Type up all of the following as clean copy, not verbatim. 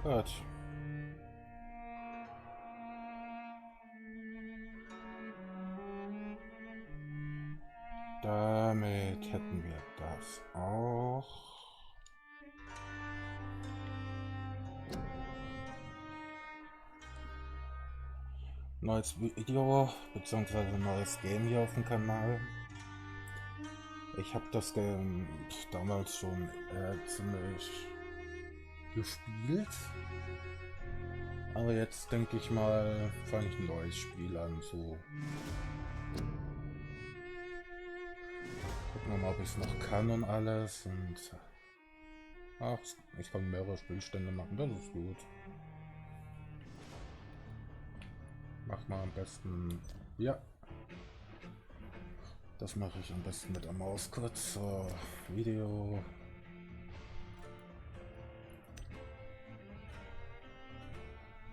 Gut. Damit hätten wir das auch. Neues Video bzw. neues Game hier auf dem Kanal. Ich habe das Game damals schon ziemlich gespielt, aber jetzt denke ich mal, fange ich ein neues Spiel an. So gucken wir mal, ob ich es noch kann und alles. Und ach, ich kann mehrere Spielstände machen, das ist gut. Mach mal am besten, ja. Das mache ich am besten mit der Maus kurz. So, Video.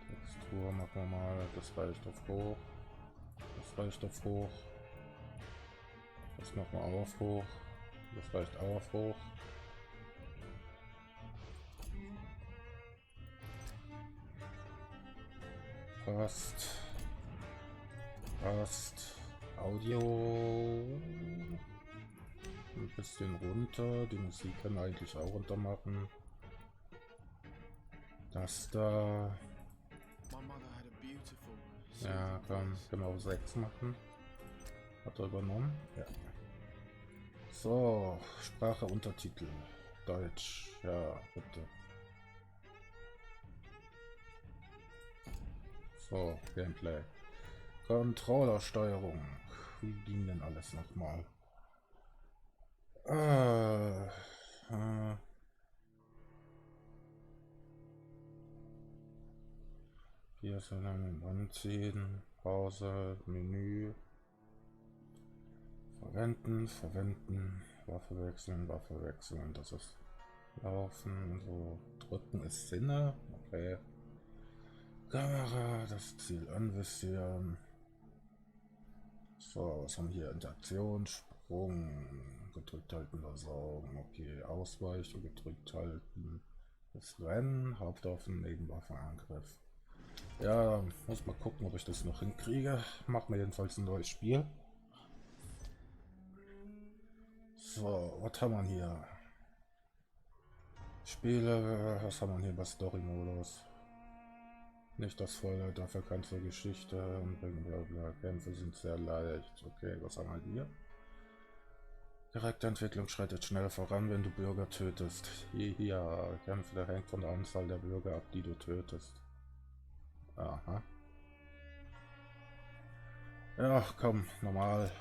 Textur machen wir mal. Das reicht auf hoch. Das reicht auf hoch. Das machen wir auf hoch. Das reicht auch auf hoch. Passt. Passt. Audio. Ein bisschen runter. Die Musik kann eigentlich auch runter machen. Das da. Ja, kann genau 6 machen. Hat er übernommen? Ja. So, Sprache, Untertitel. Deutsch. Ja, bitte. So, Gameplay. Controllersteuerung. Wie ging denn alles nochmal? Hier ist ein Anziehen, Pause, Menü. Verwenden, verwenden, Waffe wechseln, das ist Laufen, so drücken ist Sinne, okay. Kamera, das Ziel anvisieren. So, was haben wir hier? Interaktion, Sprung, gedrückt halten, versaugen, okay, Ausweichen, gedrückt halten. Das Rennen, Hauptwaffen, Nebenwaffe, Angriff. Ja, muss mal gucken, ob ich das noch hinkriege. Machen wir jedenfalls ein neues Spiel. So, was haben wir hier? Spiele, was haben wir hier bei Story-Modus? Nicht das Volle, dafür kannst du Geschichte und blablabla. Kämpfe sind sehr leicht. Okay, was haben wir hier? Charakterentwicklung schreitet schnell voran, wenn du Bürger tötest. Ja, Kämpfe, der hängt von der Anzahl der Bürger ab, die du tötest. Aha. Ja, komm, normal.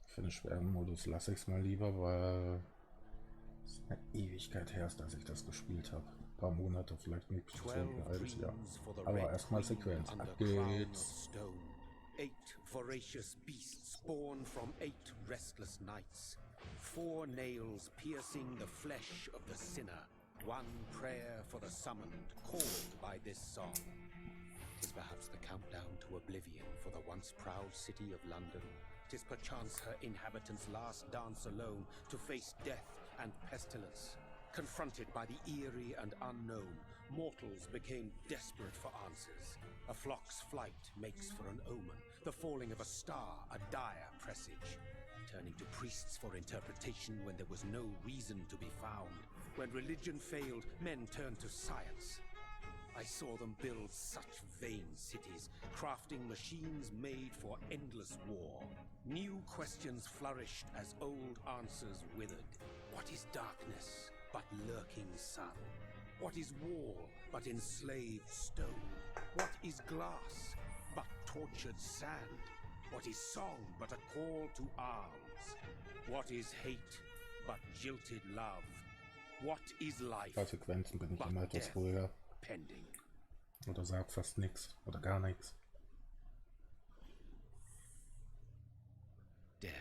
Für den schweren Modus lasse ich es mal lieber, weil es eine Ewigkeit her ist, dass ich das gespielt habe. Ein paar Monate, vielleicht nicht, ein halbes Jahr. Aber erstmal Sequenz. Ab geht's. 8 voracious beasts born from 8 restless nights. 4 nails piercing the flesh of the sinner. 1 prayer for the summoned, called by this song. 'Tis perhaps the countdown to oblivion for the once proud city of London. 'Tis perchance her inhabitants' last dance alone to face death and pestilence. Confronted by the eerie and unknown, mortals became desperate for answers. A flock's flight makes for an omen, the falling of a star a dire presage. Turning to priests for interpretation when there was no reason to be found. When religion failed, men turned to science. I saw them build such vain cities, crafting machines made for endless war. New questions flourished as old answers withered. What is darkness but lurking sun? What is wall but enslaved stone? What is glass but tortured sand? What is song but a call to arms? What is hate but jilted love? What is life Bei Sequenzen bin ich but immer etwas death ruhiger. pending? Oder sagt fast nichts oder gar nichts. Death.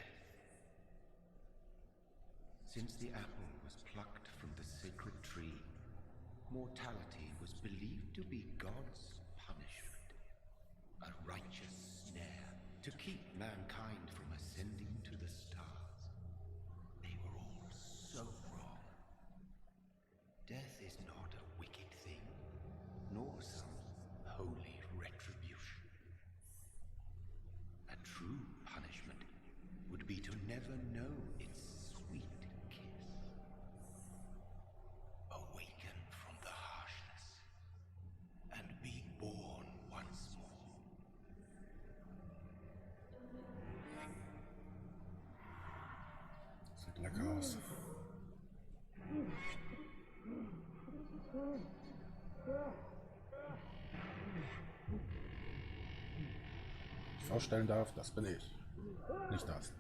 Since the apple was plucked from the sacred tree, mortality was believed to be God's punishment. A righteous snare to keep mankind from ascending to the stars. They were all so wrong. Death is not a wicked thing, nor some holy retribution. A true punishment would be to never know its sweet kiss. Awaken from the harshness and be born once more. Sieht lecker aus. Ich vorstellen darf, das bin ich. Nicht das.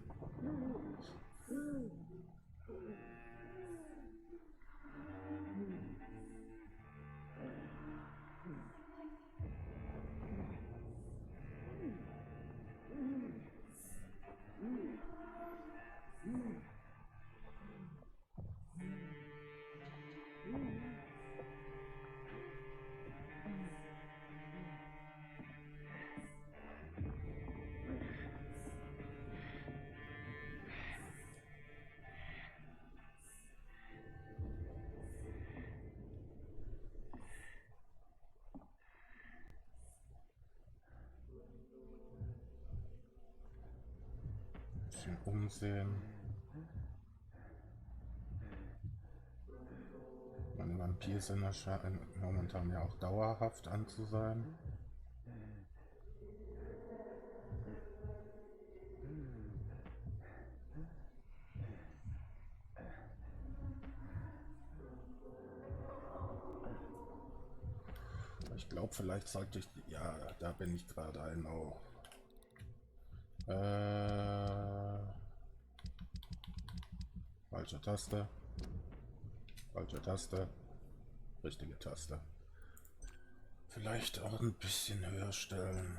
Bisschen umsehen. Meine Vampirsinne scheinen momentan ja auch dauerhaft an zu sein. Ich glaube, vielleicht sollte ich... Ja, da bin ich gerade genau. Falsche Taste. Falsche Taste. Richtige Taste. Vielleicht auch ein bisschen höher stellen.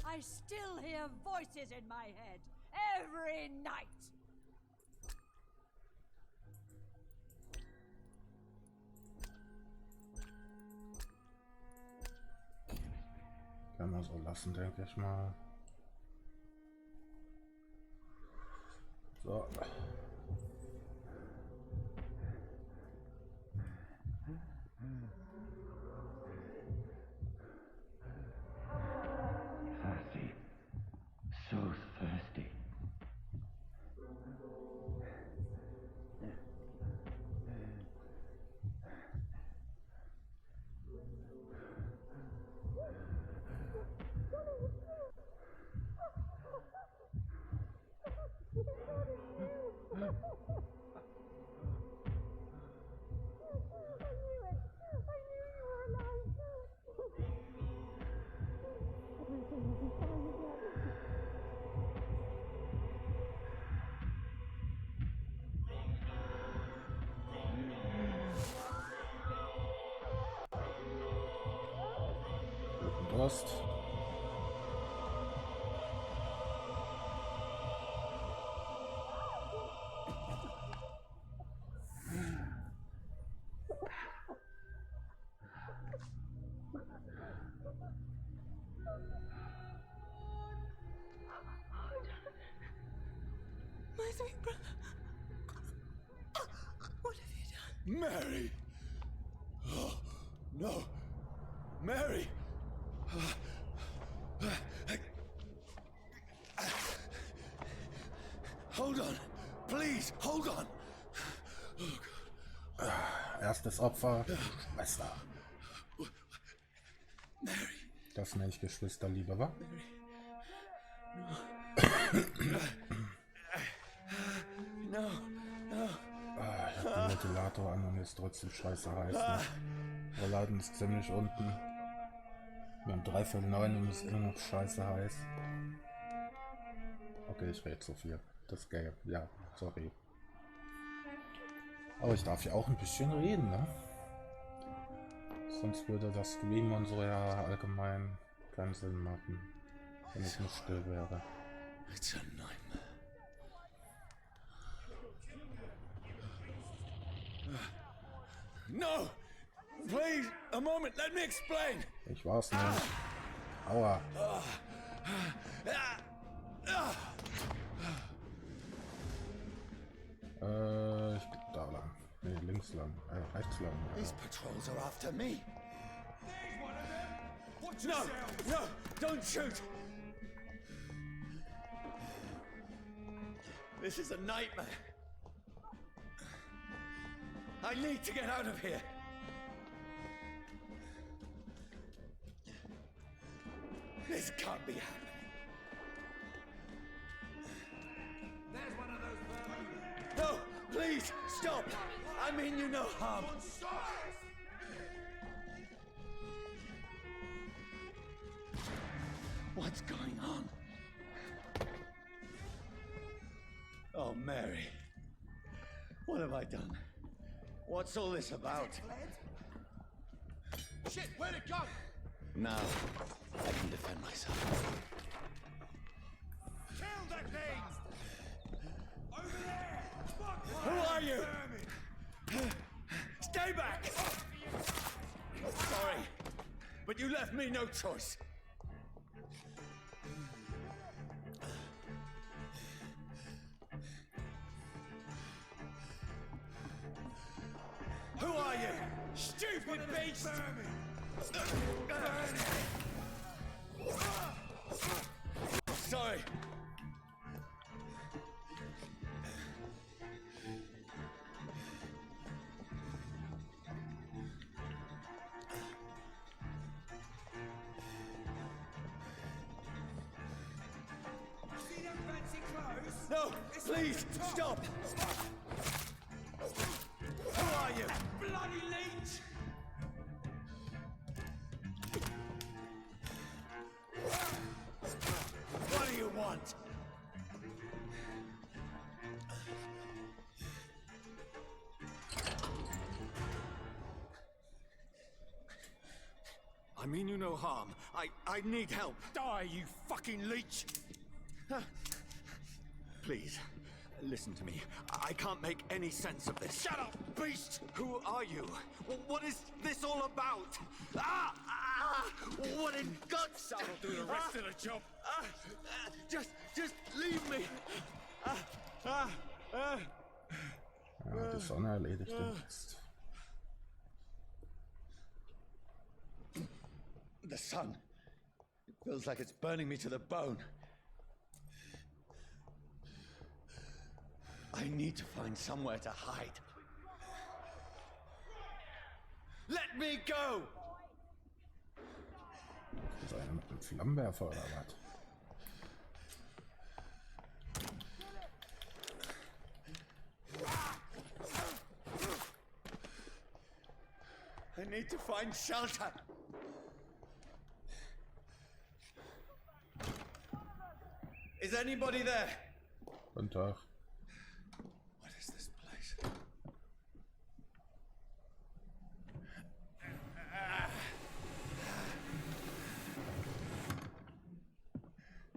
I still hear voices in my head every night. Kann man so lassen, denke ich mal. So. Thirsty. So thirsty. Durst. My sweet brother. What have you done? Mary! Oh, no! Mary! Hold on! Please, hold on! Oh, God. Erstes Opfer, Schwester. Mary! Das nenne ich Geschwisterliebe, wa? No, no. Ich hab den Ventilator an und ist trotzdem scheiße heiß. Ne? Wir laden ist ziemlich unten. Wir haben 3:09 und ist immer noch scheiße heiß. Okay, ich rede zu viel. Das Game, ja, sorry. Aber ich darf ja auch ein bisschen reden, ne? Sonst würde das Stream und so ja allgemein keinen Sinn machen, wenn ich nicht still wäre. It's a nightmare. No! Please, a moment, let me explain! Ich war's nicht. Aua. Ich bin da lang. Nee, links lang. Rechts lang. These patrols are after me. No! No! Don't shoot! This is a nightmare. I need to get out of here. This can't be happening. There's one of those vermin. No! Please, stop! I mean you no harm. What's going on? Oh, Mary. What have I done? What's all this about? Shit, where'd it go? Now, I can defend myself. Kill that thing! Over there! Fuck! Who are you? Stay back! Sorry, but you left me no choice. Who are you? Stupid beast! Sorry. See them fancy clothes? No, please, stop! Who are you? Bloody leech! What do you want? I mean you no harm. I need help. Die, you fucking leech! Please, listen to me. I can't make any sense of this. Shut up, beast! Who are you? What is this all about? What in God's That'll do the rest of the job. Just leave me. Ja, die Sonne erledigt den Rest. The sun. It feels like it's burning me to the bone. I need to find somewhere to hide. Let me go! Ist einer mit einem Flammenwerfer oder was? I need to find shelter. Is anybody there? Guten Tag. What is this place?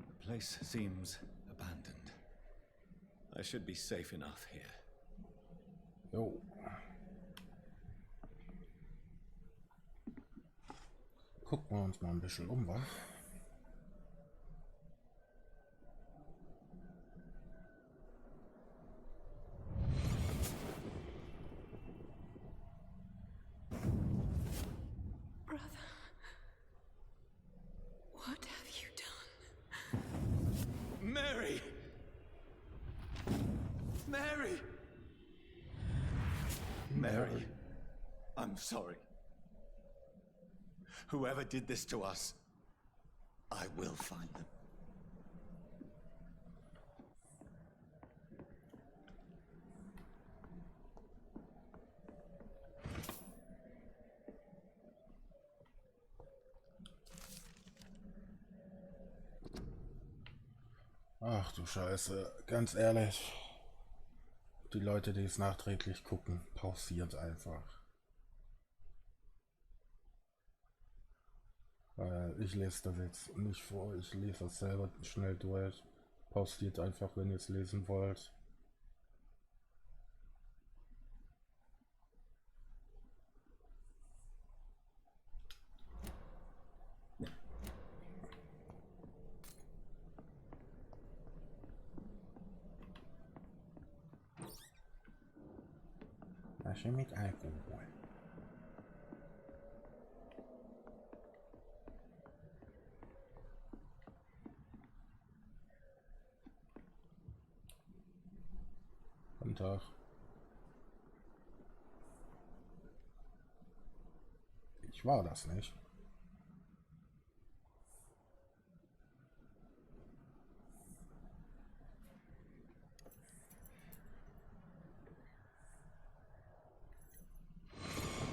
The place seems abandoned. I should be safe enough here. Jo. Gucken wir uns mal ein bisschen um, wa? Brother, what have you done? Mary! Mary! Mary, I'm sorry. Whoever did this to us, I will find them. Ach du Scheiße, ganz ehrlich. Die Leute, die es nachträglich gucken, pausiert einfach. Weil ich lese das jetzt nicht vor, ich lese das selber schnell durch. Pausiert einfach, wenn ihr es lesen wollt. Getränke mit Alkohol. Guten Tag. Ich war das nicht.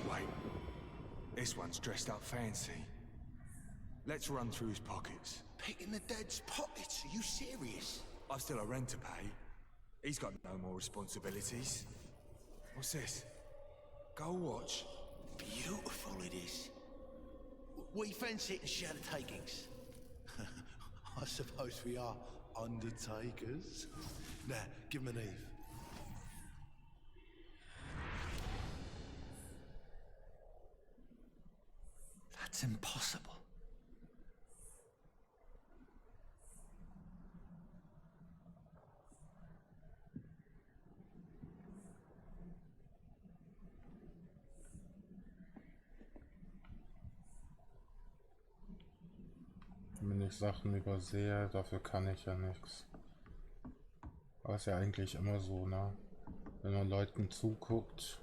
Wait, this one's dressed up fancy. Let's run through his pockets. Picking the dead's pockets? Are you serious? I've still a rent to pay. He's got no more responsibilities. What's this? Gold watch. Beautiful it is. We fancy it and share the takings. I suppose we are undertakers. Now, give him an Eve. That's impossible. Wenn ich Sachen übersehe, dafür kann ich ja nichts. Aber ist ja eigentlich immer so, ne? Wenn man Leuten zuguckt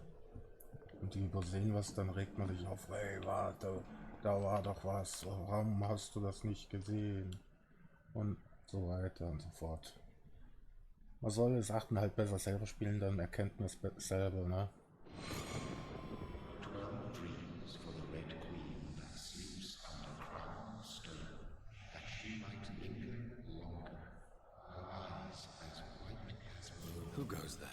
und die übersehen was, dann regt man sich auf, hey, warte, da war doch was, warum hast du das nicht gesehen? Und so weiter und so fort. Man soll Sachen halt besser selber spielen, dann erkennt man es selber, ne? Who goes there?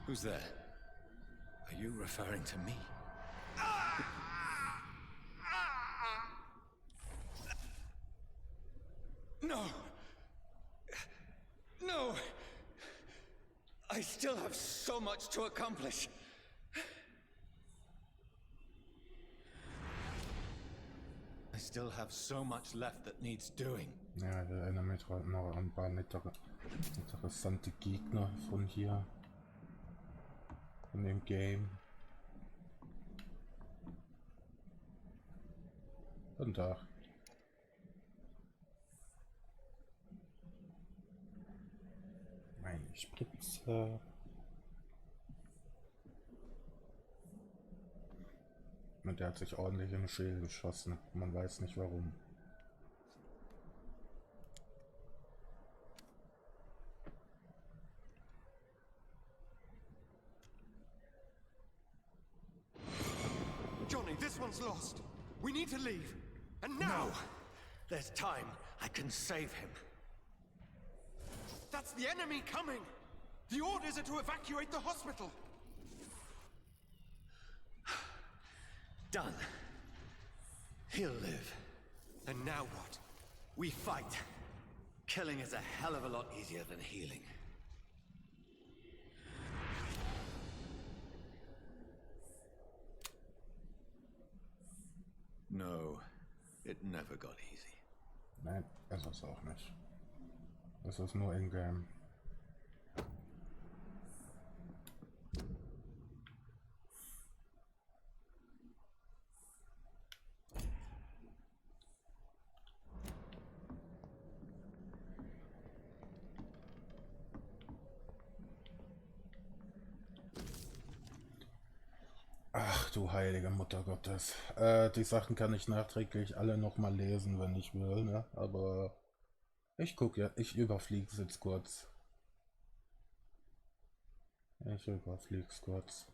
Who's there? Are you referring to me? No! No! I still have so much to accomplish. I still have so much left that needs doing. Ja, wir erinnern mich noch an ein paar interessante Gegner von hier. Von dem Game. Guten Tag. Meine Spritze. Und der hat sich ordentlich in den Schädel geschossen. Man weiß nicht warum. Johnny, this one's lost. We need to leave. And now! No! There's time. I can save him. That's the enemy coming! The orders are to evacuate the hospital! Done. He'll live. And now what? We fight. Killing is a hell of a lot easier than healing. No, it never got easy. Nein, ist es auch nicht. Es ist nur ingame. Ach du heilige Mutter Gottes. Die Sachen kann ich nachträglich alle nochmal lesen, wenn ich will, ne? Aber ich gucke ja, ich überfliege es jetzt kurz. Ich überfliege es kurz.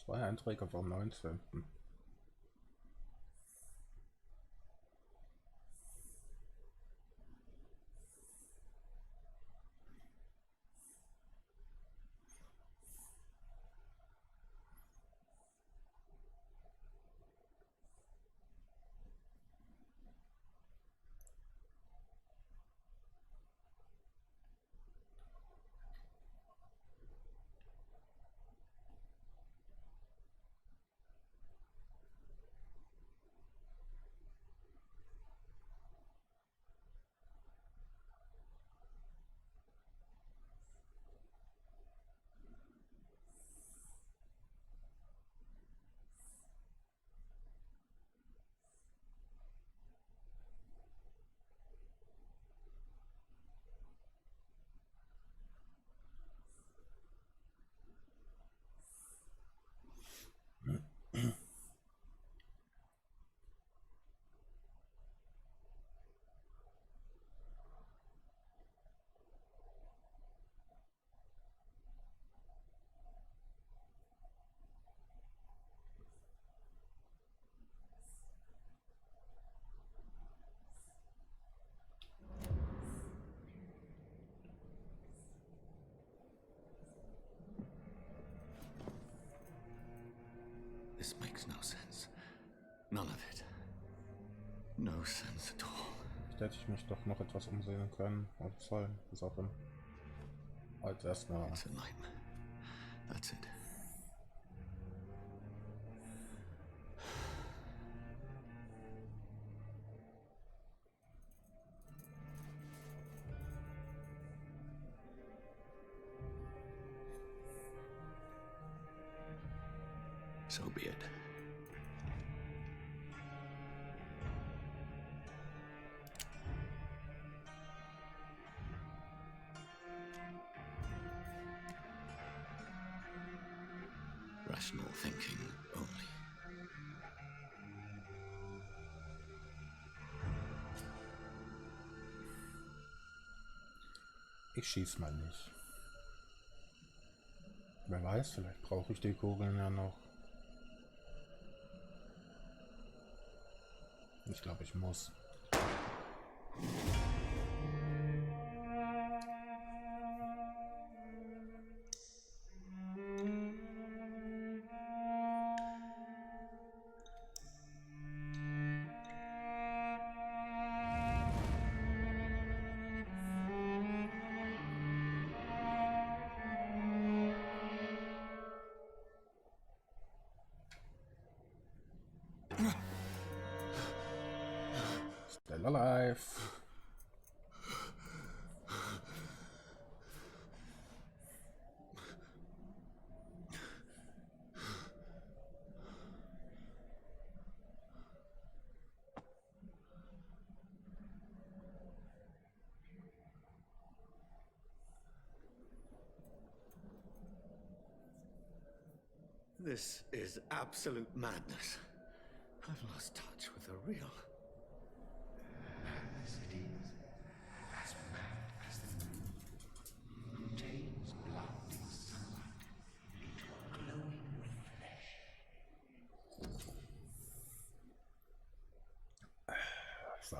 2 Einträge vom 19. This makes no sense. None of it. No sense at all. Vielleicht hätte ich mich doch noch etwas umsehen können oder sollen. Bis auf ihn. Als erstmal. It's a nightmare. That's it. So be it. Rational thinking only. Ich schieß mal nicht. Wer weiß, vielleicht brauche ich die Kugeln ja noch. Ich glaube, ich muss. Still alive. This is absolute madness. I've lost touch with the real. Madness it is. As mad as the moon. Contains blinding sunlight into a glowing flesh. So.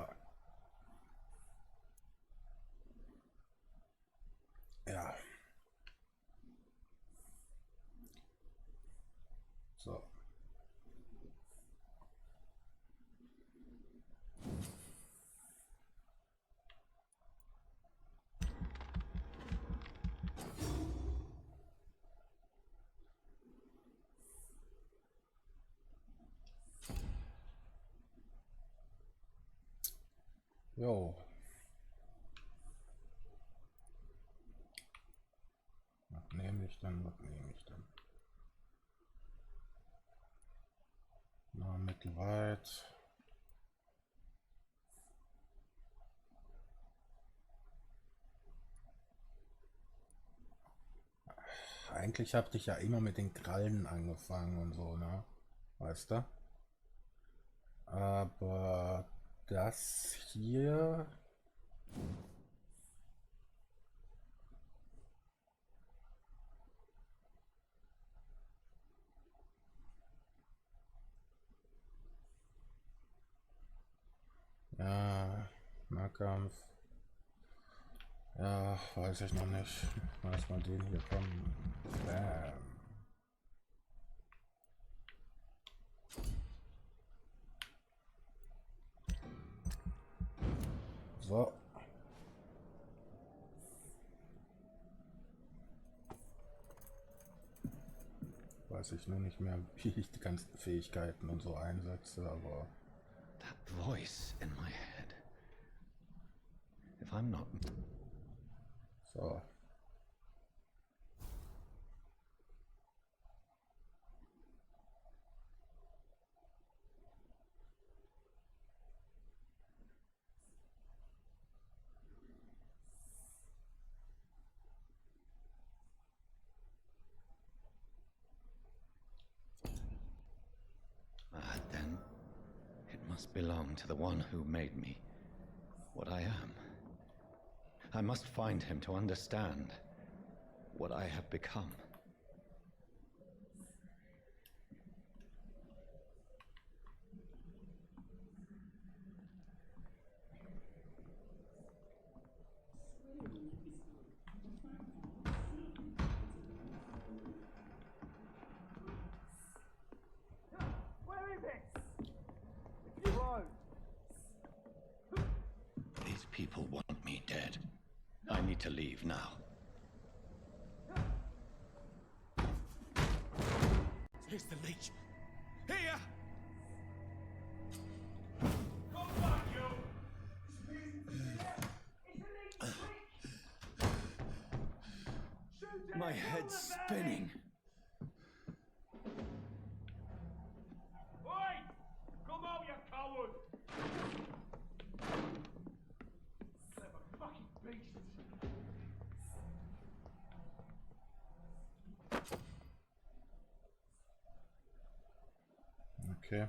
Ja. So. Jo. Was nehme ich dann? Was nehme ich dann? Na, mittelweit. Eigentlich habe ich ja immer mit den Krallen angefangen und so, ne? Weißt du? Aber das hier. Nahkampf. Ja, weiß ich noch nicht. Lass mal den hier kommen. Bam. So. Weiß ich nur nicht mehr, wie ich die ganzen Fähigkeiten und so einsetze, aber... That voice in my head. If I'm not... So. Then it must belong to the one who made me what I am. I must find him to understand what I have become. These people want me dead. I need to leave now. Here's the leech. Here! My head's spinning. Oi! Come out, you coward! Son of a fucking beast! Okay.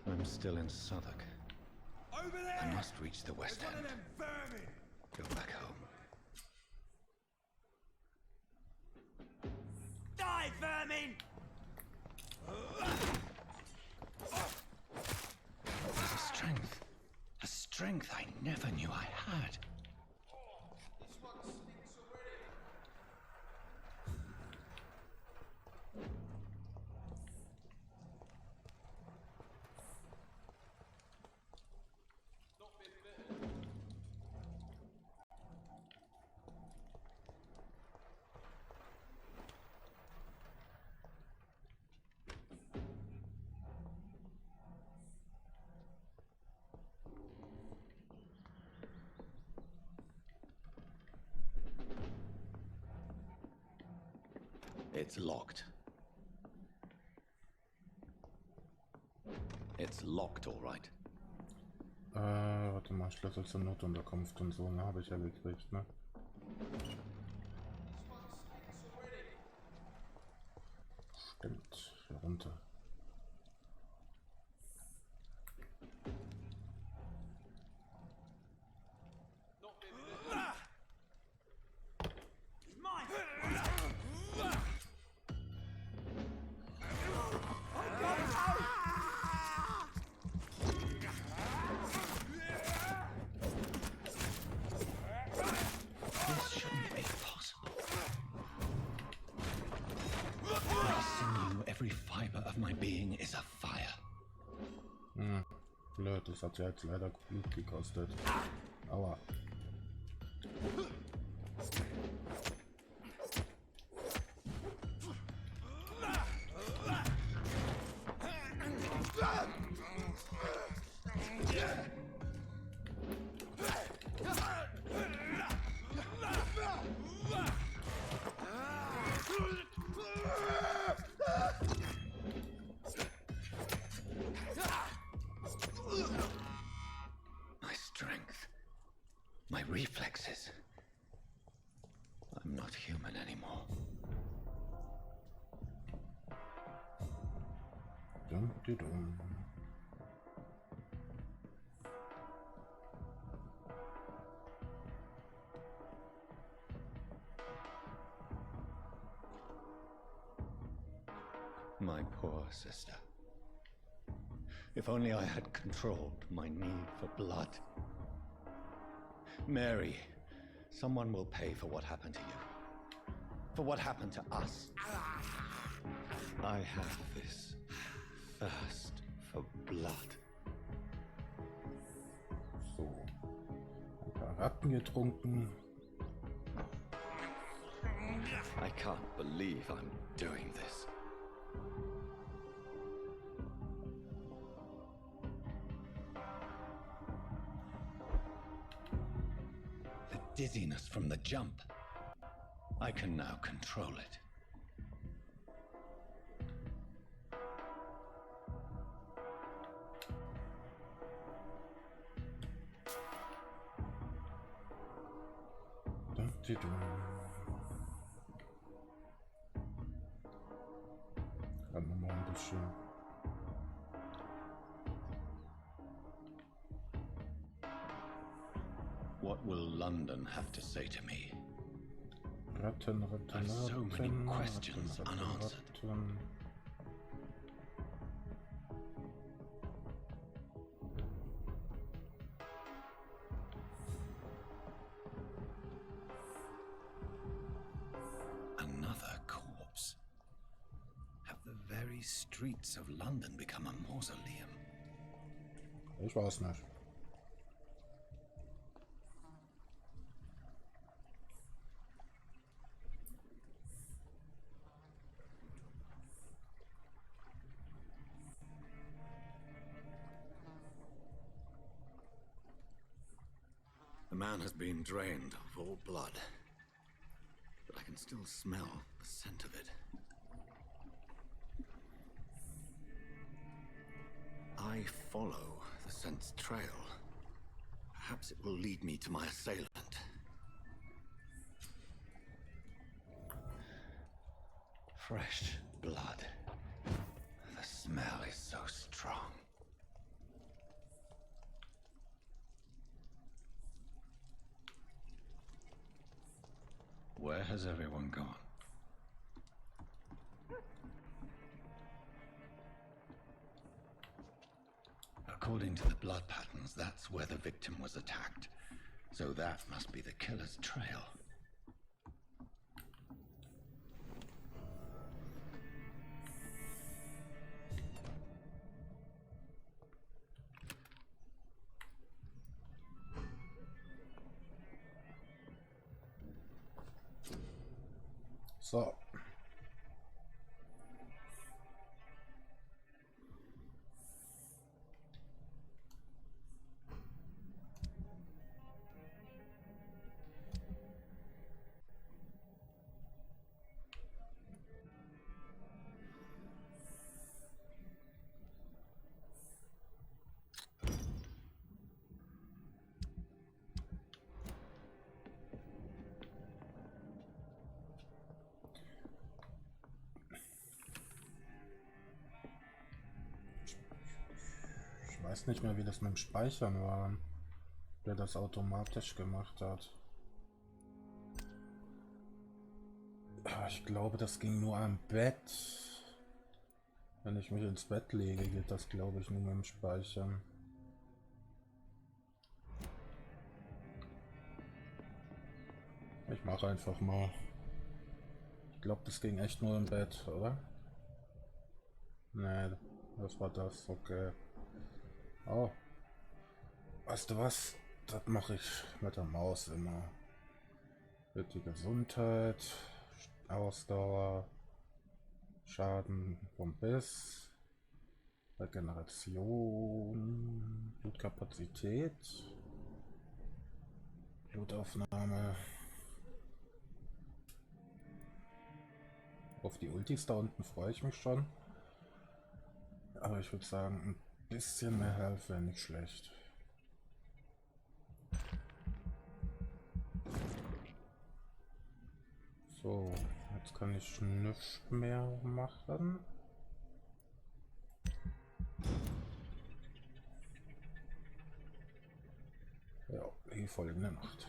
I'm still in Southwark. Over there! I must reach the West There's one End. of them vermin! Go back home. Die, vermin! There's a strength I never knew I had. It's locked. It's locked, all right. Warte mal, Schlüssel zur Notunterkunft und so, ne, habe ich ja gekriegt, ne? Stimmt, hier runter. This shouldn't be possible. Every sinew, every fiber of my being is afire. Blöd, das hat ja jetzt leider Blut gekostet. Aua. My strength, my reflexes. I'm not human anymore. Dum, di, dum. My poor sister. If only I had controlled my need for blood. Mary, someone will pay for what happened to you. For what happened to us. I have this thirst for blood. So. Ein paar Ratten getrunken. I can't believe I'm doing this. The dizziness from the jump. I can now control it. Kann man mal ein bisschen. What will London have to say to me? Ratten, Ratten, I have so many Ratten, questions Ratten, unanswered. Ratten. Another corpse. Have the very streets of London become a mausoleum? Ich weiß nicht. The man has been drained of all blood, but I can still smell the scent of it. I follow the scent's trail. Perhaps it will lead me to my assailant. Fresh blood. The smell is so strong. Where has everyone gone? According to the blood patterns, that's where the victim was attacked. So that must be the killer's trail. So. Ich weiß nicht mehr, wie das mit dem Speichern war, der das automatisch gemacht hat. Ich glaube, das ging nur am Bett. Wenn ich mich ins Bett lege, geht das, glaube ich, nur mit dem Speichern. Ich mache einfach mal. Ich glaube, das ging echt nur im Bett, oder? Nee, was war das? Okay. Oh. Weißt du was? Das mache ich mit der Maus immer. Für die Gesundheit, Ausdauer, Schaden vom Biss, Regeneration, Blutkapazität, Blutaufnahme. Auf die Ultis da unten freue ich mich schon. Aber ich würde sagen, ein bisschen mehr Health wäre nicht schlecht. So, jetzt kann ich nichts mehr machen. Ja, die folgende Nacht.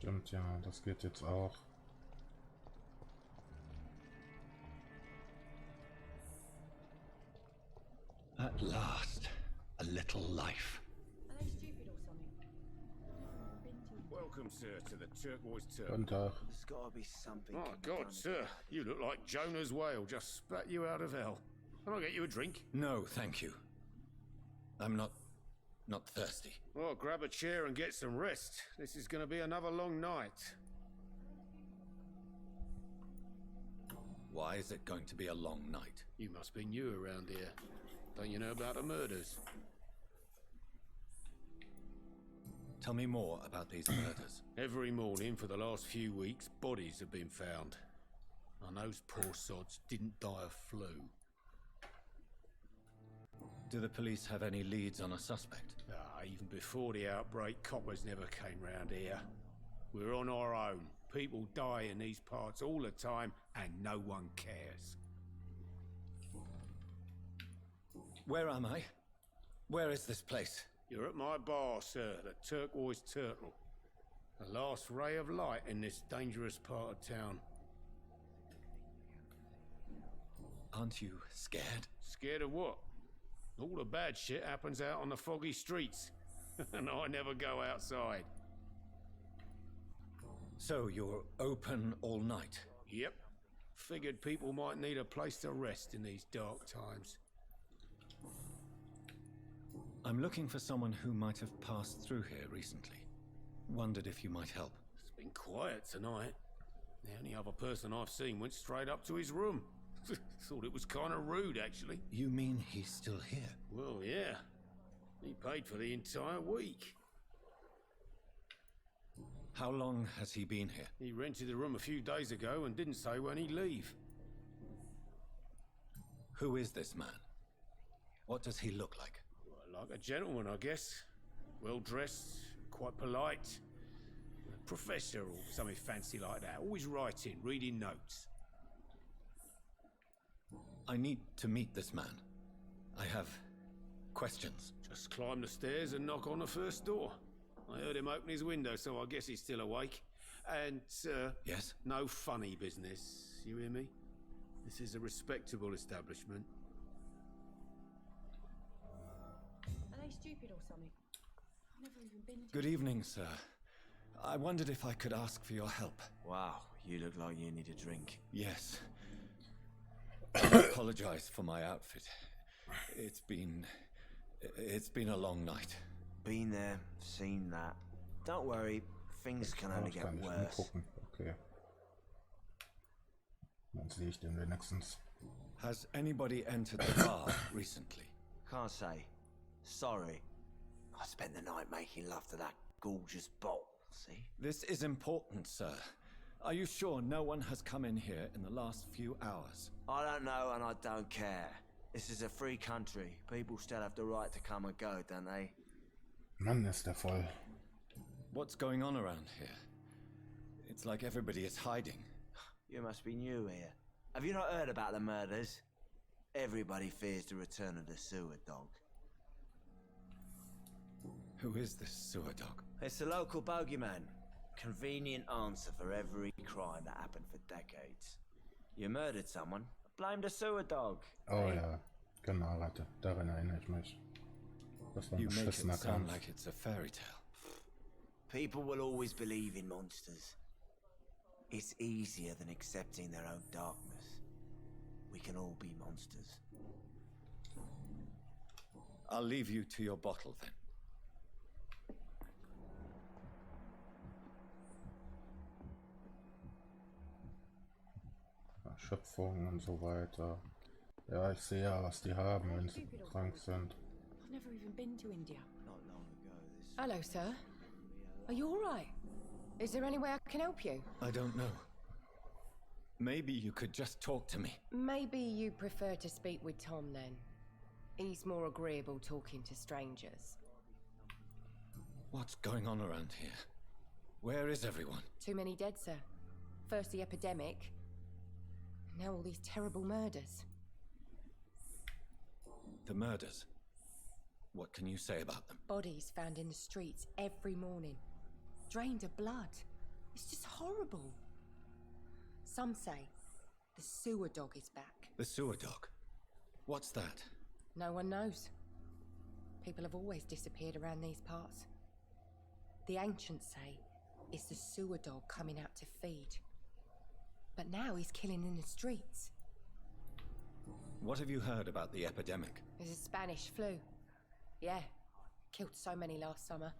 Stimmt, ja, das geht jetzt auch. At last, a little life. Are they stupid or something? Been to Welcome, sir, to the Turquoise Turtle. Guten Tag. There's gotta be something. Oh, God, sir, you look like Jonah's whale just spat you out of hell. Can I get you a drink? No, thank you. I'm not thirsty. Well, grab a chair and get some rest. This is going to be another long night. Why is it going to be a long night? You must be new around here. Don't you know about the murders? Tell me more about these murders. Every morning for the last few weeks, bodies have been found. And those poor sods didn't die of flu. Do the police have any leads on a suspect? Even before the outbreak, coppers never came round here. We're on our own. People die in these parts all the time, and no one cares. Where am I? Where is this place? You're at my bar, sir, the Turquoise Turtle. The last ray of light in this dangerous part of town. Aren't you scared? Scared of what? All the bad shit happens out on the foggy streets. And I never go outside. So you're open all night? Yep. Figured people might need a place to rest in these dark times. I'm looking for someone who might have passed through here recently. Wondered if you might help. It's been quiet tonight. The only other person I've seen went straight up to his room. Thought it was kind of rude, actually. You mean he's still here? Well, yeah. He paid for the entire week. How long has he been here? He rented the room a few days ago and didn't say when he'd leave. Who is this man? What does he look like? Well, like a gentleman, I guess. Well-dressed, quite polite. A professor or something fancy like that. Always writing, reading notes. I need to meet this man. I have questions. Just climb the stairs and knock on the first door. I heard him open his window, so I guess he's still awake. And, Yes? no funny business. You hear me? This is a respectable establishment. Are they stupid or something? I've never even been to. Good evening, sir. I wondered if I could ask for your help. Wow, you look like you need a drink. Yes. I apologize for my outfit. It's been a long night. Been there, seen that. Don't worry, things can only Ich get kann nicht worse. umgucken. Okay. Dann sehe ich den wenigstens. Has anybody entered the bar recently? Can't say. Sorry. I spent the night making love to that gorgeous bottle, see? This is important, sir. Are you sure no one has come in here in the last few hours? I don't know and I don't care. This is a free country. People still have the right to come and go, don't they? Mann, ist der voll. What's going on around here? It's like everybody is hiding. You must be new here. Have you not heard about the murders? Everybody fears the return of the sewer dog. Who is this sewer dog? It's the local bogeyman. Convenient answer for every crime that happened for decades. You murdered someone, blame the sewer dog. Oh ja, genau, warte. Daran erinnere ich mich. Das war ein You make it beschissener sound Kampf. like it's a fairy tale. People will always believe in monsters. It's easier than accepting their own darkness. We can all be monsters. I'll leave you to your bottle then. Schöpfung und so weiter. Ja, ich sehe ja, was die haben, wenn sie krank sind. I've never even been to India. Not long ago, this... Hello, sir. Are you all right? Is there any way I can help you? I don't know. Maybe you could just talk to me. Maybe you prefer to speak with Tom then. He's more agreeable talking to strangers. What's going on around here? Where is everyone? Too many dead, sir. First the epidemic, now all these terrible murders. The murders. What can you say about them? Bodies found in the streets every morning. Drained of blood. It's just horrible. Some say the sewer dog is back. The sewer dog? What's that? No one knows. People have always disappeared around these parts. The ancients say it's the sewer dog coming out to feed. But now he's killing in the streets. What have you heard about the epidemic? There's a Spanish flu. Yeah, killed so many last summer.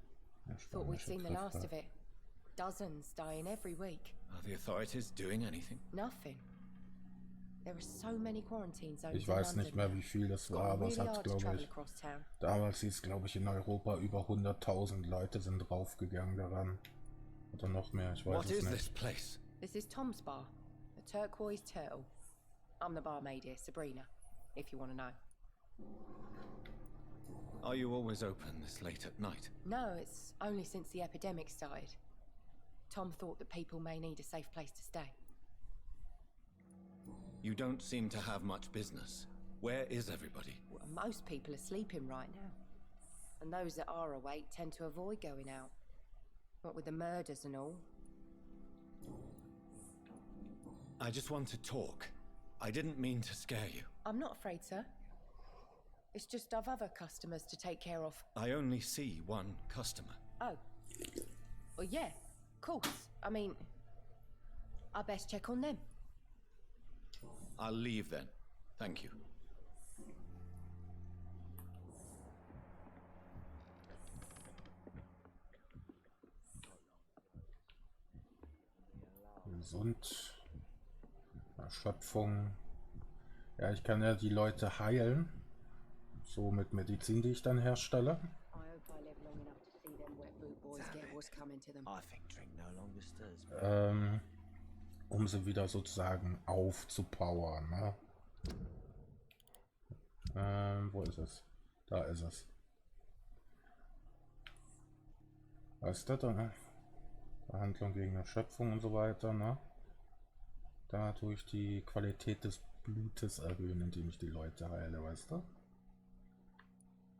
Thought we'd seen the last of it. Dozens dying every week. Are the authorities doing anything? Nothing. There are so many quarantine zones. Ich weiß nicht mehr, wie viel das war, aber es hat, glaube ich, damals hieß, glaube ich, in Europa über 100.000 Leute sind draufgegangen daran. Oder noch mehr, ich weiß es nicht. This is Tom's bar, the Turquoise Turtle. I'm the barmaid here, Sabrina, if you want to know. Are you always open this late at night? No, it's only since the epidemic started. Tom thought that people may need a safe place to stay. You don't seem to have much business. Where is everybody? Well, most people are sleeping right now. And those that are awake tend to avoid going out. What with the murders and all. I just want to talk. I didn't mean to scare you. I'm not afraid, sir. It's just I've other customers to take care of. I only see one customer. Oh. Well, yeah, of course. I mean, I best check on them. I'll leave then. Thank you. Gesund. Erschöpfung. Ja, ich kann ja die Leute heilen. So mit Medizin, die ich dann herstelle. Um sie wieder sozusagen aufzupowern. Ne? Wo ist es? Da ist es. Was ist das da? Ne? Behandlung gegen Erschöpfung und so weiter. Ne? Da tue ich die Qualität des Blutes erhöhen, indem ich die Leute heile, weißt du?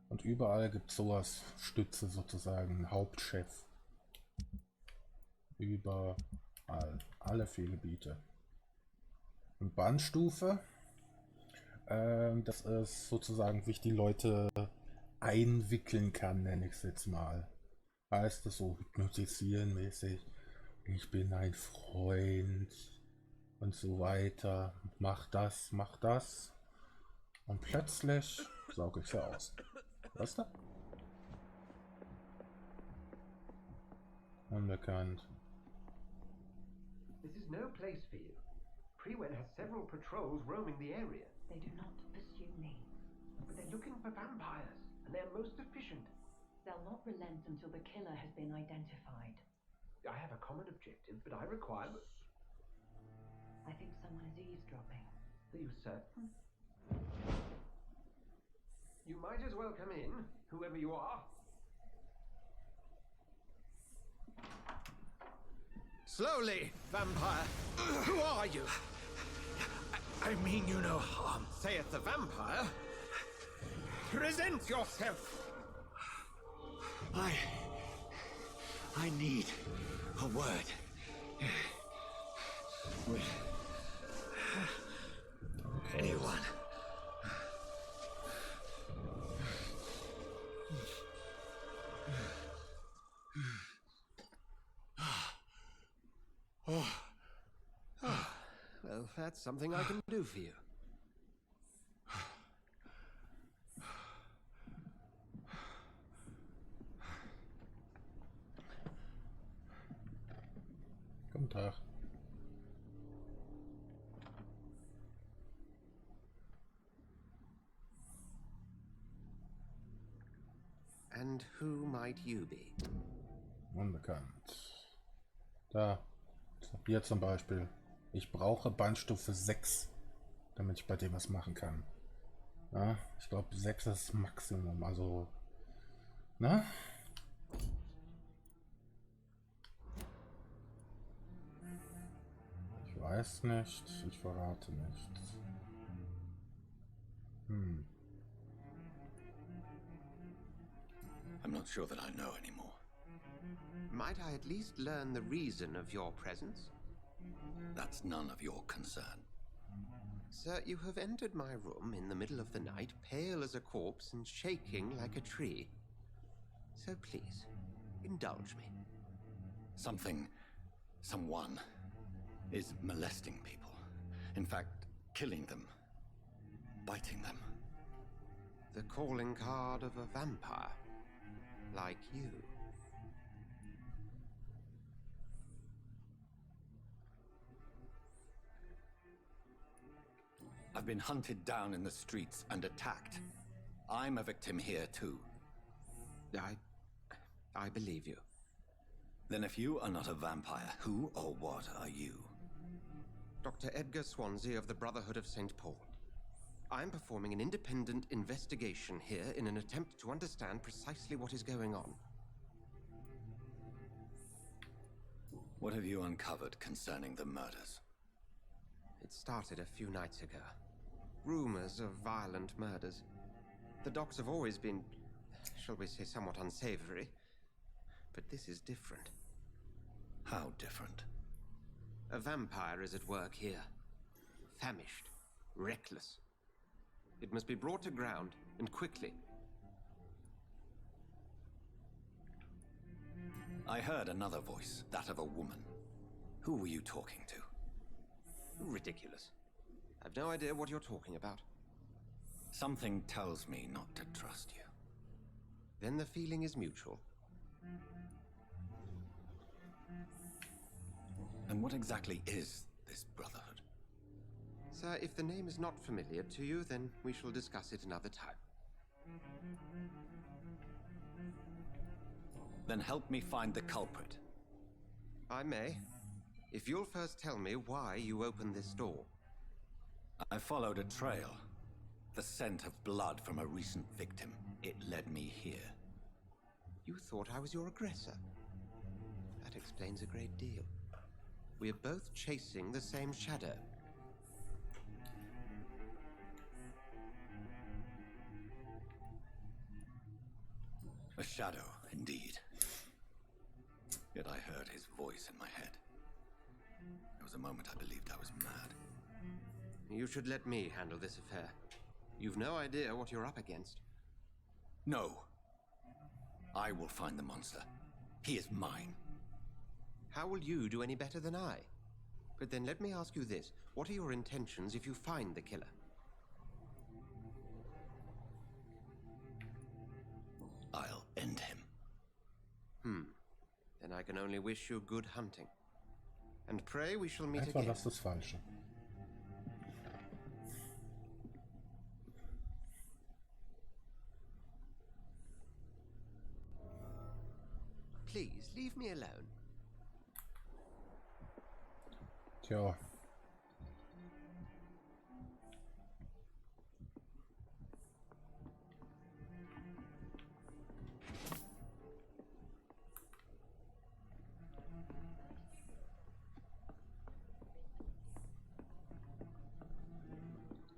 Und überall gibt es sowas, Stütze sozusagen, Hauptchef. Überall. Alle 4 Gebiete. Und Bandstufe, das ist sozusagen, wie ich die Leute einwickeln kann, nenne ich es jetzt mal. Heißt es so hypnotisieren mäßig. Ich bin ein Freund und so weiter. Mach das, mach das. Und plötzlich sauge ich sie aus. Weißt du? Unbekannt. This is no place for you. Priwen has several patrols roaming the area. They do not pursue me. But they're looking for vampires, and they're most efficient. They'll not relent until the killer has been identified. I have a common objective, but I require... I think someone is eavesdropping. Are you certain? You might as well come in, whoever you are. Slowly, vampire. Who are you? I mean you no harm. Saith the vampire. Present yourself. I need a word. With anyone. Well, that's something I can do for you. Guten Tag. And who might you be? Unbekannt. Da. Hier zum Beispiel. Ich brauche Bandstufe 6, damit ich bei dem was machen kann. Ja, ich glaube 6 ist das Maximum. Also. Na? Ich weiß nicht. Ich verrate nichts. I'm not sure that I know anymore. Might I at least learn the reason of your presence? That's none of your concern. Sir, you have entered my room in the middle of the night, pale as a corpse and shaking like a tree. So please, indulge me. Someone is molesting people. In fact, killing them. Biting them. The calling card of a vampire. Like you. I've been hunted down in the streets and attacked. I'm a victim here too. I believe you. Then if you are not a vampire, who or what are you? Dr. Edgar Swansea of the Brotherhood of St. Paul. I'm performing an independent investigation here in an attempt to understand precisely what is going on. What have you uncovered concerning the murders? It started a few nights ago. Rumors of violent murders. The docks have always been, shall we say, somewhat unsavory. But this is different. How different? A vampire is at work here. Famished. Reckless. It must be brought to ground, and quickly. I heard another voice, that of a woman. Who were you talking to? Ridiculous. I've no idea what you're talking about. Something tells me not to trust you. Then the feeling is mutual. And what exactly is this brotherhood? Sir, if the name is not familiar to you, then we shall discuss it another time. Then help me find the culprit. I may. If you'll first tell me why you opened this door. I followed a trail. The scent of blood from a recent victim. It led me here. You thought I was your aggressor. That explains a great deal. We are both chasing the same shadow. A shadow, indeed. Yet I heard his voice in my head. There was a moment I believed I was mad. You should let me handle this affair. You've no idea what you're up against. No. I will find the monster. He is mine. How will you do any better than I? But then let me ask you this. What are your intentions if you find the killer? I'll end him. Then I can only wish you good hunting. And pray we shall meet Einfach again. das ist das Falsche. Please, leave me alone. Tja.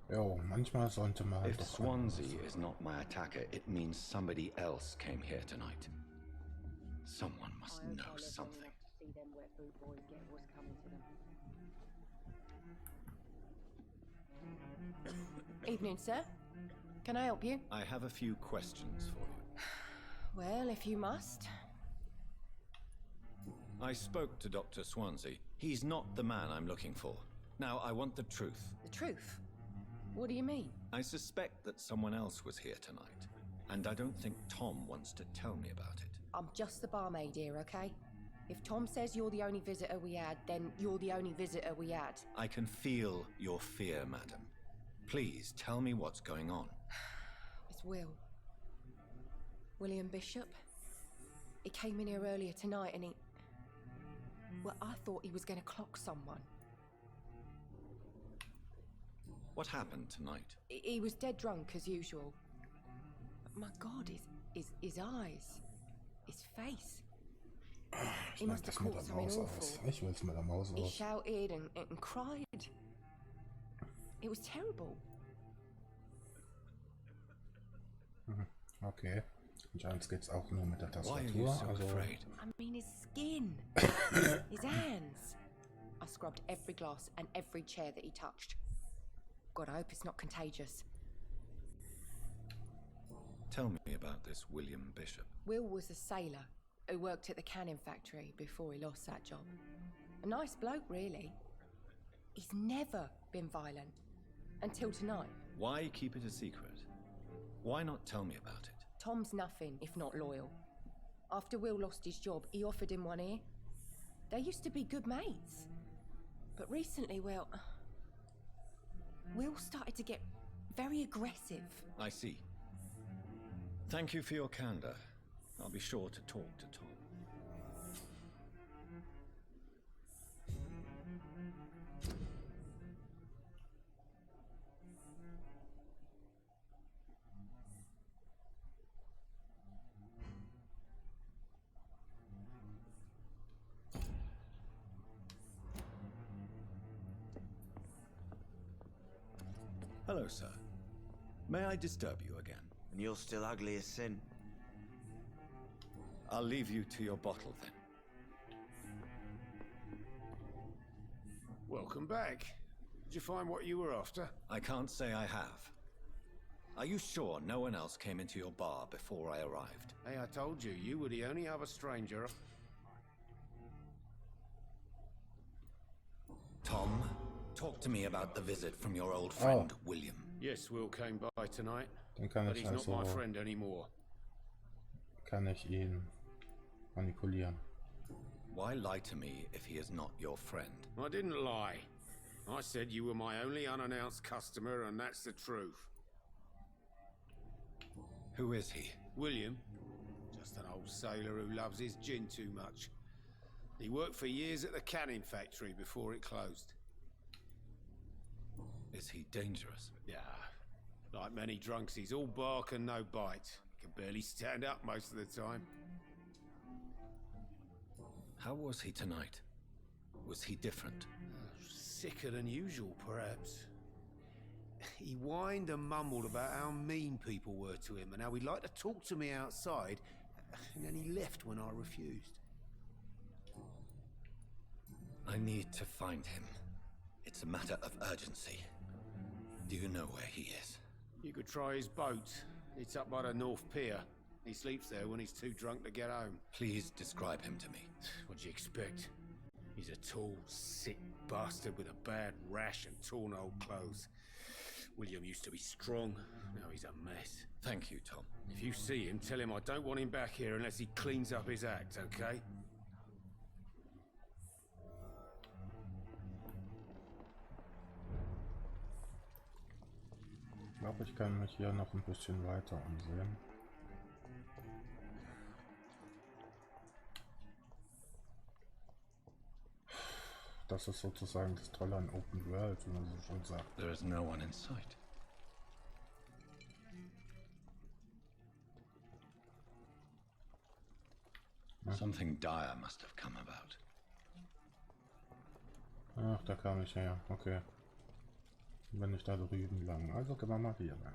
Jo, manchmal sollte man halt If doch Swansea is not my attacker, it means somebody else came here tonight. Someone must know something. See them wet boot boys get what's coming to them. Evening, sir. Can I help you? I have a few questions for you. Well, if you must. I spoke to Dr. Swansea. He's not the man I'm looking for. Now, I want the truth. The truth? What do you mean? I suspect that someone else was here tonight, and I don't think Tom wants to tell me about it. I'm just the barmaid here, okay? If Tom says you're the only visitor we had, then you're the only visitor we had. I can feel your fear, madam. Please tell me what's going on. It's Will. William Bishop. He came in here earlier tonight and he... Well, I thought he was going to clock someone. What happened tonight? He was dead drunk as usual. But my God, his eyes, his face. Ich mag das mit der Maus aus. Ich will es mit der Maus He aus. shouted and cried. It was terrible. Okay. Anscheinend geht's auch nur mit der Why are you Tastatur. so Also afraid? I mean, his skin, his hands. I scrubbed every glass and every chair that he touched. God, I hope it's not contagious. Tell me about this William Bishop. Will was a sailor who worked at the cannon factory before he lost that job. A nice bloke, really. He's never been violent. Until tonight. Why keep it a secret? Why not tell me about it? Tom's nothing if not loyal. After Will lost his job, he offered him one ear. They used to be good mates. But recently, well, Will started to get very aggressive. I see. Thank you for your candor. I'll be sure to talk to Tom. Hello, sir. May I disturb you again? And you're still ugly as sin. I'll leave you to your bottle, then. Welcome back. Did you find what you were after? I can't say I have. Are you sure no one else came into your bar before I arrived? Hey, I told you, you were the only other stranger. Tom, talk to me about the visit from your old friend, William. Yes, Will came by tonight, dann kann but ich he's not my also friend anymore. kann ich ihn manipulieren. Why lie to me if he is not your friend? I didn't lie. I said you were my only unannounced customer, and that's the truth. Who is he? William. Just an old sailor who loves his gin too much. He worked for years at the canning factory before it closed. Is he dangerous? Yeah. Like many drunks, he's all bark and no bite. Can barely stand up most of the time. How was he tonight? Was he different? Sicker than usual, perhaps. He whined and mumbled about how mean people were to him and how he'd like to talk to me outside, and then he left when I refused. I need to find him. It's a matter of urgency. Do you know where he is? You could try his boat. It's up by the North Pier. He sleeps there when he's too drunk to get home. Please describe him to me. What'd you expect? He's a tall, sick bastard with a bad rash and torn old clothes. William used to be strong. Now he's a mess. Thank you, Tom. If you see him, tell him I don't want him back here unless he cleans up his act, okay? Ich glaube, ich kann mich hier noch ein bisschen weiter umsehen. Das ist sozusagen das Tolle an Open World, wie man so schon sagt. There is no one in sight. Something dire must have come about. Ach, da kam ich her. Okay. Bin ich da drüben lang. Also gehen wir mal hier lang.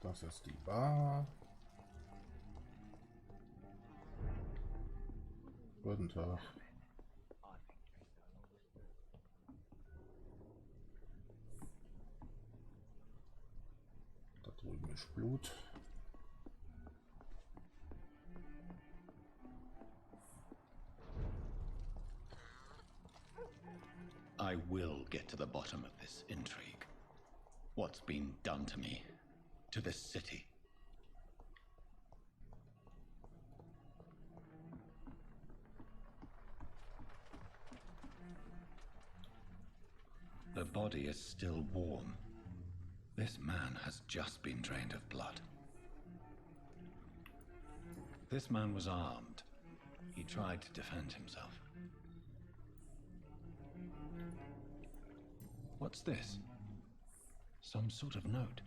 Das ist die Bar. Guten Tag. Da drüben ist Blut. I will get to the bottom of this intrigue. What's been done to me, to this city. The body is still warm. This man has just been drained of blood. This man was armed. He tried to defend himself. What's this? Some sort of note.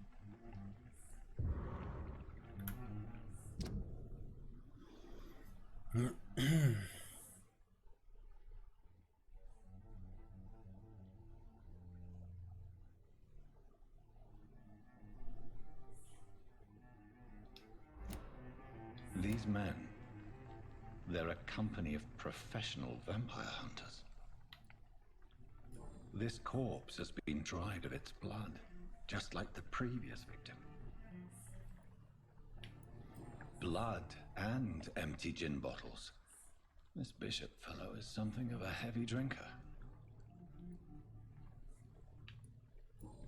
These men, they're a company of professional vampire hunters. This corpse has been dried of its blood, just like the previous victim. Blood and empty gin bottles. This Bishop fellow is something of a heavy drinker.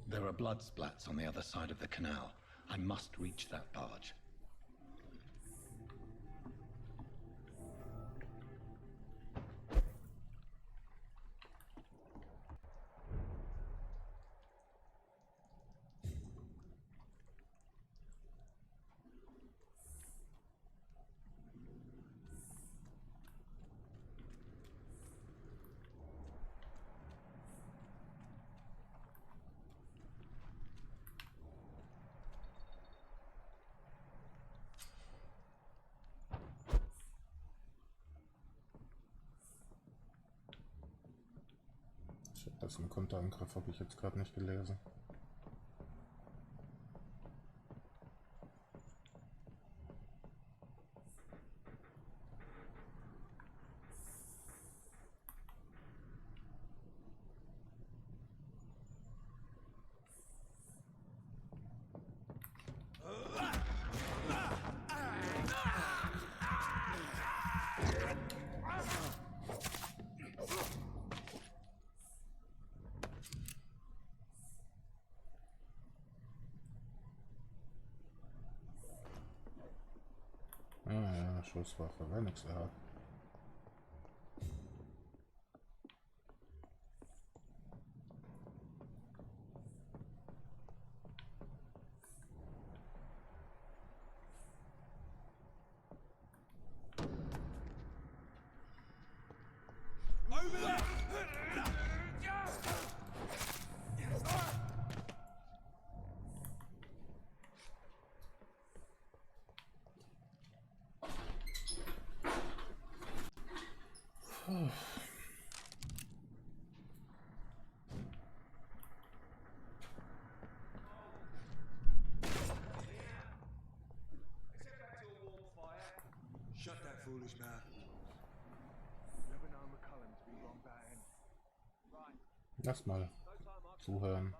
There are blood splats on the other side of the canal. I must reach that barge. Das im Konterangriff habe ich jetzt gerade nicht gelesen. Ah ja, Schusswaffe, wenn nichts mehr hat. Shut that foolish mouth. Lass mal zuhören.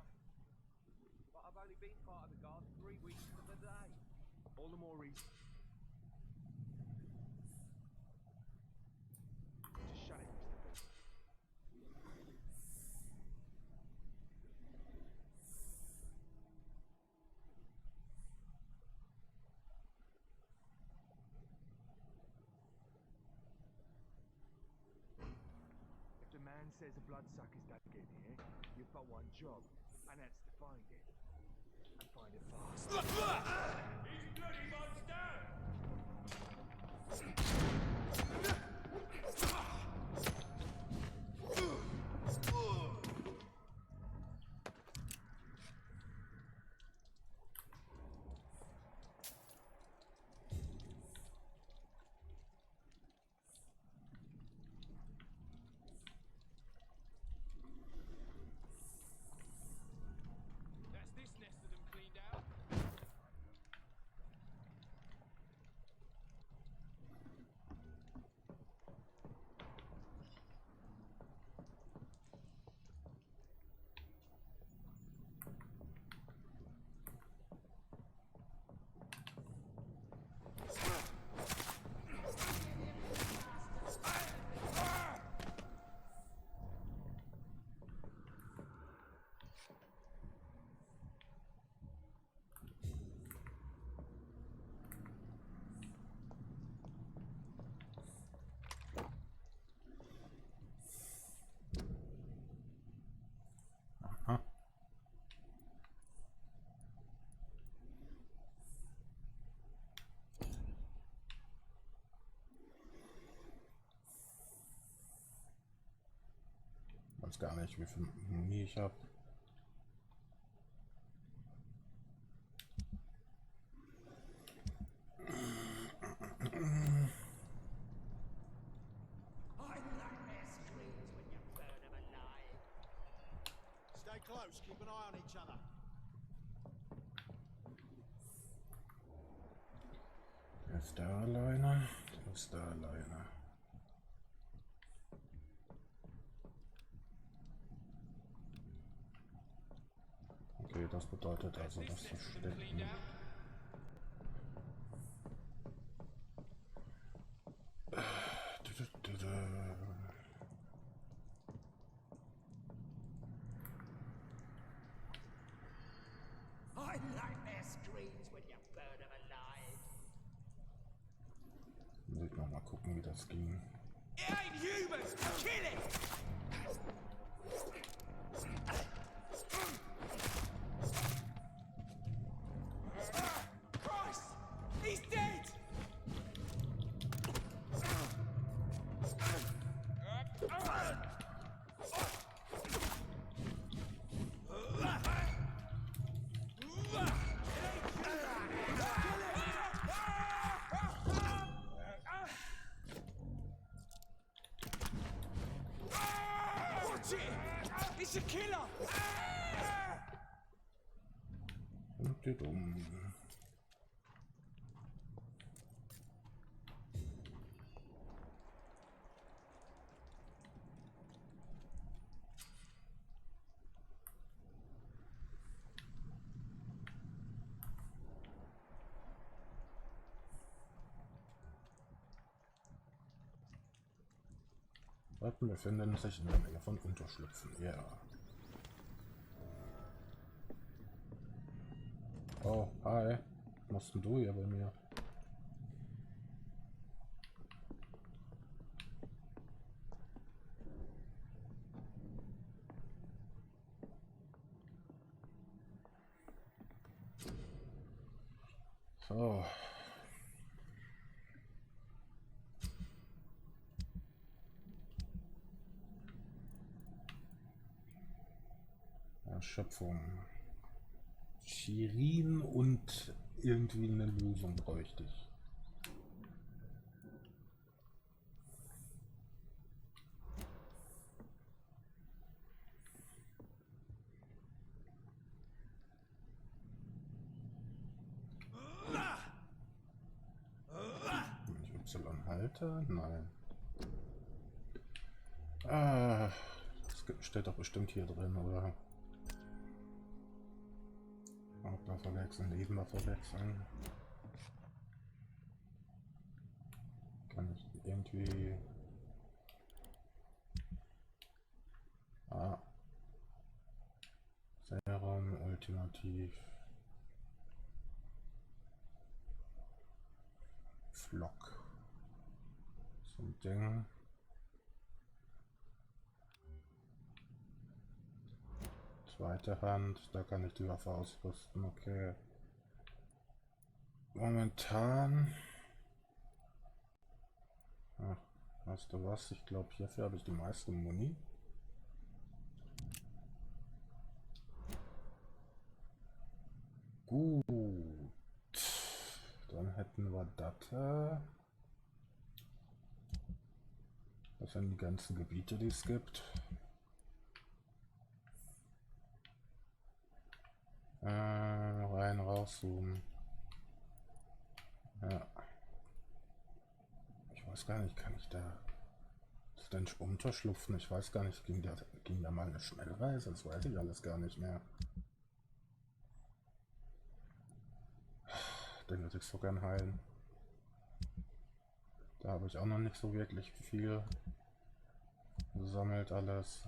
But I've only been part of the guard 3 weeks to the day. All the more reason to shut it, Mr. Bishop. If the man says the bloodsuckers don't get here, you've got one job, and that's to find it. And find it fast. He's bloody monster! That's this nest of them cleaned out. Aha. Weiß gar nicht, wie viel Muni ich habe. Stay close, keep an eye on each other. Ist der alleine? Der ist da alleine. Okay, das bedeutet also das Verstecken. I like their screams when you burn them alive. Muss ich noch mal gucken, wie das ging. It ain't humans! Kill it! Christ! He's dead! Watch it! It's a killer! Und geht um. Waffen befinden sich in der Nähe von Unterschlüpfen. Ja. Oh, hi. Was machst denn du hier bei mir? So. Erschöpfung. Shirin und irgendwie eine Lösung bräuchte ich. Y-Halter? Nein. Ah, das steht doch bestimmt hier drin, oder? Hauptwaffe wechseln, Nebenwaffe wechseln. Kann ich irgendwie... Ah. Serum, ultimativ. Flock. So ein Ding. Zweite Hand, da kann ich die Waffe ausrüsten, okay. Momentan... Ach, weißt du was? Ich glaube, hierfür habe ich die meiste Muni. Gut. Dann hätten wir das. Das sind die ganzen Gebiete, die es gibt. Rein, rauszoomen. Ja. Ich weiß gar nicht, kann ich da denn unterschlupfen? Ich weiß gar nicht, ging da mal eine Schnellreise? Das weiß ich alles gar nicht mehr. Den würde ich so gern heilen. Da habe ich auch noch nicht so wirklich viel gesammelt alles.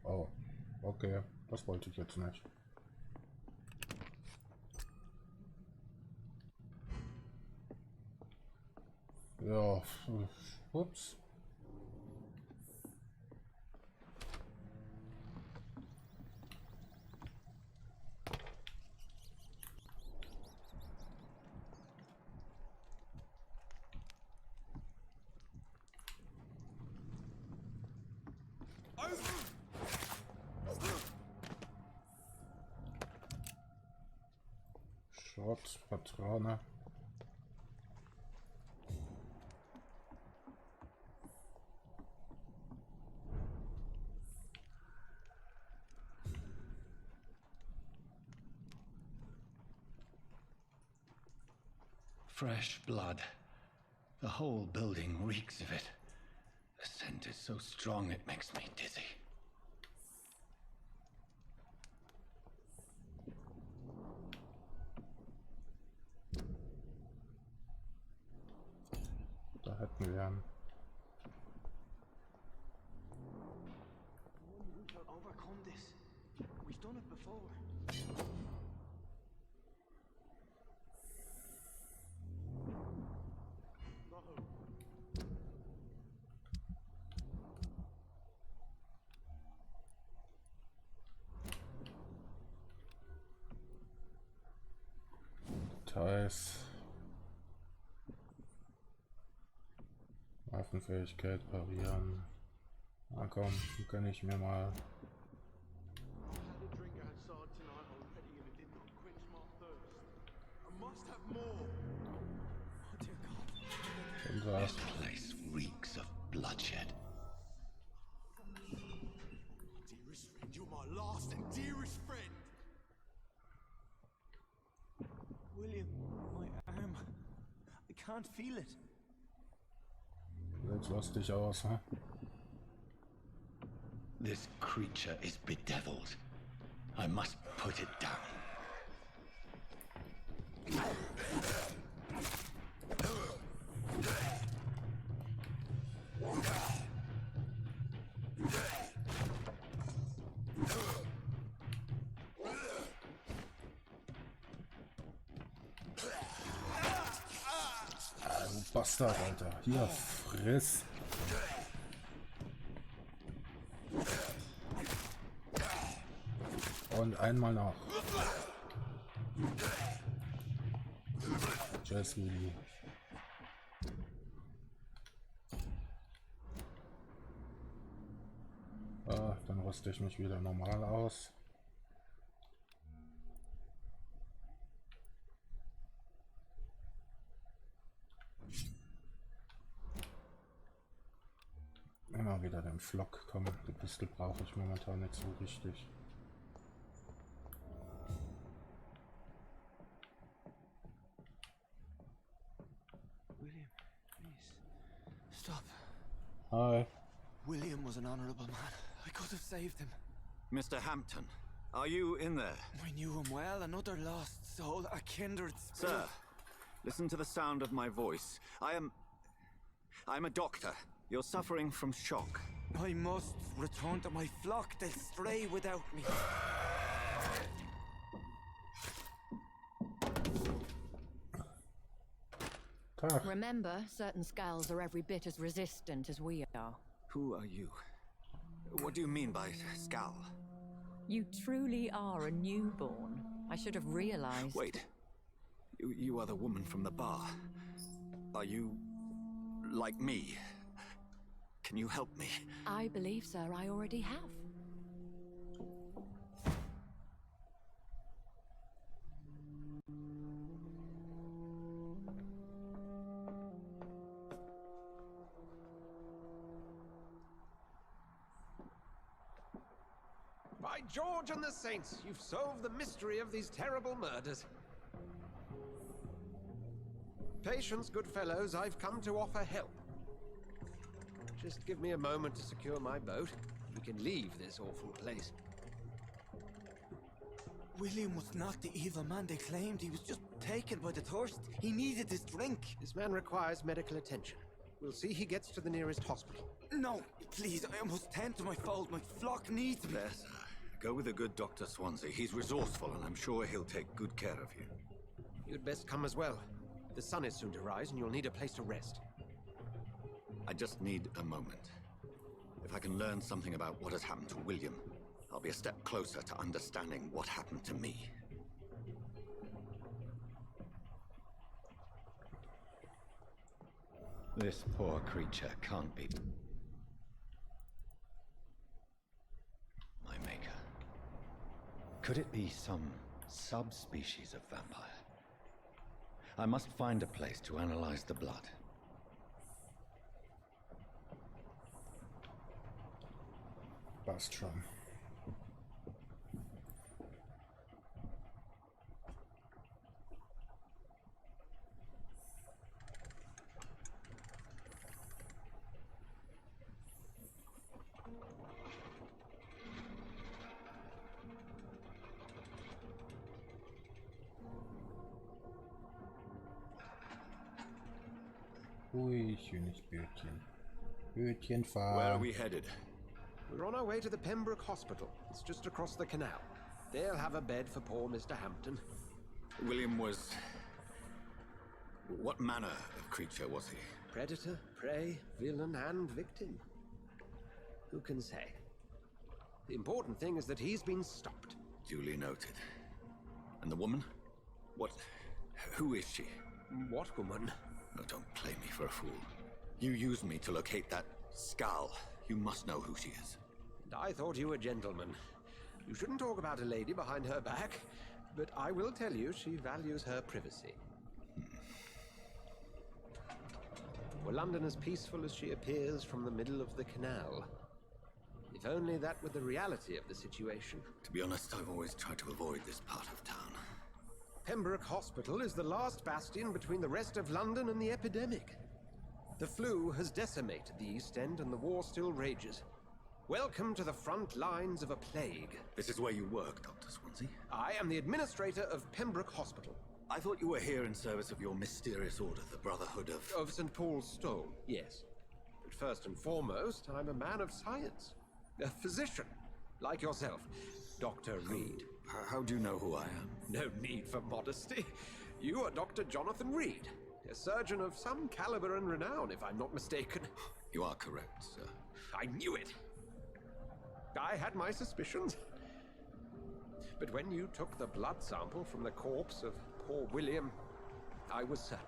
Oh, okay, das wollte ich jetzt nicht. Ja, ups. Schrott, Patrone. Fresh blood. The whole building reeks of it. The scent is so strong it makes me dizzy. Da hätten wir ihn. Overcome this. We've done it before. Heiß. Waffenfähigkeit parieren. Na komm, die kann ich mir mal. This place reeks of bloodshed. Dearest friend, you're my last and dearest friend. William, my arm. I can't feel it. Sieht lustig aus, huh? This creature is bedeviled. I must put it down. Bastard, Alter. Hier, friss. Und einmal noch. Tschüss, Willi. Dann rüste ich mich wieder normal aus. Immer wieder den Flock, komm, die Pistole brauche ich momentan nicht so richtig. William, please. Stop. Hi. William was an honorable man. I could have saved him. Mr. Hampton, are you in there? I knew him well, another lost soul, a kindred spirit. Sir, listen to the sound of my voice. I'm a doctor. You're suffering from shock. I must return to my flock. They'll stray without me. Remember, certain skulls are every bit as resistant as we are. Who are you? What do you mean by scowl? You truly are a newborn. I should have realized. Wait. You are the woman from the bar. Are you like me? Can you help me? I believe, sir, I already have. By George and the Saints, you've solved the mystery of these terrible murders. Patience, good fellows, I've come to offer help. Just give me a moment to secure my boat. We can leave this awful place. William was not the evil man they claimed. He was just taken by the thirst. He needed this drink. This man requires medical attention. We'll see he gets to the nearest hospital. No, please, I must tend to my fold. My flock needs me. There, sir. Go with the good Dr. Swansea. He's resourceful, and I'm sure he'll take good care of you. You'd best come as well. The sun is soon to rise, and you'll need a place to rest. I just need a moment. If I can learn something about what has happened to William, I'll be a step closer to understanding what happened to me. This poor creature can't be my maker. Could it be some subspecies of vampire? I must find a place to analyze the blood. Passt schon. Ruhig, wenig Bötchen. Bötchen fahren. Where are we headed? We're on our way to the Pembroke Hospital. It's just across the canal. They'll have a bed for poor Mr. Hampton. William was... What manner of creature was he? Predator, prey, villain, and victim. Who can say? The important thing is that he's been stopped. Duly noted. And the woman? What... Who is she? What woman? Oh, don't play me for a fool. You used me to locate that skull. You must know who she is. And I thought you a gentleman. You shouldn't talk about a lady behind her back, but I will tell you she values her privacy. Were London as peaceful as she appears from the middle of the canal? If only that were the reality of the situation. To be honest, I've always tried to avoid this part of town. Pembroke Hospital is the last bastion between the rest of London and the epidemic. The flu has decimated the East End and the war still rages. Welcome to the front lines of a plague. This is where you work, Dr. Swansea? I am the administrator of Pembroke Hospital. I thought you were here in service of your mysterious order, the Brotherhood of... Of St. Paul's Stone, yes. But first and foremost, I'm a man of science. A physician, like yourself, Dr. Reed. How do you know who I am? No need for modesty. You are Dr. Jonathan Reed, a surgeon of some caliber and renown, if I'm not mistaken. You are correct, sir. I knew it. I had my suspicions. But when you took the blood sample from the corpse of poor William, I was certain.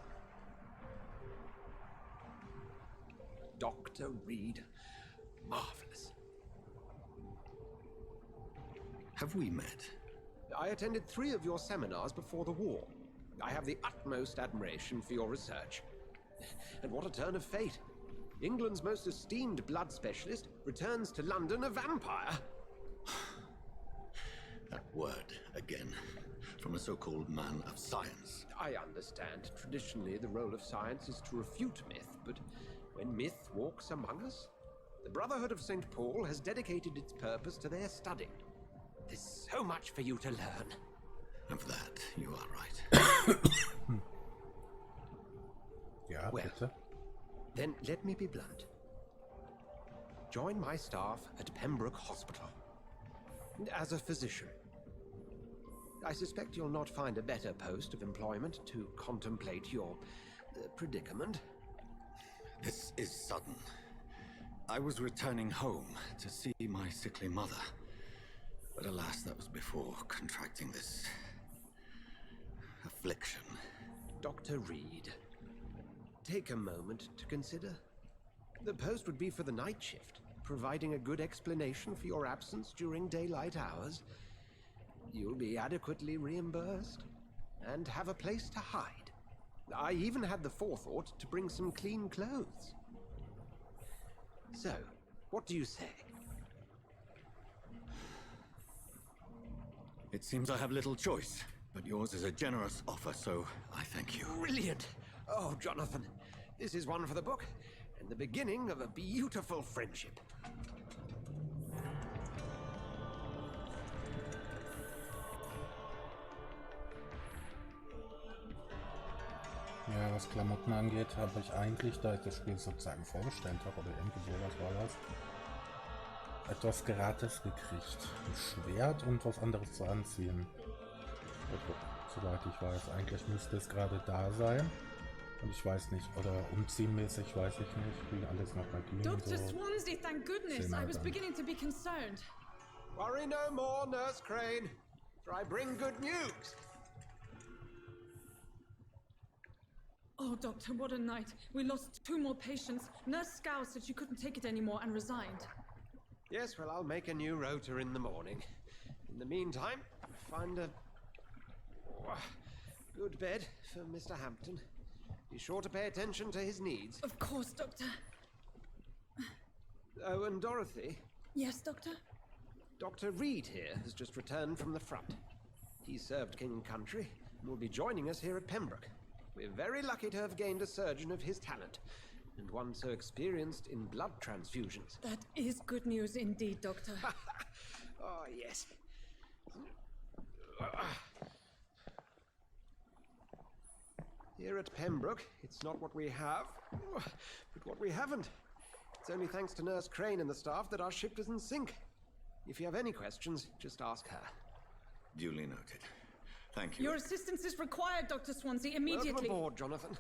Dr. Reed. Marvelous. Have we met? I attended 3 of your seminars before the war. I have the utmost admiration for your research. And what a turn of fate. England's most esteemed blood specialist returns to London a vampire. That word, again, from a so-called man of science. I understand. Traditionally, the role of science is to refute myth, but when myth walks among us, the Brotherhood of St. Paul has dedicated its purpose to their study. There's so much for you to learn. Of that, you are right. Ja, well, bitte. Then let me be blunt. Join my staff at Pembroke Hospital. As a physician. I suspect you'll not find a better post of employment to contemplate your predicament. This is sudden. I was returning home to see my sickly mother. But alas, that was before contracting this... affliction. Dr. Reed, take a moment to consider. The post would be for the night shift, providing a good explanation for your absence during daylight hours. You'll be adequately reimbursed, and have a place to hide. I even had the forethought to bring some clean clothes. So, what do you say? It seems I have little choice, but yours is a generous offer, so I thank you. Brilliant! Oh, Jonathan, this is one for the book, and the beginning of a beautiful friendship. Ja, was Klamotten angeht, habe ich eigentlich, da ich das Spiel sozusagen vorbestellt habe, oder irgendwie sowas war das, etwas gratis gekriegt. Ein Schwert und was anderes zu anziehen. Also, soweit ich weiß, eigentlich müsste es gerade da sein. Und ich weiß nicht, oder umziehmäßig weiß ich nicht, wie alles noch bei ging. Dr. So. Swansea, thank goodness. I was beginning to be concerned. Worry no more, Nurse Crane, for I bring good news. Oh, Doctor, what a night. We lost 2 more patients. Nurse Scow said she couldn't take it anymore and resigned. Yes, well, I'll make a new rota in the morning. In the meantime, find a good bed for Mr. Hampton. Be sure to pay attention to his needs. Of course, Doctor. Oh, and Dorothy? Yes, Doctor? Dr. Reed here has just returned from the front. He served King and Country and will be joining us here at Pembroke. We're very lucky to have gained a surgeon of his talent, and one so experienced in blood transfusions. That is good news indeed, Doctor. Oh, yes. Here at Pembroke, it's not what we have, but what we haven't. It's only thanks to Nurse Crane and the staff that our ship doesn't sink. If you have any questions, just ask her. Duly noted. Thank you. Your assistance is required, Dr. Swansea, immediately. Welcome aboard, Jonathan.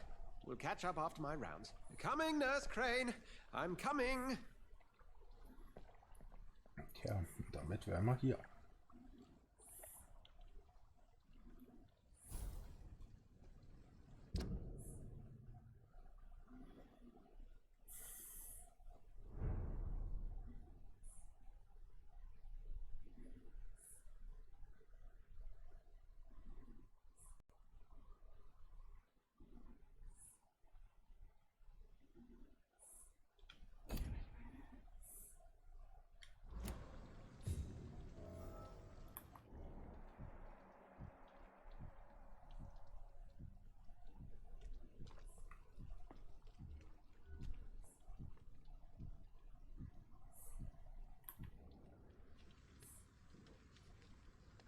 We'll catch up after my rounds. Coming, Nurse Crane. I'm coming. Tja, damit wären wir hier.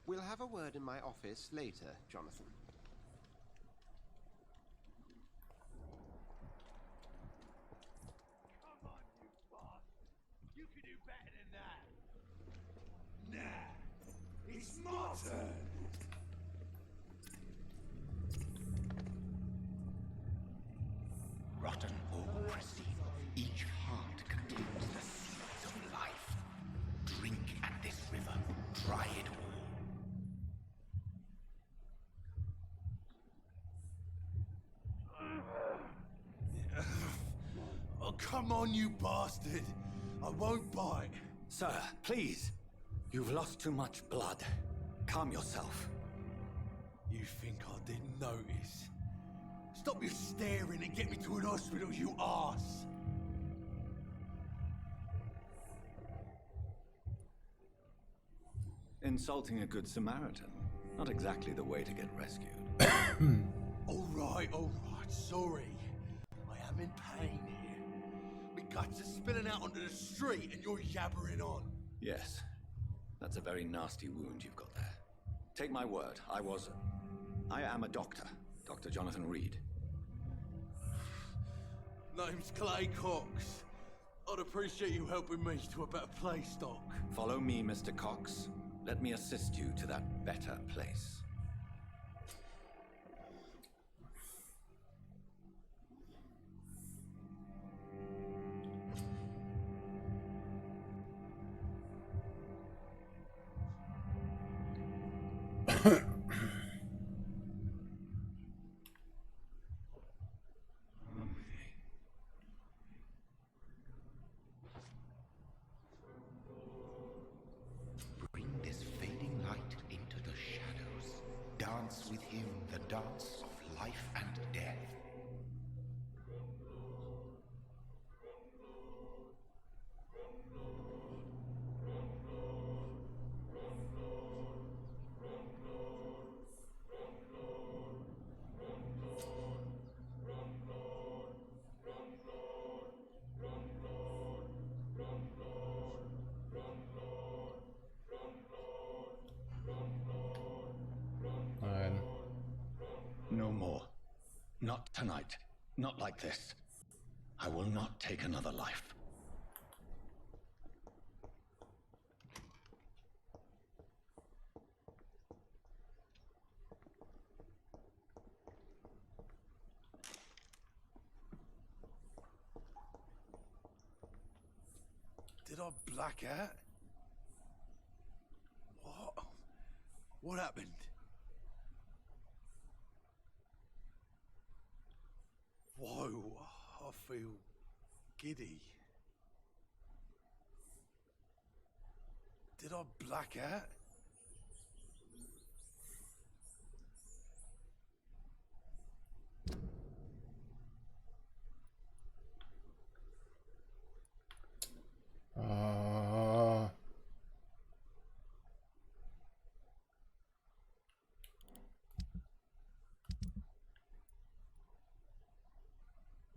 We'll have a word in my office later, Jonathan. Come on, you bastard. You can do better than that. Nah, it's my turn. Rotten or pristine, each heart contains the seeds of life. Drink at this river, try it all. Oh, come on, you bastard. I won't bite. Sir, please. You've lost too much blood. Calm yourself. You think I didn't notice? Stop your staring and get me to an hospital, you arse! Insulting a good Samaritan. Not exactly the way to get rescued. All right, sorry. I am in pain here. My guts are spilling out onto the street and you're yabbering on. Yes. That's a very nasty wound you've got there. Take my word, I am a doctor. Dr. Jonathan Reed. Name's Clay Cox. I'd appreciate you helping me to a better place, Doc. Follow me, Mr. Cox. Let me assist you to that better place. Bring this fading light into the shadows. Dance with him the dance of life and death. Nein. No more. Not tonight. Not like this. I will not take another life. Did I black out? What? What happened? Whoa, I feel giddy. Did I black out?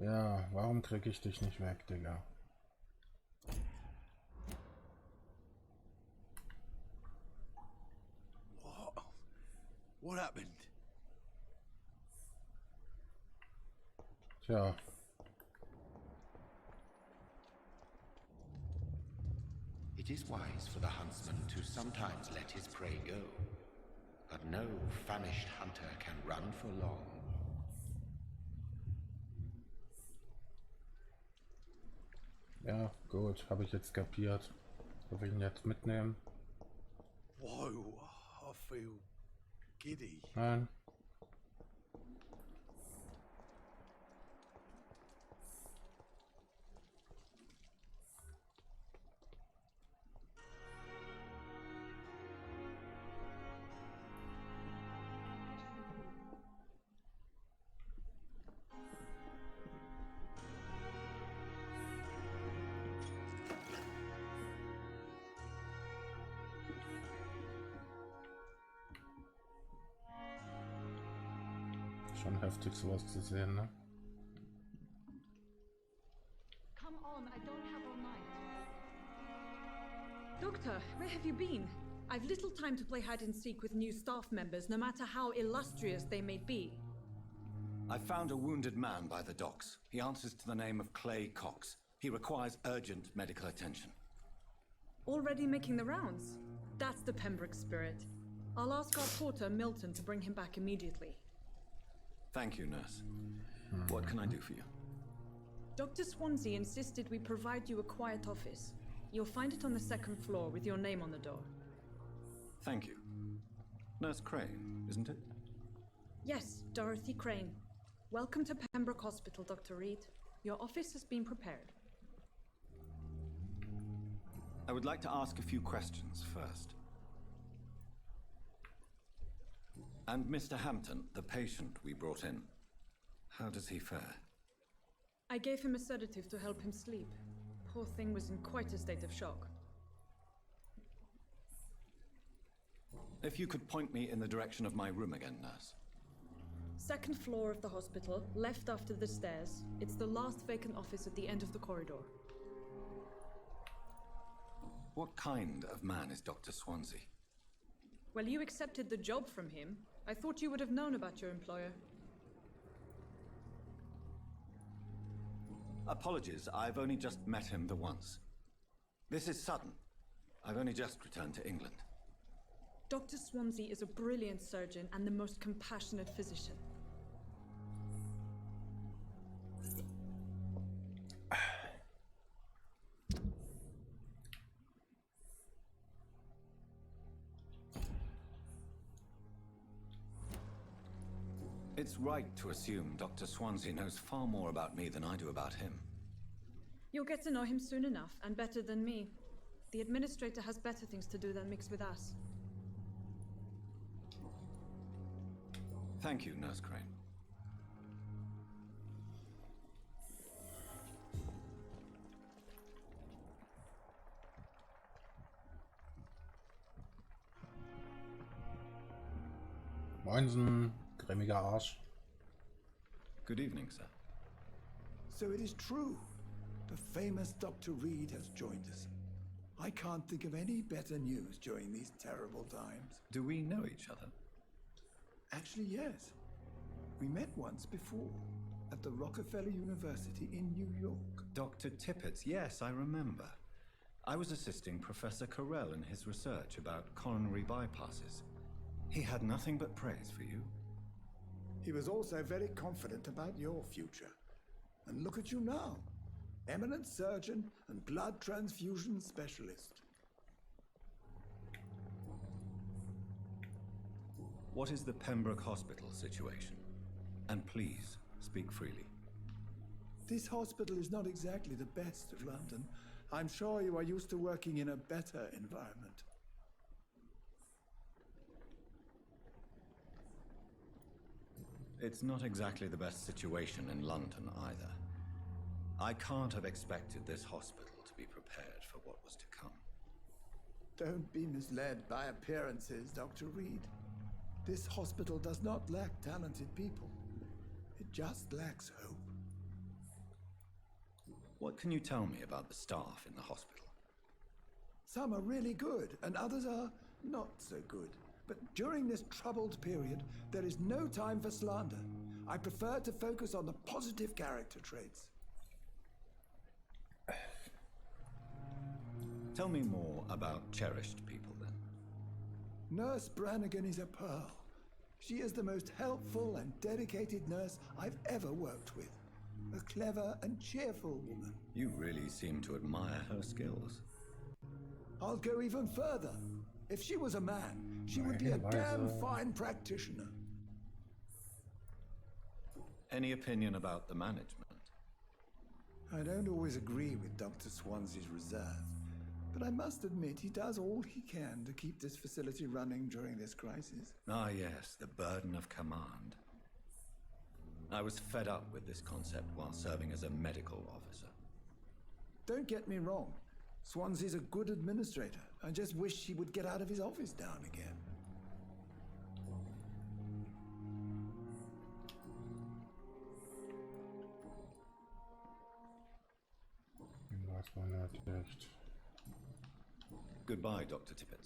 Ja, warum kriege ich dich nicht weg, Digga? What happened? Tja. It is wise for the huntsman to sometimes let his prey go, but no famished hunter can run for long. Ja, gut, habe ich jetzt kapiert. Darf ich ihn jetzt mitnehmen? Whoa, I feel giddy. Nein. Schon heftig sowas zu sehen, ne? Come on, I don't have all night. Doctor, where have you been? I've little time to play hide and seek with new staff members, no matter how illustrious they may be. I found a wounded man by the docks. He answers to the name of Clay Cox. He requires urgent medical attention. Already making the rounds? That's the Pembroke spirit. I'll ask our porter, Milton, to bring him back immediately. Thank you, nurse. What can I do for you? Dr. Swansea insisted we provide you a quiet office. You'll find it on the second floor with your name on the door. Thank you. Nurse Crane, isn't it? Yes, Dorothy Crane. Welcome to Pembroke Hospital, Dr. Reed. Your office has been prepared. I would like to ask a few questions first. And Mr. Hampton, the patient we brought in, how does he fare? I gave him a sedative to help him sleep. Poor thing was in quite a state of shock. If you could point me in the direction of my room again, nurse. Second floor of the hospital, left after the stairs. It's the last vacant office at the end of the corridor. What kind of man is Dr. Swansea? Well, you accepted the job from him. I thought you would have known about your employer. Apologies, I've only just met him the once. This is sudden. I've only just returned to England. Dr. Swansea is a brilliant surgeon and the most compassionate physician. It's right to assume Dr. Swansea knows far more about me than I do about him. You'll get to know him soon enough, and better than me. The administrator has better things to do than mix with us. Thank you, Nurse Crane. Moinsen, grimmiger Arsch. Good evening, sir. So it is true. The famous Dr. Reed has joined us. I can't think of any better news during these terrible times. Do we know each other? Actually, yes. We met once before, at the Rockefeller University in New York. Dr. Tippett, yes, I remember. I was assisting Professor Carell in his research about coronary bypasses. He had nothing but praise for you. He was also very confident about your future. And look at you now. Eminent surgeon and blood transfusion specialist. What is the Pembroke Hospital situation? And please, speak freely. This hospital is not exactly the best of London. I'm sure you are used to working in a better environment. It's not exactly the best situation in London either. I can't have expected this hospital to be prepared for what was to come. Don't be misled by appearances, Dr. Reed. This hospital does not lack talented people. It just lacks hope. What can you tell me about the staff in the hospital? Some are really good, and others are not so good. But during this troubled period, there is no time for slander. I prefer to focus on the positive character traits. Tell me more about cherished people, then. Nurse Brannigan is a pearl. She is the most helpful and dedicated nurse I've ever worked with. A clever and cheerful woman. You really seem to admire her skills. I'll go even further. If she was a man, she would be a damn fine practitioner. Any opinion about the management? I don't always agree with Dr. Swansea's reserve, but I must admit he does all he can to keep this facility running during this crisis. Ah, yes, the burden of command. I was fed up with this concept while serving as a medical officer. Don't get me wrong. Swansea's a good administrator. I just wish he would get out of his office now and again. Goodbye, Dr. Tippett.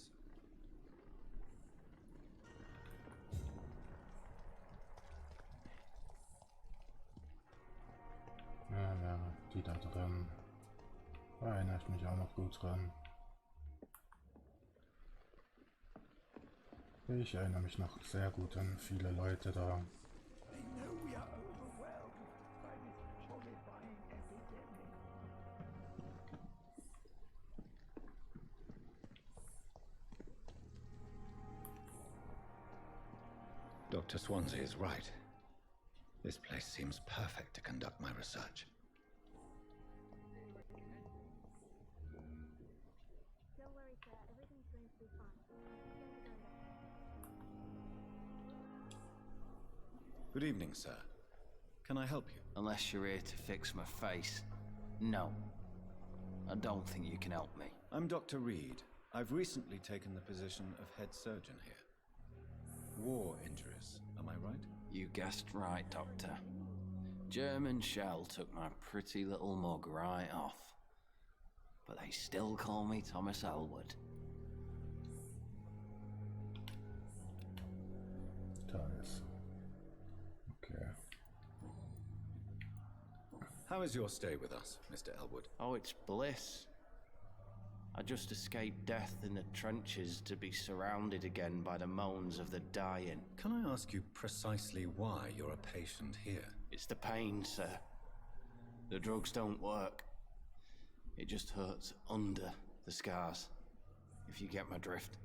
Ja, die da drin. Da erinnere ich mich auch noch gut dran. Ich erinnere mich noch sehr gut an viele Leute da. Dr. Swansea is right. This place seems perfect to conduct my research. Don't worry, sir. Everything's going to be fine. Good evening, sir. Can I help you? Unless you're here to fix my face. No. I don't think you can help me. I'm Dr. Reed. I've recently taken the position of head surgeon here. War injuries, am I right? You guessed right, Doctor. German shell took my pretty little mug right off. But they still call me Thomas Elwood. Thomas. Okay. How is your stay with us, Mr. Elwood? Oh, it's bliss. I just escaped death in the trenches to be surrounded again by the moans of the dying. Can I ask you precisely why you're a patient here? It's the pain, sir. The drugs don't work. It just hurts under the scars, if you get my drift.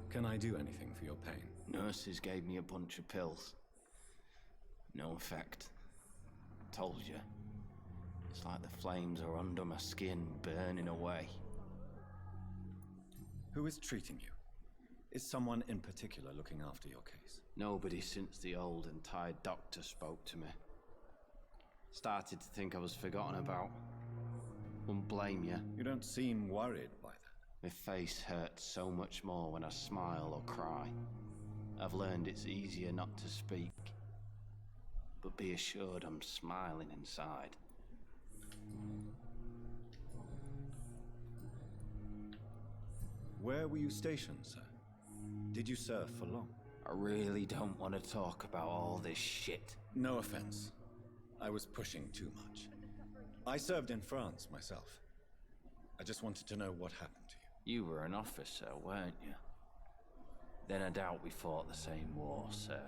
Can I do anything for your pain? Nurses gave me a bunch of pills. No effect. Told you. It's like the flames are under my skin, burning away. Who is treating you? Is someone in particular looking after your case? Nobody since the old and tired doctor spoke to me. Started to think I was forgotten about. Wouldn't blame you. You don't seem worried by that. My face hurts so much more when I smile or cry. I've learned it's easier not to speak. But be assured I'm smiling inside. Where were you stationed, sir? Did you serve for long? I really don't want to talk about all this shit. No offense. I was pushing too much. I served in France myself. I just wanted to know what happened to you. You were an officer, weren't you? Then I doubt we fought the same war, sir.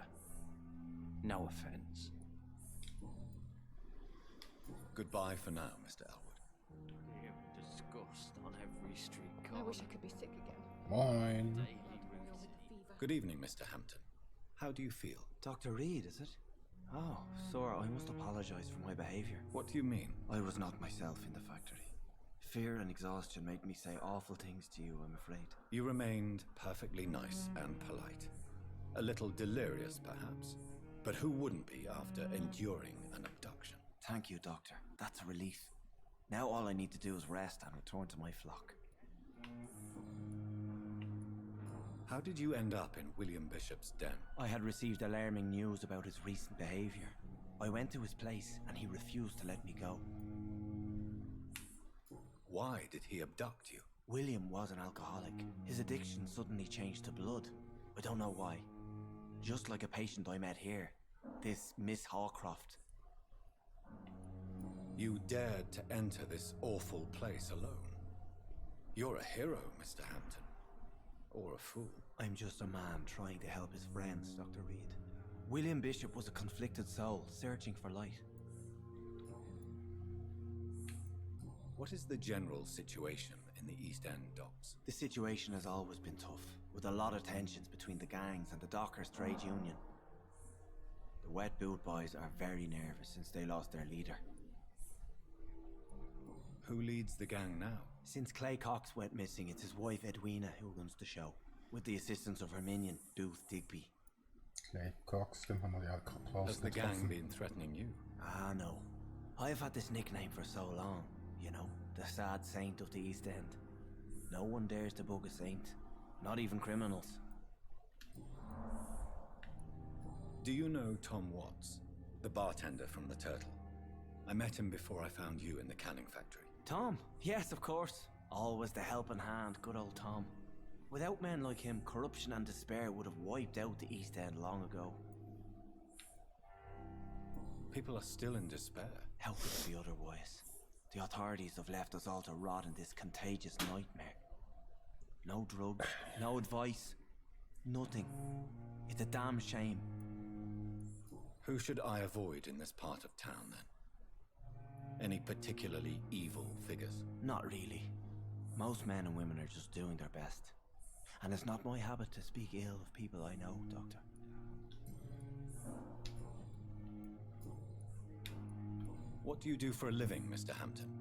No offense. Goodbye for now, Mr. Elwood. Dear disgust on every street corner. I wish I could be sick again. Moin. Good evening, Mr. Hampton. How do you feel? Dr. Reed, is it? Oh, sir, I must apologize for my behavior. What do you mean? I was not myself in the factory. Fear and exhaustion made me say awful things to you, I'm afraid. You remained perfectly nice and polite. A little delirious, perhaps. But who wouldn't be after enduring an abduction? Thank you, Doctor. That's a relief. Now all I need to do is rest and return to my flock. How did you end up in William Bishop's den? I had received alarming news about his recent behavior. I went to his place and he refused to let me go. Why did he abduct you? William was an alcoholic. His addiction suddenly changed to blood. I don't know why. Just like a patient I met here. This Miss Hawcroft. You dared to enter this awful place alone. You're a hero, Mr. Hampton. Or a fool. I'm just a man trying to help his friends, Dr. Reed. William Bishop was a conflicted soul, searching for light. What is the general situation in the East End docks? The situation has always been tough, with a lot of tensions between the gangs and the Dockers Trade Union. The Wet Boot boys are very nervous since they lost their leader. Who leads the gang now? Since Clay Cox went missing, it's his wife Edwina who runs the show, with the assistance of her minion, Booth Digby. Clay Cox, den haben wir ja draußen Has the gang getroffen. been threatening you? Ah, no. I've had this nickname for so long, you know, the sad saint of the East End. No one dares to bug a saint, not even criminals. Do you know Tom Watts, the bartender from the Turtle? I met him before I found you in the canning factory. Tom? Yes, of course. Always the helping hand, good old Tom. Without men like him, corruption and despair would have wiped out the East End long ago. People are still in despair. How could it be otherwise? The authorities have left us all to rot in this contagious nightmare. No drugs, no advice, nothing. It's a damn shame. Who should I avoid in this part of town, then? Any particularly evil figures? Not really. Most men and women are just doing their best. And it's not my habit to speak ill of people I know, Doctor. What do you do for a living, Mr. Hampton?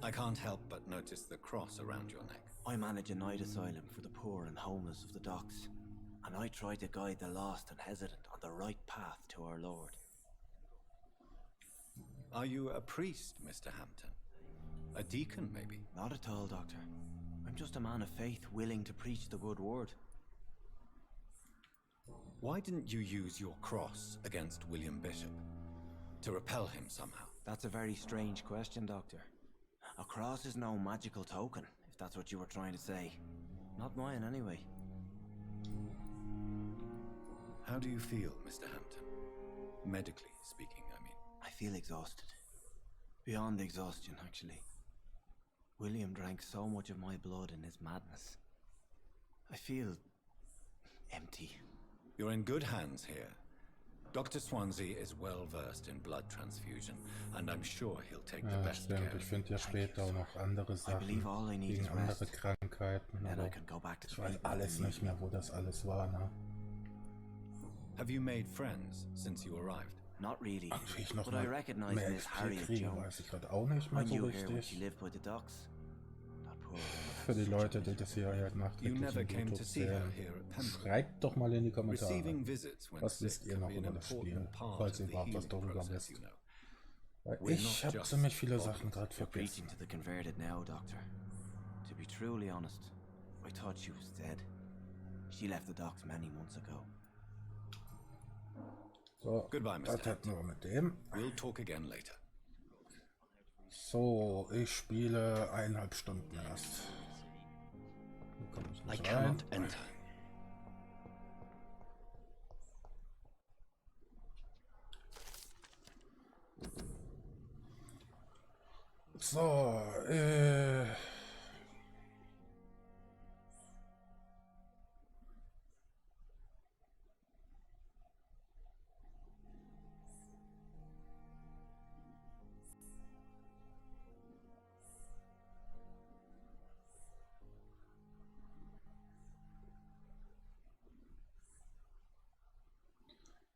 I can't help but notice the cross around your neck. I manage a night asylum for the poor and homeless of the docks. And I try to guide the lost and hesitant on the right path to our Lord. Are you a priest, Mr. Hampton? A deacon, maybe? Not at all, Doctor. I'm just a man of faith willing to preach the good word. Why didn't you use your cross against William Bishop? To repel him somehow? That's a very strange question, Doctor. A cross is no magical token, if that's what you were trying to say. Not mine, anyway. How do you feel, Mr. Hampton? Medically speaking, I mean. I feel exhausted. Beyond exhaustion, actually. William drank so much of my blood in his madness. I feel empty. You're in good hands here. Dr. Swansea is well versed in blood transfusion, and I'm sure he'll take the best care. Stimmt, ich finde ja später auch noch andere Sachen gegen andere Krankheiten, aber ich weiß alles nicht mehr, wo das alles war, ne? Have you made friends since you arrived? Not really, ich noch but I recognize mehr Miss XP Harriet kriegen, Jones. weiß ich gerade auch nicht mehr I so knew her when she richtig. lived by the docks. That poor woman. Für die Leute, die das hier halt nachträglich im YouTube sehen, schreibt doch mal in die Kommentare, was wisst ihr noch über das Spiel, falls ihr überhaupt was darüber wisst. Weil ich habe ziemlich viele Sachen gerade vergessen. To the converted now, Doctor. To be truly honest, I thought she was dead. She left the docks many months ago. So, Goodbye, Mr. das hätten wir mit dem. We'll talk again later. So, ich spiele 1,5 Stunden erst. Hier komme ich I nicht rein. cannot enter. So,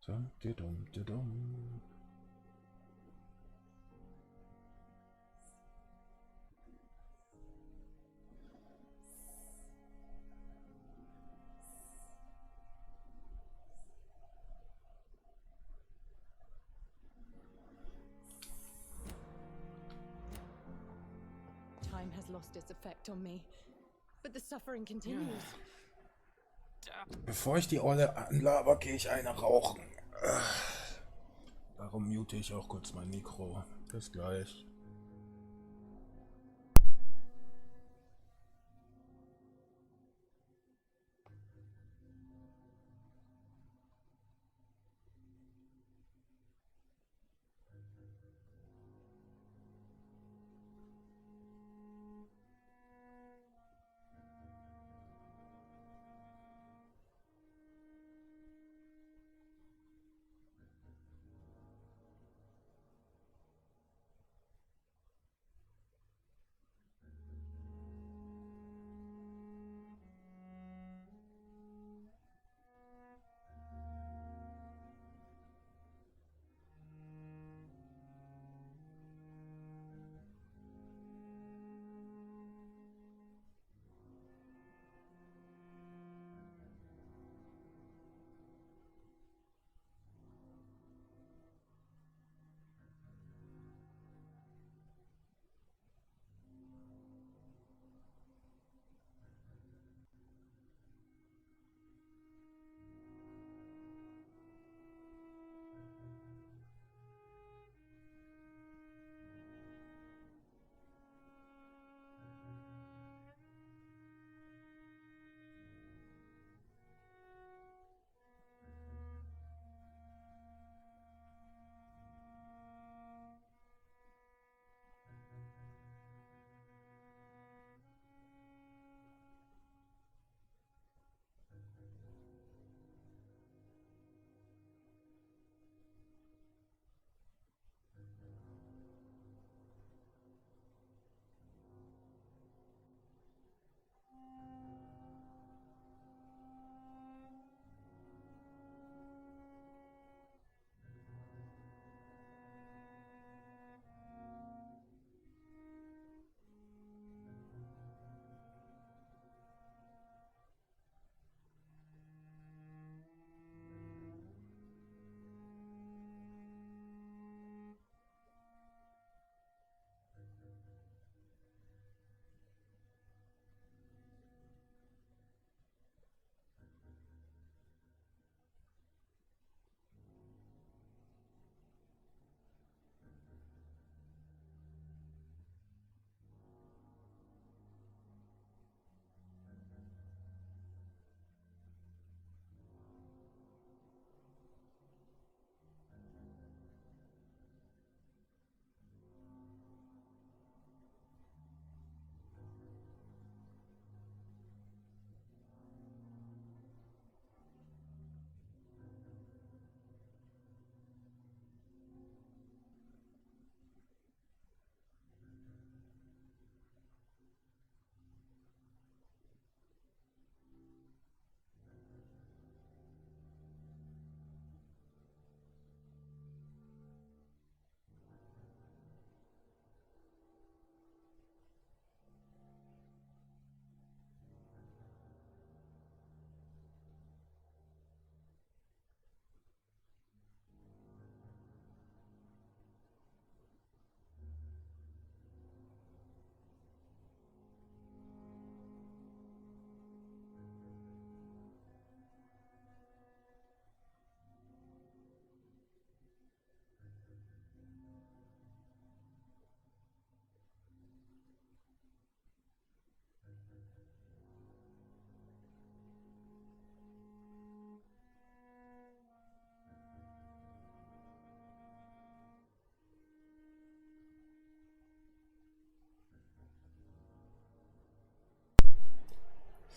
dum, dum, dum. Time has lost its effect on me, but the suffering continues. Bevor ich die Olle anlaber, gehe ich eine rauchen. Darum mute ich auch kurz mein Mikro. Bis gleich.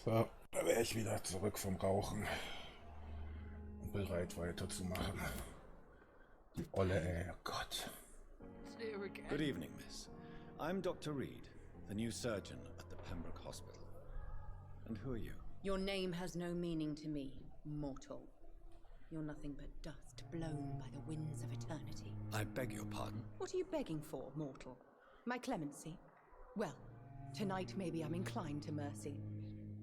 So, da wäre ich wieder zurück vom Rauchen und bereit weiterzumachen. Die Olle, ey, oh Gott. Good evening, miss. I'm Dr. Reed, the new surgeon at the Pembroke Hospital. And who are you? Your name has no meaning to me, mortal. You're nothing but dust blown by the winds of eternity. I beg your pardon? What are you begging for, mortal? My clemency? Well, tonight maybe I'm inclined to mercy.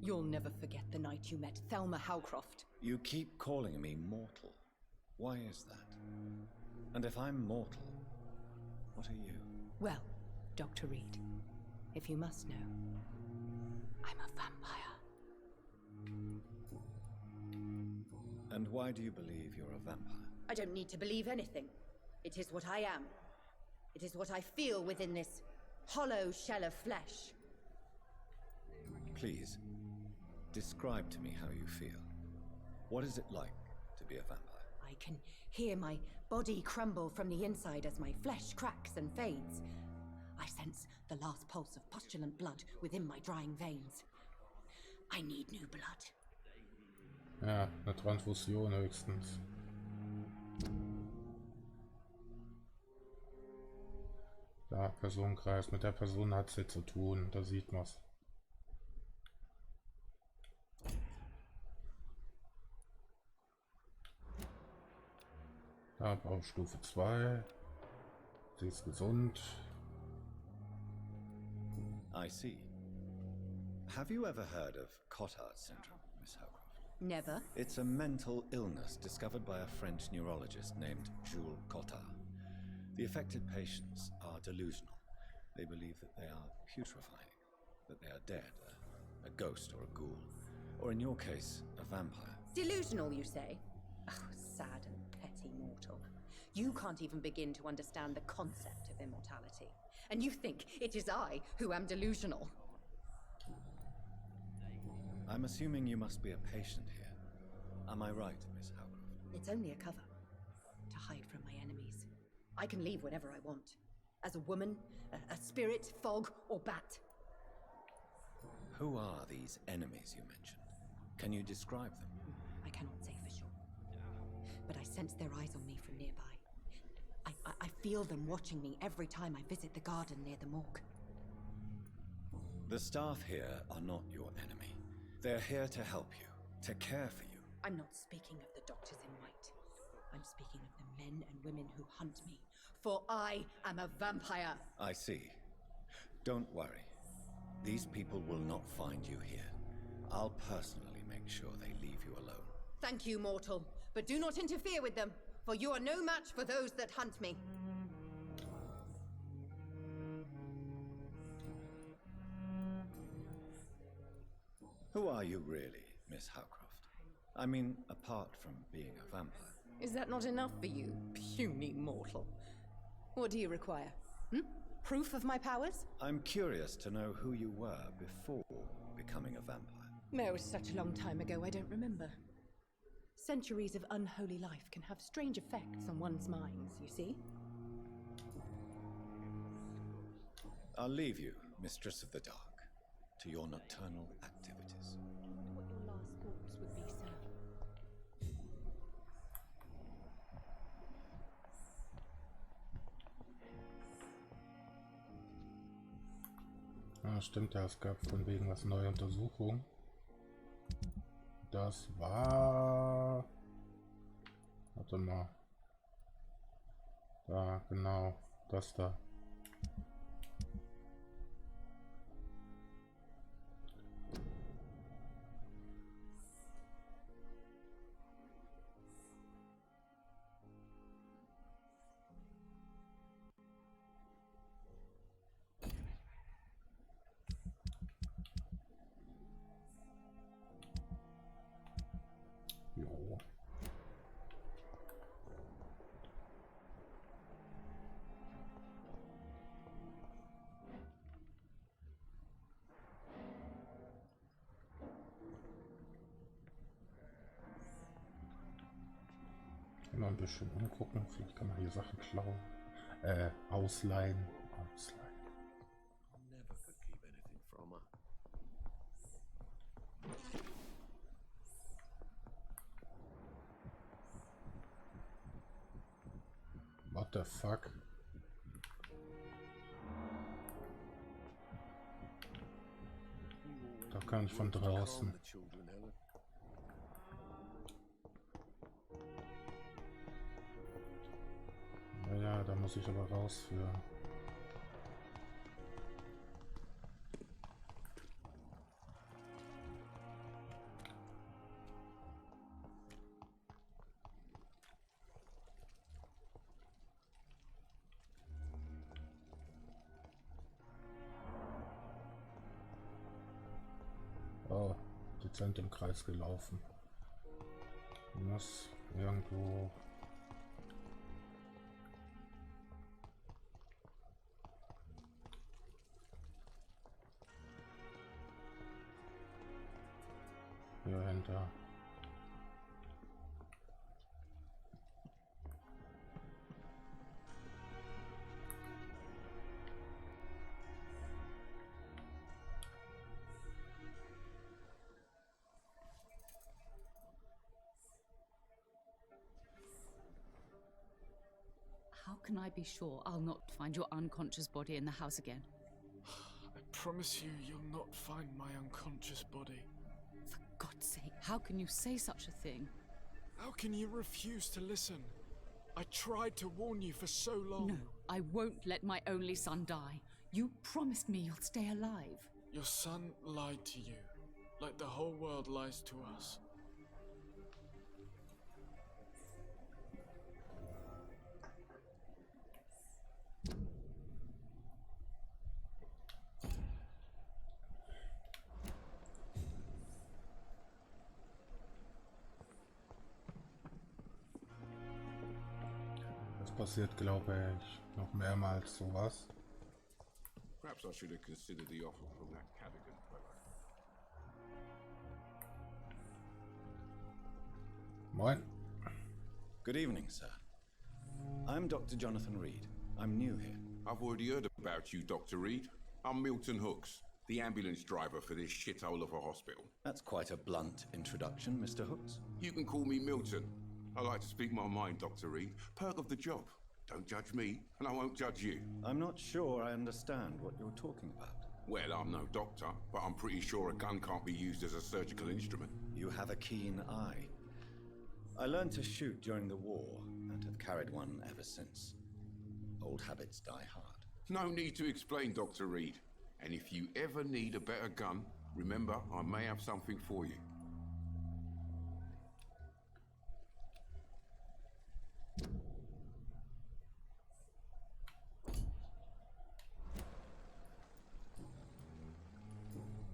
You'll never forget the night you met Thelma Howcroft. You keep calling me mortal. Why is that? And if I'm mortal, what are you? Well, Dr. Reed, if you must know, I'm a vampire. And why do you believe you're a vampire? I don't need to believe anything. It is what I am. It is what I feel within this hollow shell of flesh. Please, describe to me how you feel. What is it like to be a vampire? I can hear my body crumble from the inside as my flesh cracks and fades. I sense the last pulse of postulant blood within my drying veins. I need new blood. Ja, eine Transfusion höchstens. Da, Personenkreis. Mit der Person hat sie zu tun. Da sieht man's. Da braucht Stufe 2. Sie ist gesund. I see. Have you ever heard of Cotard syndrome, Miss Howcroft? Never. It's a mental illness discovered by a French neurologist named Jules Cotard. The affected patients are delusional. They believe that they are putrefying, that they are dead, a ghost or a ghoul, or in your case, a vampire. Delusional, you say? Oh, sad and petty mortal. You can't even begin to understand the concept of immortality. And you think it is I who am delusional. I'm assuming you must be a patient here. Am I right, Miss Howcroft? It's only a cover. To hide from my enemies. I can leave whenever I want. As a woman, a spirit, fog, or bat. Who are these enemies you mentioned? Can you describe them? I cannot say for sure. But I sense their eyes on me from nearby. I feel them watching me every time I visit the garden near the morgue. The staff here are not your enemy. They're here to help you, to care for you. I'm not speaking of the doctors in white. I'm speaking of the men and women who hunt me. For I am a vampire. I see. Don't worry. These people will not find you here. I'll personally make sure they leave you alone. Thank you, mortal. But do not interfere with them, for you are no match for those that hunt me. Who are you really, Miss Howcroft? I mean, apart from being a vampire. Is that not enough for you, puny mortal? What do you require? Proof of my powers? I'm curious to know who you were before becoming a vampire. No, it was such a long time ago, I don't remember. Centuries of unholy life can have strange effects on one's minds, you see? I'll leave you, Mistress of the Dark, to your nocturnal activities. What your last thoughts would be, sir. Ah, stimmt ja, es gab von wegen was neue Untersuchung. Das war... Warte mal. Da, genau. Das da. Jo. Mal ein bisschen umgucken, vielleicht kann man hier Sachen klauen. Ausleihen. Ausleihen. Never could keep anything from her. What the fuck? Da kann ich von draußen. Naja, da muss ich aber rausführen. Oh, dezent im Kreis gelaufen. Muss irgendwo. Hier hinter. How can I be sure I'll not find your unconscious body in the house again? I promise you, you'll not find my unconscious body. For God's sake, how can you say such a thing? How can you refuse to listen? I tried to warn you for so long. No, I won't let my only son die. You promised me you'll stay alive. Your son lied to you, like the whole world lies to us. Passiert, glaube ich, noch mehrmals sowas. Perhaps I should have considered the offer from that Cadogan fellow. Moin. Good evening, sir. I'm Dr. Jonathan Reed. I'm new here. I've already heard about you, Dr. Reed. I'm Milton Hooks, the ambulance driver for this shithole of a hospital. That's quite a blunt introduction, Mr. Hooks. You can call me Milton. I like to speak my mind, Dr. Reed. Perk of the job. Don't judge me, and I won't judge you. I'm not sure I understand what you're talking about. Well, I'm no doctor, but I'm pretty sure a gun can't be used as a surgical instrument. You have a keen eye. I learned to shoot during the war, and have carried one ever since. Old habits die hard. No need to explain, Dr. Reed. And if you ever need a better gun, remember, I may have something for you.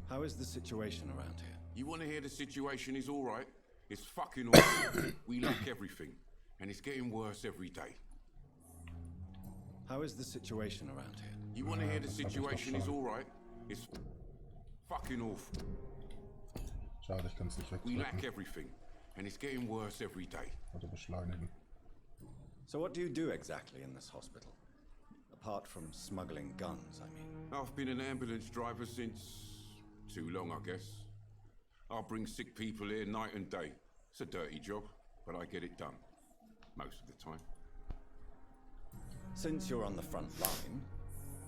How is the situation around here? You want to hear the situation is all right? It's fucking awful. We lack everything, and it's getting worse every day. How is the situation around here? You want to hear the situation is all right? It's fucking awful. Schade, ich kann es nicht We wegdrücken. lack everything, and it's getting worse every day. Oder beschleunigen. So what do you do exactly in this hospital? Apart from smuggling guns, I mean. I've been an ambulance driver since too long, I guess. I bring sick people here night and day. It's a dirty job, but I get it done. Most of the time. Since you're on the front line,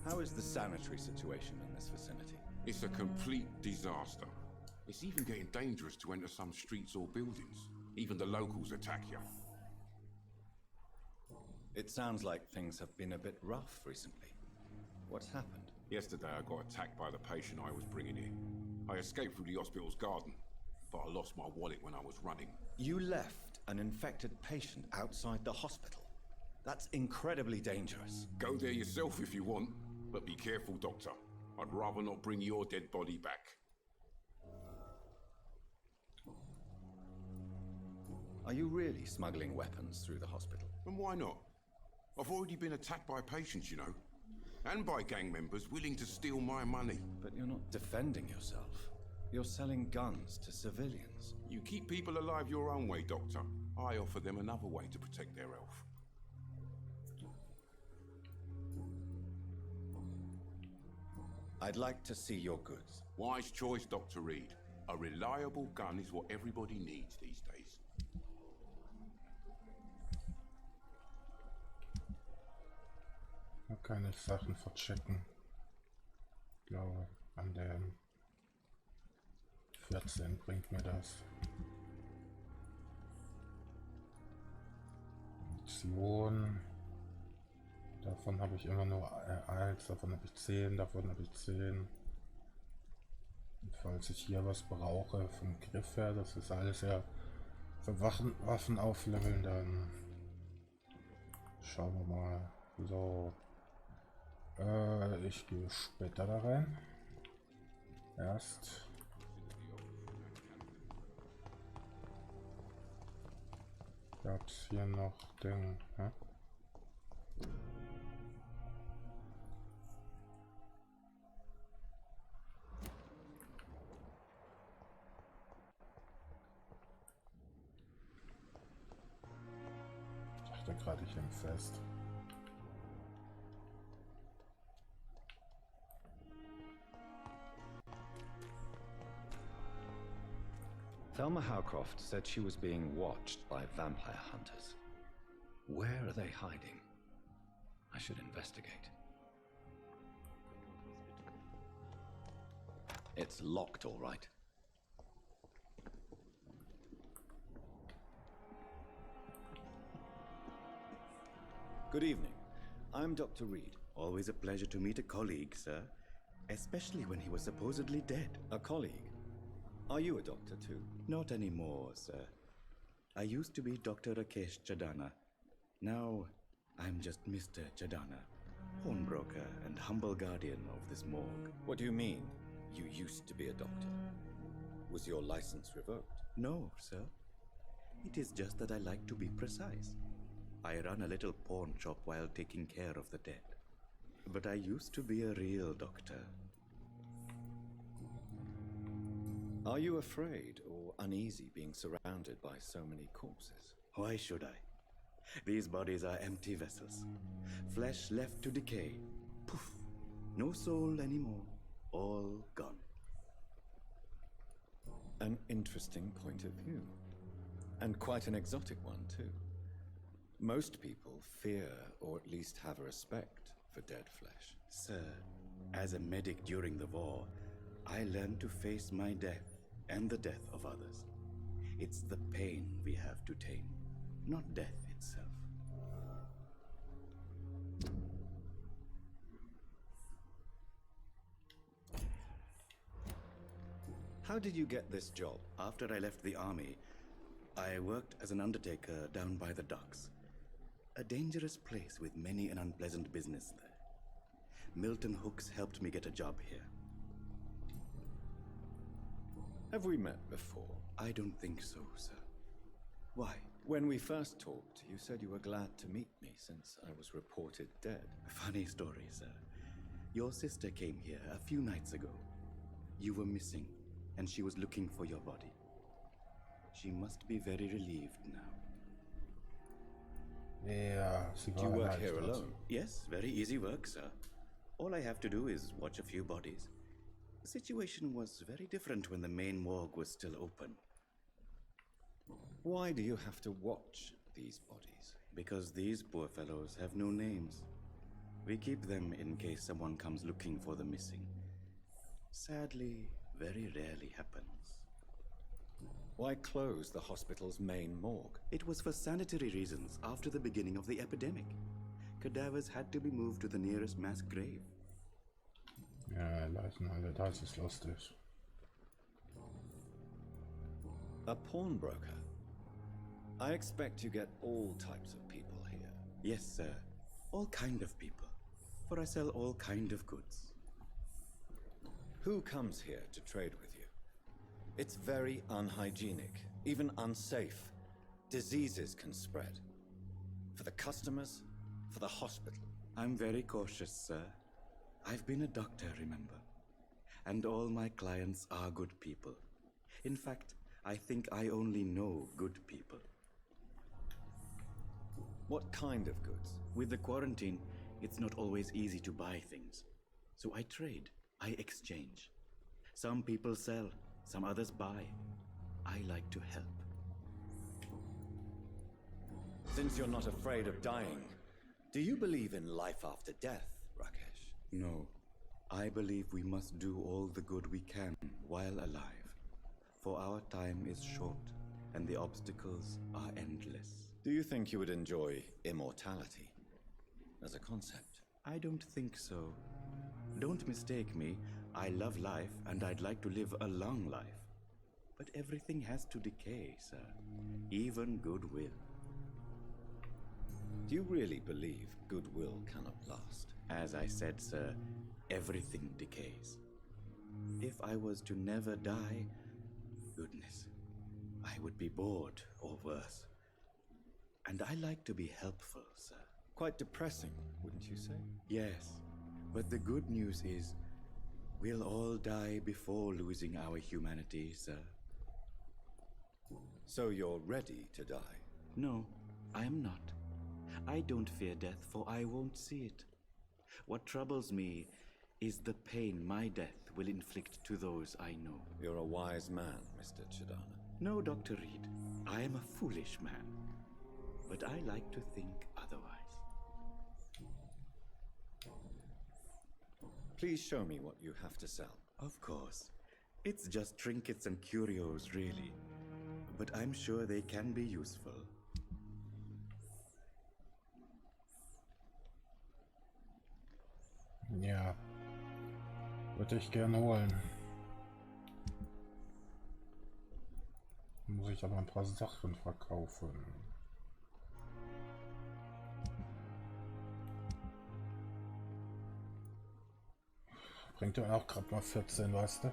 how is the sanitary situation in this vicinity? It's a complete disaster. It's even getting dangerous to enter some streets or buildings. Even the locals attack you. It sounds like things have been a bit rough recently. What's happened? Yesterday I got attacked by the patient I was bringing in. I escaped through the hospital's garden, but I lost my wallet when I was running. You left an infected patient outside the hospital? That's incredibly dangerous. Go there yourself if you want, but be careful, Doctor. I'd rather not bring your dead body back. Are you really smuggling weapons through the hospital? And why not? I've already been attacked by patients, you know. And by gang members willing to steal my money. But you're not defending yourself. You're selling guns to civilians. You keep people alive your own way, Doctor. I offer them another way to protect their health. I'd like to see your goods. Wise choice, Dr. Reed. A reliable gun is what everybody needs these days. Da kann ich Sachen verchecken. Ich glaube, an der 14 bringt mir das. Munition. Davon habe ich immer nur 1, davon habe ich 10, davon habe ich 10. Und falls ich hier was brauche vom Griff her, das ist alles ja für Waffen aufleveln, dann schauen wir mal. So, ich gehe später da rein. Erst gab es hier noch den... Hä? Ich dachte gerade, ich hänge fest. Thelma Howcroft said she was being watched by vampire hunters. Where are they hiding? I should investigate. It's locked, all right. Good evening. I'm Dr. Reed. Always a pleasure to meet a colleague, sir. Especially when he was supposedly dead. A colleague? Are you a doctor too? Not anymore, sir. I used to be Dr. Rakesh Chadana. Now, I'm just Mr. Chadana, pawnbroker and humble guardian of this morgue. What do you mean, you used to be a doctor? Was your license revoked? No, sir. It is just that I like to be precise. I run a little pawn shop while taking care of the dead. But I used to be a real doctor. Are you afraid or uneasy being surrounded by so many corpses? Why should I? These bodies are empty vessels. Flesh left to decay. Poof. No soul anymore. All gone. An interesting point of view. And quite an exotic one, too. Most people fear, or at least have a respect, for dead flesh. Sir, as a medic during the war, I learned to face my death and the death of others. It's the pain we have to tame, not death itself. How did you get this job? After I left the army, I worked as an undertaker down by the docks. A dangerous place with many an unpleasant business there. Milton Hooks helped me get a job here. Have we met before? I don't think so, sir. Why? When we first talked, you said you were glad to meet me since I was reported dead. Funny story, sir. Your sister came here a few nights ago. You were missing, and she was looking for your body. She must be very relieved now. Yeah, do you work here alone? Yes, very easy work, sir. All I have to do is watch a few bodies. The situation was very different when the main morgue was still open. Why do you have to watch these bodies? Because these poor fellows have no names. We keep them in case someone comes looking for the missing. Sadly, very rarely happens. Why close the hospital's main morgue? It was for sanitary reasons after the beginning of the epidemic. Cadavers had to be moved to the nearest mass grave. Ja, Leichenhalle, das ist lustig. A pawnbroker? I expect you get all types of people here. Yes, sir. All kind of people. For I sell all kind of goods. Who comes here to trade with you? It's very unhygienic, even unsafe. Diseases can spread. For the customers, for the hospital. I'm very cautious, sir. I've been a doctor, remember? And all my clients are good people. In fact, I think I only know good people. What kind of goods? With the quarantine, it's not always easy to buy things. So I trade, I exchange. Some people sell, some others buy. I like to help. Since you're not afraid of dying, Do you believe in life after death, Rakesh? No. I believe we must do all the good we can while alive. For our time is short, and the obstacles are endless. Do you think you would enjoy immortality as a concept? I don't think so. Don't mistake me. I love life, and I'd like to live a long life. But everything has to decay, sir. Even goodwill. Do you really believe goodwill cannot last? As I said, sir, everything decays. If I was to never die, goodness, I would be bored or worse. And I like to be helpful, sir. Quite depressing, wouldn't you say? Yes, but the good news is we'll all die before losing our humanity, sir. So you're ready to die? No, I am not. I don't fear death, for I won't see it. What troubles me is the pain my death will inflict to those I know. You're a wise man, Mr. Chidana. No, Dr. Reed. I am a foolish man. But I like to think otherwise. Please show me what you have to sell. Of course. It's just trinkets and curios, really. But I'm sure they can be useful. Ja, würde ich gerne holen. Muss ich aber ein paar Sachen verkaufen. Bringt ja auch gerade mal 14, weißt du?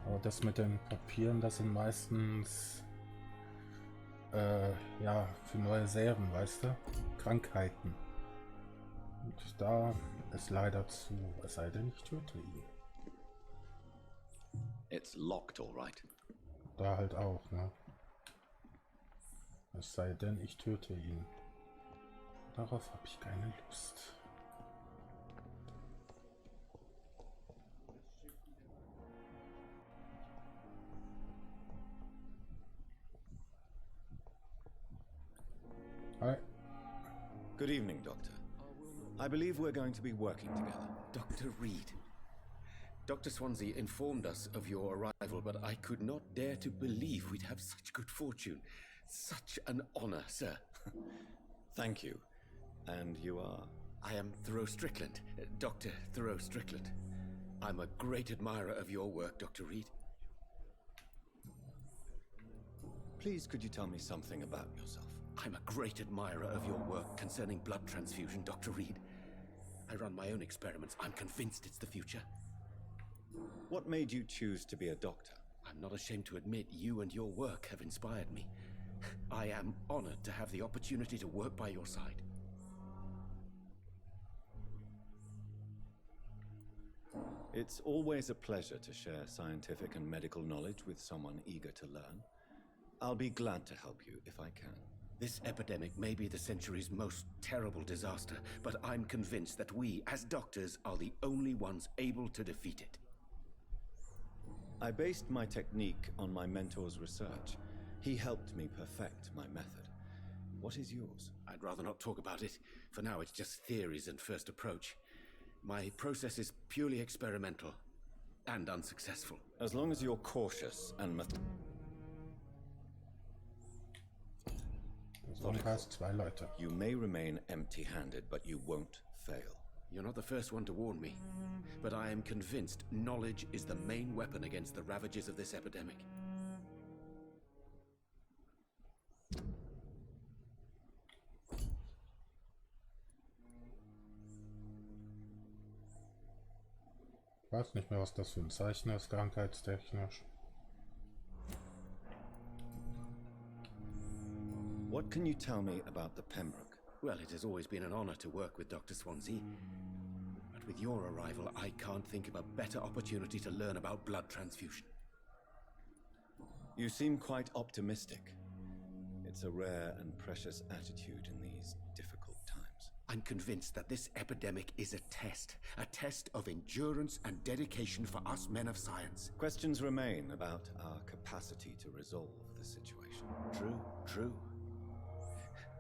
Aber das mit den Papieren, das sind meistens ja, für neue Serien, weißt du? Krankheiten. Und da ist leider zu, es sei denn, ich töte ihn. It's locked, all right. Da halt auch, ne? Es sei denn, ich töte ihn. Darauf habe ich keine Lust. Hi. Good evening, Doctor. I believe we're going to be working together. Dr. Reed. Dr. Swansea informed us of your arrival, but I could not dare to believe we'd have such good fortune. Such an honor, sir. Thank you. And you are? I am Thoreau Strickland, Dr. Thoreau Strickland. I'm a great admirer of your work, Dr. Reed. Please, could you tell me something about yourself? I'm a great admirer of your work concerning blood transfusion, Dr. Reed. I run my own experiments. I'm convinced it's the future. What made you choose to be a doctor? I'm not ashamed to admit you and your work have inspired me. I am honored to have the opportunity to work by your side. It's always a pleasure to share scientific and medical knowledge with someone eager to learn. I'll be glad to help you if I can. This epidemic may be the century's most terrible disaster, but I'm convinced that we, as doctors, are the only ones able to defeat it. I based my technique on my mentor's research. He helped me perfect my method. What is yours? I'd rather not talk about it. For now, it's just theories and first approach. My process is purely experimental and unsuccessful. As long as you're cautious and you may remain empty-handed, but you won't fail. You're not the first one to warn me, but I am convinced knowledge is the main weapon against the ravages of this epidemic. Ich weiß nicht mehr, was das für ein Zeichen ist, krankheitstechnisch. What can you tell me about the Pembroke? Well, it has always been an honor to work with Dr. Swansea. But with your arrival, I can't think of a better opportunity to learn about blood transfusion. You seem quite optimistic. It's a rare and precious attitude in these difficult times. I'm convinced that this epidemic is a test of endurance and dedication for us men of science. Questions remain about our capacity to resolve the situation. True.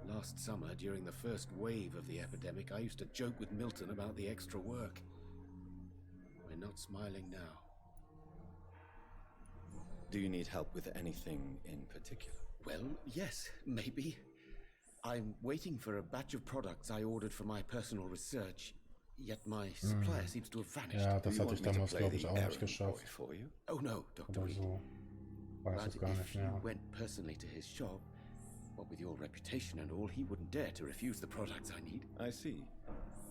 Last summer, during the first wave of the epidemic, I used to joke with Milton about the extra work. We're not smiling now. Do you need help with anything in particular? Well, yes, maybe. I'm waiting for a batch of products I ordered for my personal research, yet my supplier seems to have vanished. Ja, das hatte ich damals, glaube ich, auch nicht geschafft. Oh no, Dr. Oder Reed. so. Weiß But es gar if nicht you mehr. went personally to his shop, what with your reputation and all, he wouldn't dare to refuse the products I need. I see.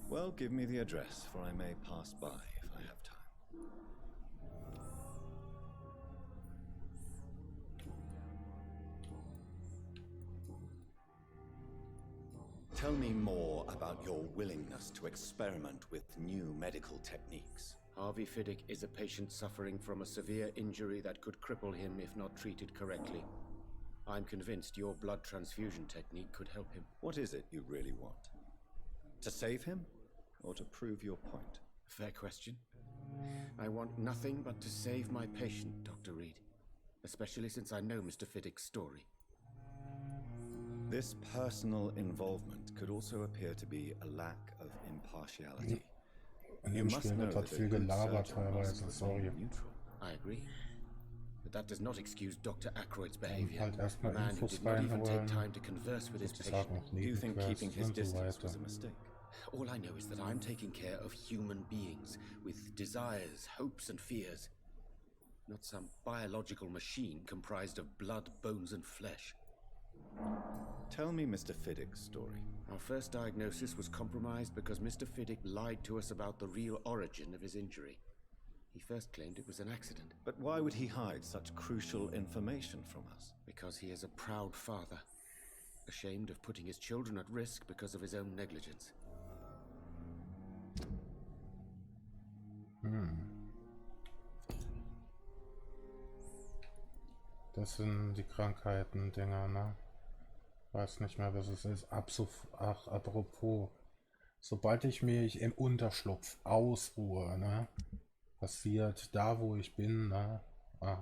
Well, give me the address, for I may pass by if I have time. Tell me more about your willingness to experiment with new medical techniques. Harvey Fiddick is a patient suffering from a severe injury that could cripple him if not treated correctly. I'm convinced your blood transfusion technique could help him. What is it you really want? To save him, or to prove your point? Fair question. I want nothing but to save my patient, Dr. Reed. Especially since I know Mr. Fiddick's story. This personal involvement could also appear to be a lack of impartiality. In dem Spiel wird halt viel gelabert teilweise, sorry. I agree. But that does not excuse Dr. Aykroyd's behavior. Halt A erstmal man who Infos did not even take reinholen, time to converse with his patient. sozusagen noch Do you think keeping Nebenquests his und so distance was weiter. a mistake? All I know is that I'm taking care of human beings with desires, hopes, and fears. Not some biological machine comprised of blood, bones, and flesh. Tell me Mr. Fiddick's story. Our first diagnosis was compromised because Mr. Fiddick lied to us about the real origin of his injury. He first claimed it was an accident. But why would he hide such crucial information from us? Because he is a proud father, ashamed of putting his children at risk because of his own negligence. Das sind die Krankheiten-Dinger, ne? Weiß nicht mehr, was es ist. Ach, apropos. Sobald ich mich im Unterschlupf ausruhe, ne? Passiert da, wo ich bin, ne?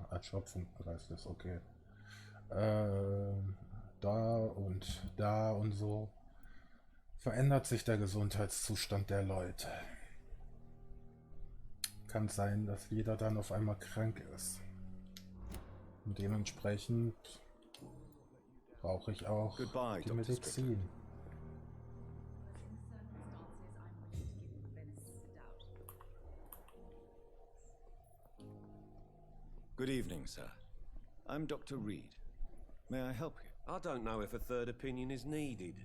Erschöpfung heißt es, okay. Da und so. Verändert sich der Gesundheitszustand der Leute. Kann sein, dass jeder dann auf einmal krank ist. Und dementsprechend brauche ich auch Goodbye, die Dr. Medizin. Good evening, sir. I'm Dr. Reed. May I help you? I don't know if a third opinion is needed.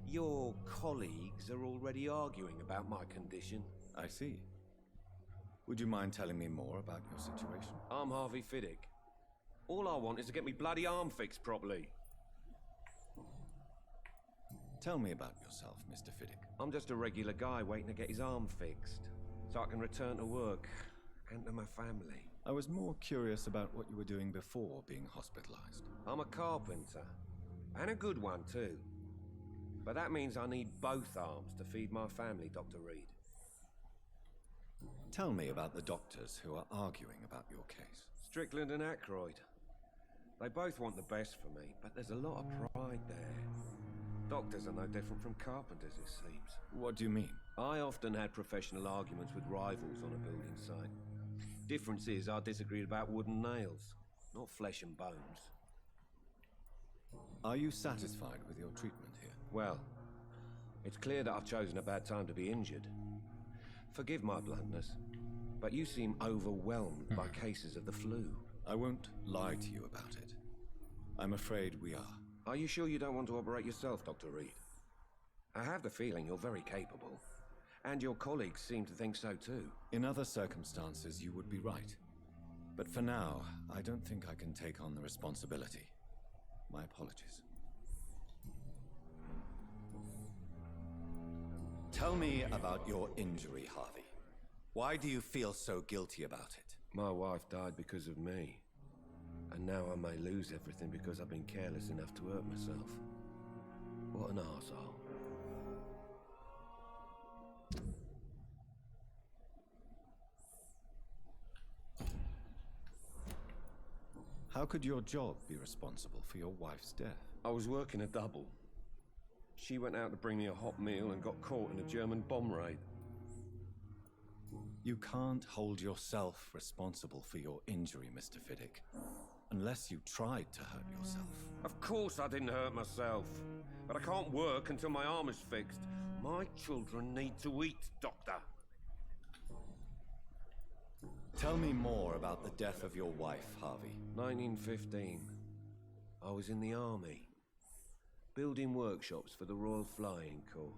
Your colleagues are already arguing about my condition. I see. Would you mind telling me more about your situation? I'm Harvey Fiddick. All I want is to get me bloody arm fixed properly. Tell me about yourself, Mr. Fiddick. I'm just a regular guy waiting to get his arm fixed, so I can return to work and to my family. I was more curious about what you were doing before being hospitalized. I'm a carpenter, and a good one too. But that means I need both arms to feed my family, Dr. Reed. Tell me about the doctors who are arguing about your case. Strickland and Aykroyd. They both want the best for me, but there's a lot of pride there. Doctors are no different from carpenters, it seems. What do you mean? I often had professional arguments with rivals on a building site. Difference is I disagreed about wooden nails, not flesh and bones. Are you satisfied with your treatment here? Well, it's clear that I've chosen a bad time to be injured. Forgive my bluntness, but you seem overwhelmed by cases of the flu. I won't lie to you about it. I'm afraid we are. Are you sure you don't want to operate yourself, Dr. Reed? I have the feeling you're very capable, and your colleagues seem to think so too. In other circumstances, you would be right. But for now, I don't think I can take on the responsibility. My apologies. Tell me about your injury, Harvey. Why do you feel so guilty about it? My wife died because of me. And now I may lose everything because I've been careless enough to hurt myself. What an arsehole. How could your job be responsible for your wife's death? I was working a double. She went out to bring me a hot meal and got caught in a German bomb raid. You can't hold yourself responsible for your injury, Mr. Fiddick. Unless you tried to hurt yourself. Of course I didn't hurt myself. But I can't work until my arm is fixed. My children need to eat, Doctor. Tell me more about the death of your wife, Harvey. 1915. I was in the army. Building workshops for the Royal Flying Corps.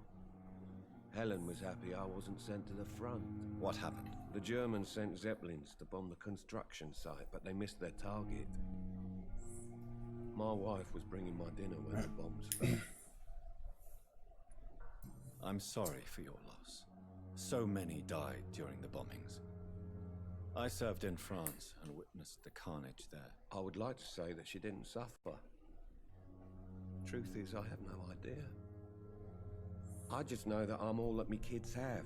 Helen was happy I wasn't sent to the front. What happened? The Germans sent Zeppelins to bomb the construction site, but they missed their target. My wife was bringing my dinner when the bombs fell. I'm sorry for your loss. So many died during the bombings. I served in France and witnessed the carnage there. I would like to say that she didn't suffer. Truth is, I have no idea. I just know that I'm all that me kids have.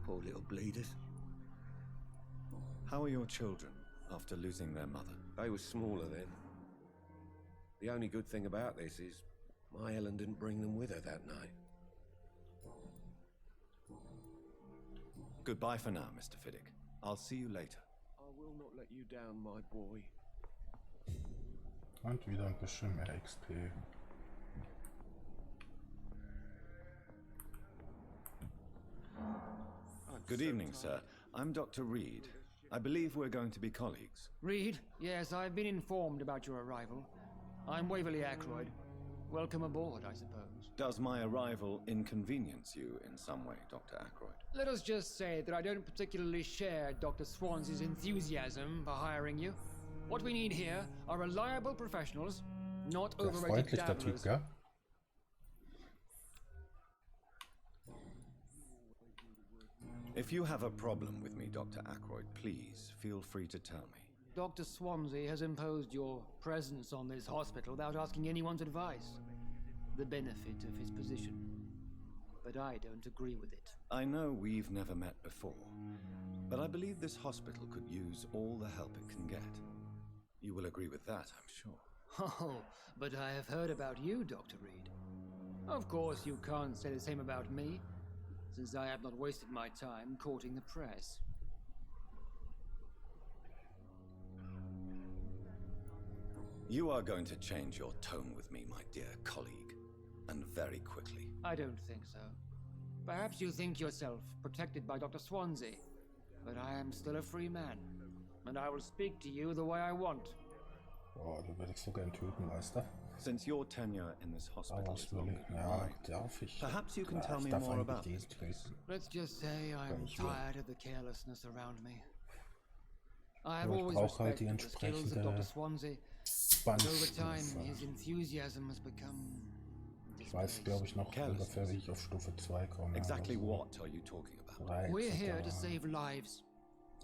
Poor little bleeders. How are your children after losing their mother? They were smaller then. The only good thing about this is my Helen didn't bring them with her that night. Goodbye for now, Mr. Fiddick. I'll see you later. I will not let you down, my boy. Und wieder ein bisschen mehr XP. Good evening, sir. I'm Dr. Reed. I believe we're going to be colleagues. Reed? Yes, I've been informed about your arrival. I'm Waverly Ackroyd. Welcome aboard, I suppose. Does my arrival inconvenience you in some way, Dr. Ackroyd? Let us just say that I don't particularly share Dr. Swansey's enthusiasm for hiring you. What we need here are reliable professionals, not overrated freundlich, der Typ, dabblers. gell? If you have a problem with me, Dr. Ackroyd, please feel free to tell me. Dr. Swansey has imposed your presence on this hospital without asking anyone's advice. The benefit of his position. But I don't agree with it. I know we've never met before, but I believe this hospital could use all the help it can get. You will agree with that, I'm sure. Oh, but I have heard about you, Dr. Reed. Of course, you can't say the same about me, since I have not wasted my time courting the press. You are going to change your tone with me, my dear colleague, and very quickly. I don't think so. Perhaps you think yourself protected by Dr. Swansey, but I am still a free man, and I will speak to you the way I want. Oh, du würde ich so gern töten, weißt du? Since your tenure in this hospital is longer than Ja, mine, darf ich. perhaps you can Ja, tell ich me darf more eigentlich about den this. töten. Let's just say I'm ich will. tired of the carelessness around me. I have Aber ich always brauche halt die respected the skills of entsprechende Dr. Swansey, but over time Bandstufe. his enthusiasm has become... Ich weiß, glaube ich, noch ungefähr, wie ich auf Stufe 2 komme. Exactly Also what are you talking about? We're here to save lives.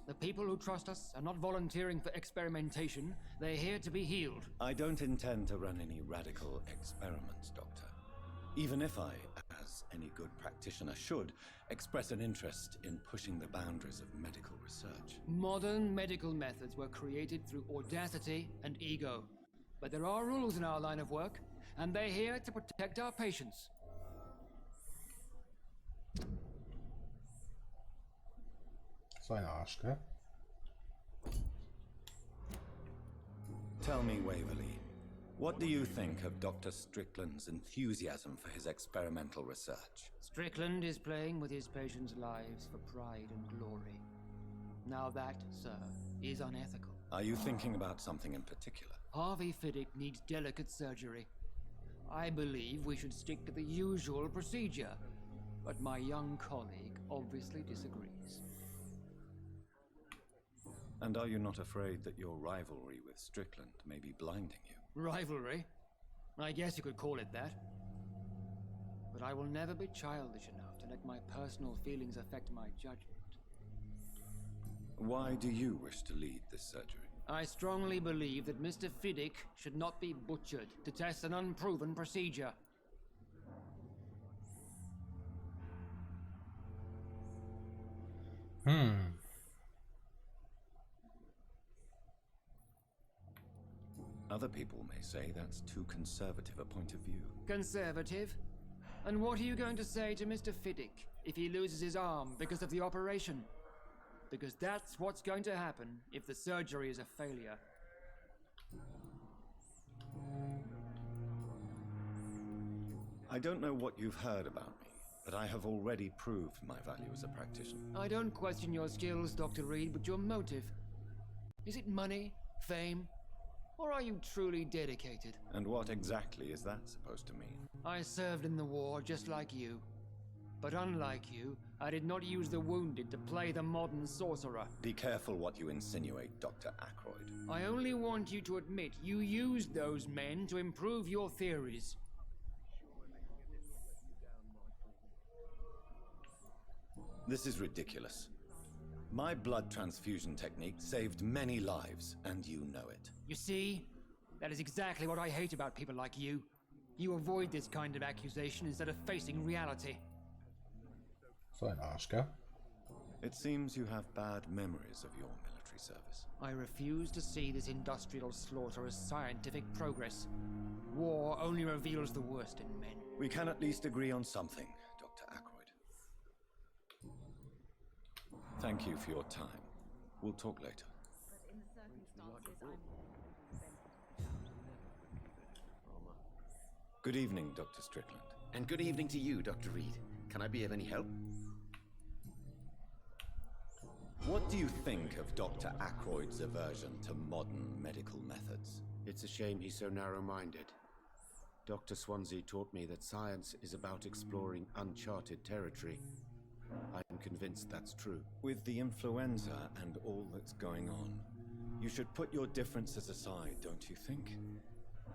The people who trust us are not volunteering for experimentation. They're here to be healed. I don't intend to run any radical experiments, Doctor. Even if I, as any good practitioner should, express an interest in pushing the boundaries of medical research. Modern medical methods were created through audacity and ego. But there are rules in our line of work, and they're here to protect our patients. So ein Arsch, gell? Tell me, Waverly, what do you think of Dr. Strickland's enthusiasm for his experimental research? Strickland is playing with his patients' lives for pride and glory. Now that, sir, is unethical. Are you thinking about something in particular? Harvey Fiddick needs delicate surgery. I believe we should stick to the usual procedure, but my young colleague obviously disagrees. And are you not afraid that your rivalry with Strickland may be blinding you? Rivalry? I guess you could call it that. But I will never be childish enough to let my personal feelings affect my judgment. Why do you wish to lead this surgery? I strongly believe that Mr. Fiddick should not be butchered to test an unproven procedure. Other people may say that's too conservative a point of view. Conservative? And what are you going to say to Mr. Fiddick if he loses his arm because of the operation? Because that's what's going to happen if the surgery is a failure. I don't know what you've heard about me, but I have already proved my value as a practitioner. I don't question your skills, Dr. Reed, but your motive. Is it money, fame, or are you truly dedicated? And what exactly is that supposed to mean? I served in the war just like you. But unlike you, I did not use the wounded to play the modern sorcerer. Be careful what you insinuate, Dr. Ackroyd. I only want you to admit you used those men to improve your theories. This is ridiculous. My blood transfusion technique saved many lives, and you know it. You see? That is exactly what I hate about people like you. You avoid this kind of accusation instead of facing reality. So ein Arsch, gell? It seems you have bad memories of your military service. I refuse to see this industrial slaughter as scientific progress. War only reveals the worst in men. We can at least agree on something, Dr. Ackroyd. Thank you for your time. We'll talk later. Good evening, Dr. Strickland. And good evening to you, Dr. Reed. Can I be of any help? What do you think of Dr. Ackroyd's aversion to modern medical methods? It's a shame he's so narrow-minded. Dr. Swansea taught me that science is about exploring uncharted territory. I'm convinced that's true. With the influenza and all that's going on, you should put your differences aside, don't you think?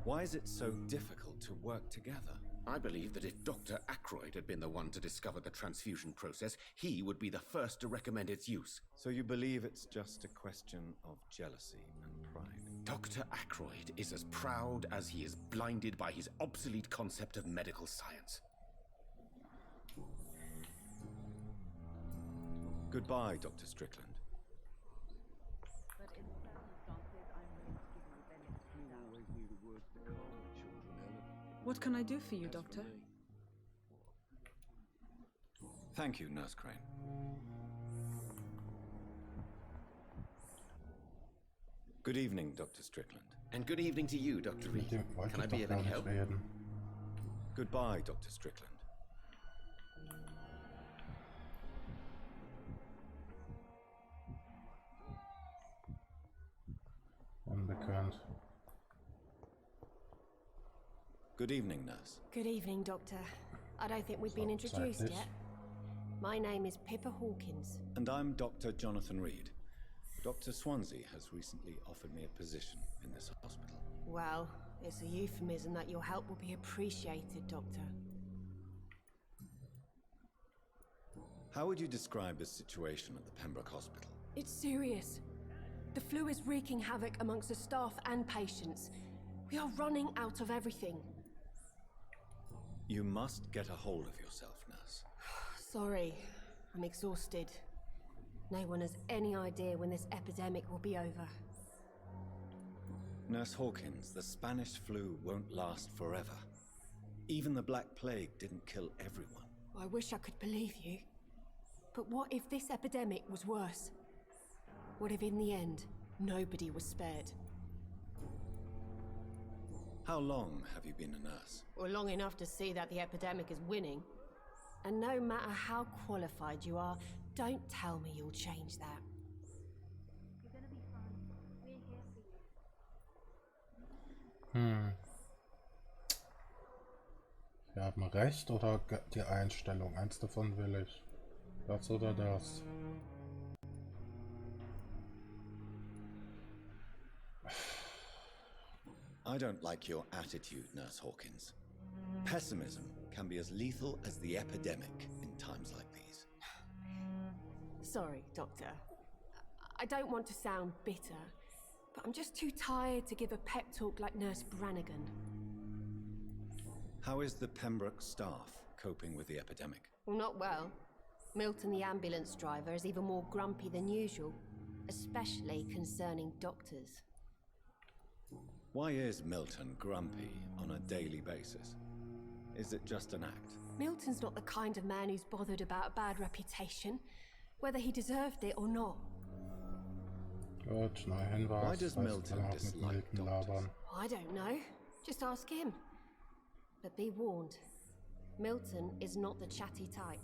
Why is it so difficult to work together? I believe that if Dr. Ackroyd had been the one to discover the transfusion process, he would be the first to recommend its use. So you believe it's just a question of jealousy and pride? Dr. Ackroyd is as proud as he is blinded by his obsolete concept of medical science. Goodbye, Dr. Strickland. What can I do for you, Doctor? Thank you, Nurse Crane. Good evening, Dr. Strickland. And good evening to you, Dr. Reed. Can I be of any help? Goodbye, Dr. Strickland. Unbekannt. Good evening, nurse. Good evening, Doctor. I don't think we've been introduced yet. My name is Pippa Hawkins. And I'm Dr. Jonathan Reed. Dr. Swansea has recently offered me a position in this hospital. Well, it's a euphemism that your help will be appreciated, Doctor. How would you describe the situation at the Pembroke Hospital? It's serious. The flu is wreaking havoc amongst the staff and patients. We are running out of everything. You must get a hold of yourself, nurse. Sorry, I'm exhausted. No one has any idea when this epidemic will be over. Nurse Hawkins, the Spanish flu won't last forever. Even the Black Plague didn't kill everyone. I wish I could believe you. But what if this epidemic was worse? What if in the end, nobody was spared? How long have you been a nurse? Well, long enough to see that the epidemic is winning. And no matter how qualified you are, don't tell me you'll change that. You're gonna be fine. We're here for you. Wir haben recht oder die Einstellung? Eins davon will ich. Das oder das? I don't like your attitude, Nurse Hawkins. Pessimism can be as lethal as the epidemic in times like these. Sorry, Doctor. I don't want to sound bitter, but I'm just too tired to give a pep talk like Nurse Brannigan. How is the Pembroke staff coping with the epidemic? Well, not well. Milton, the ambulance driver, is even more grumpy than usual, especially concerning doctors. Why is Milton grumpy on a daily basis? Is it just an act? Milton's not the kind of man who's bothered about a bad reputation, whether he deserved it or not. Gut, neuer Hinweis. Why does Milton dislike doctors? I don't know. Just ask him. But be warned, Milton is not the chatty type.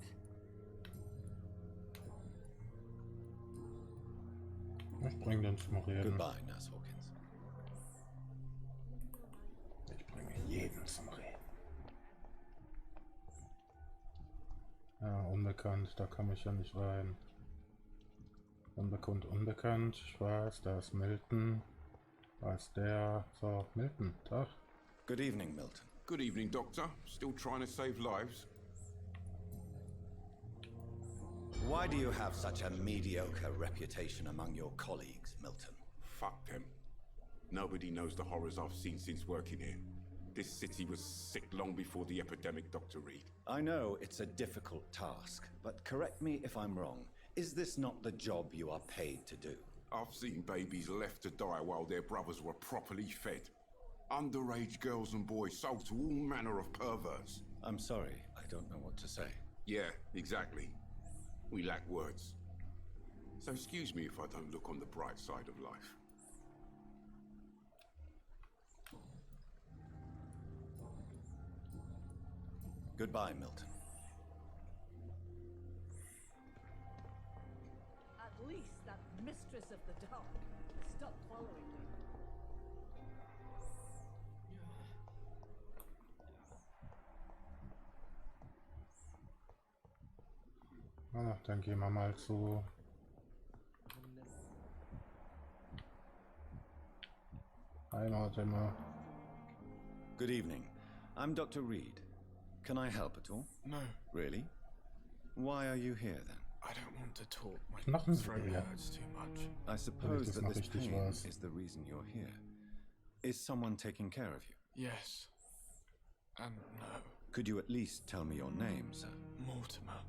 Ich bring den zum Reden. Goodbye, Nurse Hawkins. Ich bringe jeden zum Reden. Ja, unbekannt, da komme ich ja nicht rein. Unbekannt, unbekannt. Ich weiß, da ist Milton. Da ist der. So, Milton, Tag. Good evening, Milton. Good evening, Doctor. Still trying to save lives? Why do you have such a mediocre reputation among your colleagues, Milton? Fuck them. Nobody knows the horrors I've seen since working here. This city was sick long before the epidemic, Dr. Reed. I know it's a difficult task, but correct me if I'm wrong. Is this not the job you are paid to do? I've seen babies left to die while their brothers were properly fed. Underage girls and boys sold to all manner of perverts. I'm sorry, I don't know what to say. Yeah, exactly. We lack words. So excuse me if I don't look on the bright side of life. Goodbye, Milton. At least that mistress of the dark stopped following me. Ah, dann gehen wir mal zu Heimathimmel. Good evening. I'm Dr. Reed. Can I help at all? No. Really? Why are you here then? I don't want to talk. My Knochen's throat wieder. hurts too much. I suppose das that noch this richtig pain weiß. is the reason you're here. Is someone taking care of you? Yes. And no. Could you at least tell me your name, sir? Mortimer.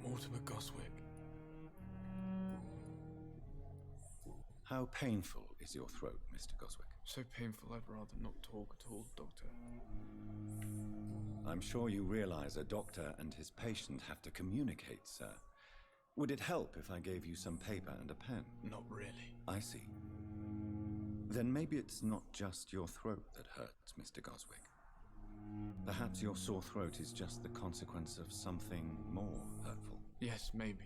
Mortimer Goswick. How painful is your throat, Mr. Goswick? So painful I'd rather not talk at all, Doctor. I'm sure you realize a doctor and his patient have to communicate, sir. Would it help if I gave you some paper and a pen? Not really. I see. Then maybe it's not just your throat that hurts, Mr. Goswick. Perhaps your sore throat is just the consequence of something more hurtful. Yes, maybe.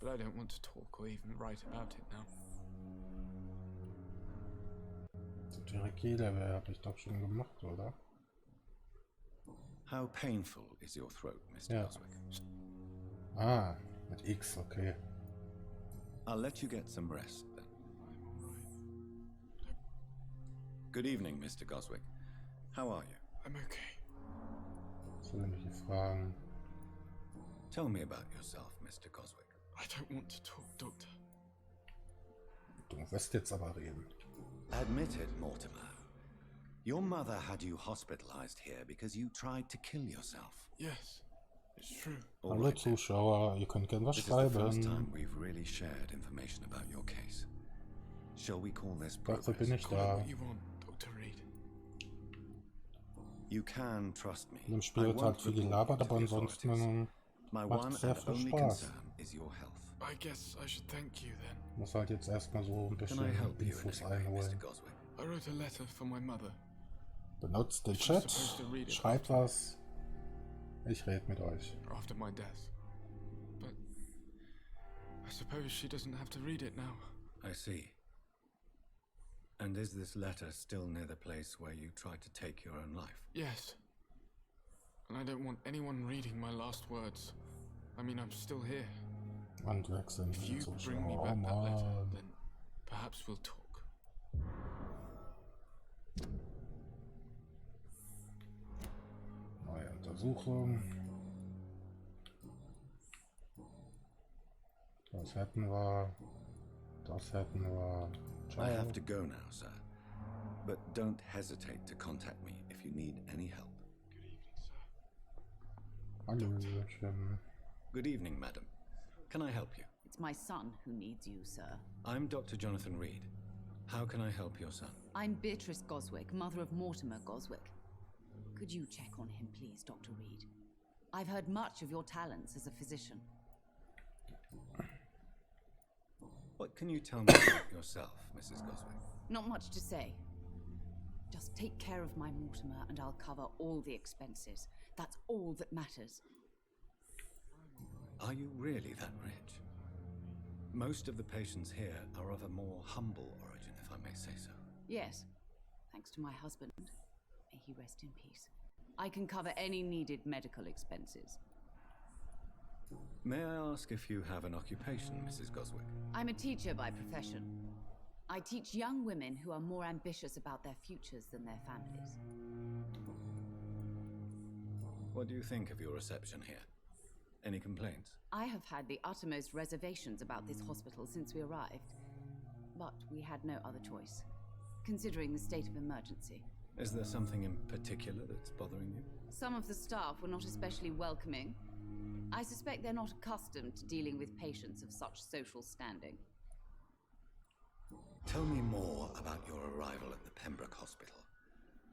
But I don't want to talk or even write about it now. Die Kehle habe ich doch schon gemacht, oder? How painful is your throat, Mr. Ja. Goswick? Ah, mit X, okay. I'll let you get some rest then. Good evening, Mr. Goswick. How are you? I'm okay. Was will ich hier fragen? Tell me about yourself, Mr. Goswick. I don't want to talk, Doctor. Du wirst jetzt aber reden. Admit it, Mortimer. Your mother had you hospitalized here because you tried to kill yourself. Yes, it's true. All Hallo right, then. Zuschauer, ihr könnt gerne was This is the first schreiben. time we've really shared information about your case. Shall we call this Dafür progress? bin ich Call it da. what you want, Dr. Reed. You can trust me. In dem Spiel I wird halt won't viel report gelabert, to aber the ansonsten authorities. My macht one es sehr and viel only Spaß. concern is your health. I guess I should thank you then. Muss halt jetzt erstmal so ein Can I bisschen help you in Infos any way, Mr. einholen. Goswick? I wrote a letter for my mother. Benutzt den She's Chat, supposed to read it schreibt was. Ich rede mit euch. after my death. But I suppose she doesn't have to read it now. I see. And is this letter still near the place where you tried to take your own life? Yes. And I don't want anyone reading my last words. I mean, I'm still here. Und wechseln If die you bring me Zuschauer. Oh back that letter, Mann. then perhaps we'll talk. Neue Untersuchung. Das hätten wir. Das hätten wir. I have to go now, sir. But don't hesitate to contact me if you need any help. Hallöchen. Good evening, madam. Can I help you? It's my son who needs you, sir. I'm Dr. Jonathan Reed. How can I help your son? I'm Beatrice Goswick, mother of Mortimer Goswick. Could you check on him, please, Dr. Reed? I've heard much of your talents as a physician. What can you tell me about yourself, Mrs. Goswick? Not much to say. Just take care of my Mortimer and I'll cover all the expenses. That's all that matters. Are you really that rich? Most of the patients here are of a more humble origin, if I may say so. Yes, thanks to my husband. May he rest in peace. I can cover any needed medical expenses. May I ask if you have an occupation, Mrs. Goswick? I'm a teacher by profession. I teach young women who are more ambitious about their futures than their families. What do you think of your reception here? Any complaints? I have had the uttermost reservations about this hospital since we arrived. But we had no other choice, considering the state of emergency. Is there something in particular that's bothering you? Some of the staff were not especially welcoming. I suspect they're not accustomed to dealing with patients of such social standing. Tell me more about your arrival at the Pembroke Hospital.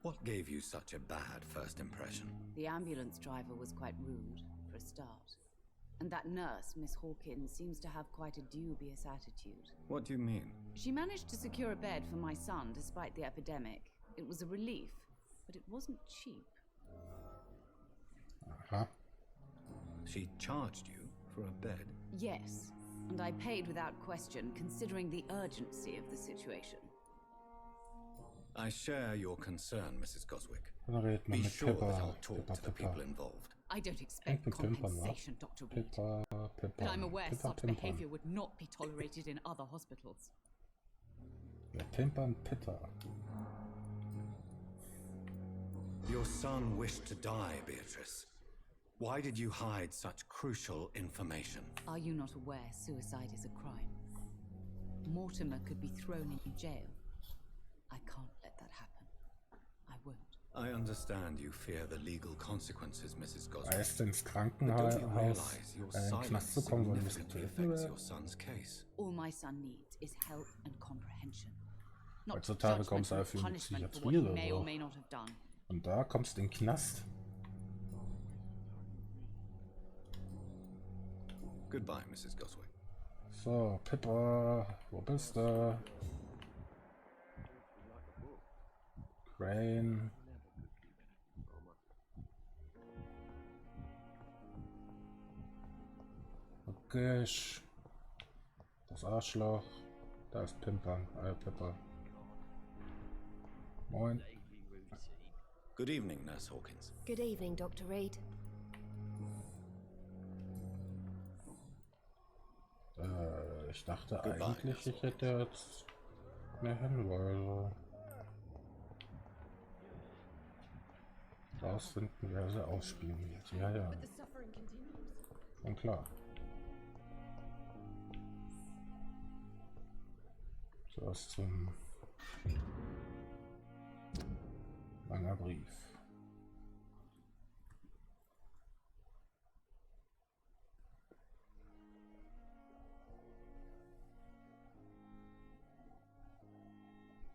What gave you such a bad first impression? The ambulance driver was quite rude, for a start. And that nurse, Miss Hawkins, seems to have quite a dubious attitude. What do you mean? She managed to secure a bed for my son despite the epidemic. It was a relief, but it wasn't cheap. Uh-huh. She charged you for a bed? Yes, and I paid without question, considering the urgency of the situation. I share your concern, Mrs. Goswick. Dann redet man Be mit sure that Pippa. I'll talk to the people involved. I don't expect compensation, Dr. Reed. But I'm aware such behavior would not be tolerated in other hospitals. Ja, Pimpern, Pitter. Your son wished to die, Beatrice. Why did you hide such crucial information? Are you not aware suicide is a crime? Mortimer could be thrown in jail. I can't let that happen. I won't. I understand you fear the legal consequences, Mrs. Goswick. Erst ins But Krankenhaus, don't you realize your in den Knast silence zu kommen, weil ein bisschen significantly töten affects will. your son's case? All my son needs is help and comprehension. Not Heutzutage kommst du judgment einfach in or die punishment for Psychiatrie what he oder may or so. may not have done. Und da kommst du in den Knast. Goodbye, Mrs. Goswick. So, Pippa, wo bist du? Crane. Okay. Das Arschloch. Da ist Pimpern. Pippa. Moin. Good evening, Nurse Hawkins. Good evening, Dr. Reed. Ich dachte Goodbye, eigentlich, ich hätte jetzt mehr Hinweise. Rausfinden, wer sie ausspioniert. Ja, ja. Schon klar. So, was zum langer Brief.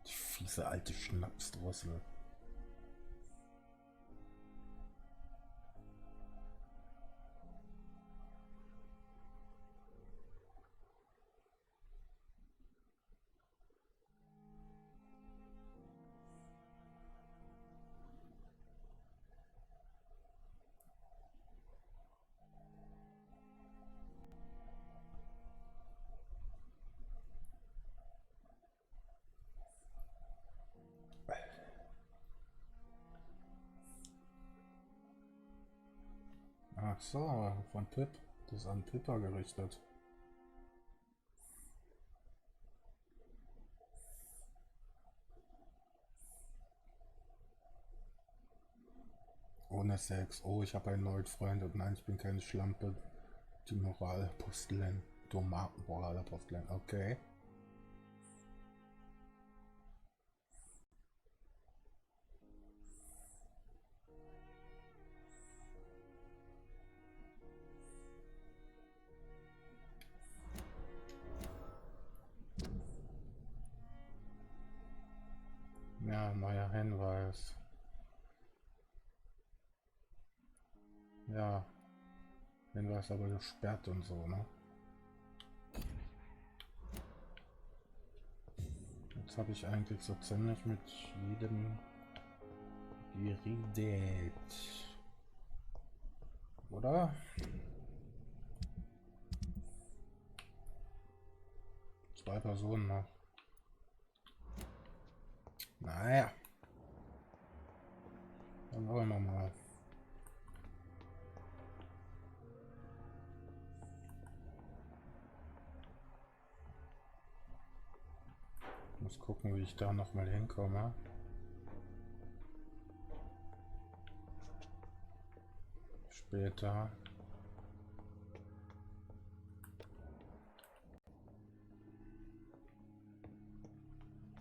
Die fiese alte Schnapsdrossel. Ach so, von Pip. Das ist an Pippa gerichtet. Ohne Sex. Oh, ich habe einen neuen Freund und nein, ich bin keine Schlampe. Die Moralapostelin. Du Moralapostelin. Okay. Ja, neuer Hinweis. Ja. Hinweis aber gesperrt und so, ne? Jetzt habe ich eigentlich so ziemlich mit jedem geredet. Oder? Zwei Personen noch. Naja. Dann wollen wir mal. Ich muss gucken, wie ich da noch mal hinkomme. Später.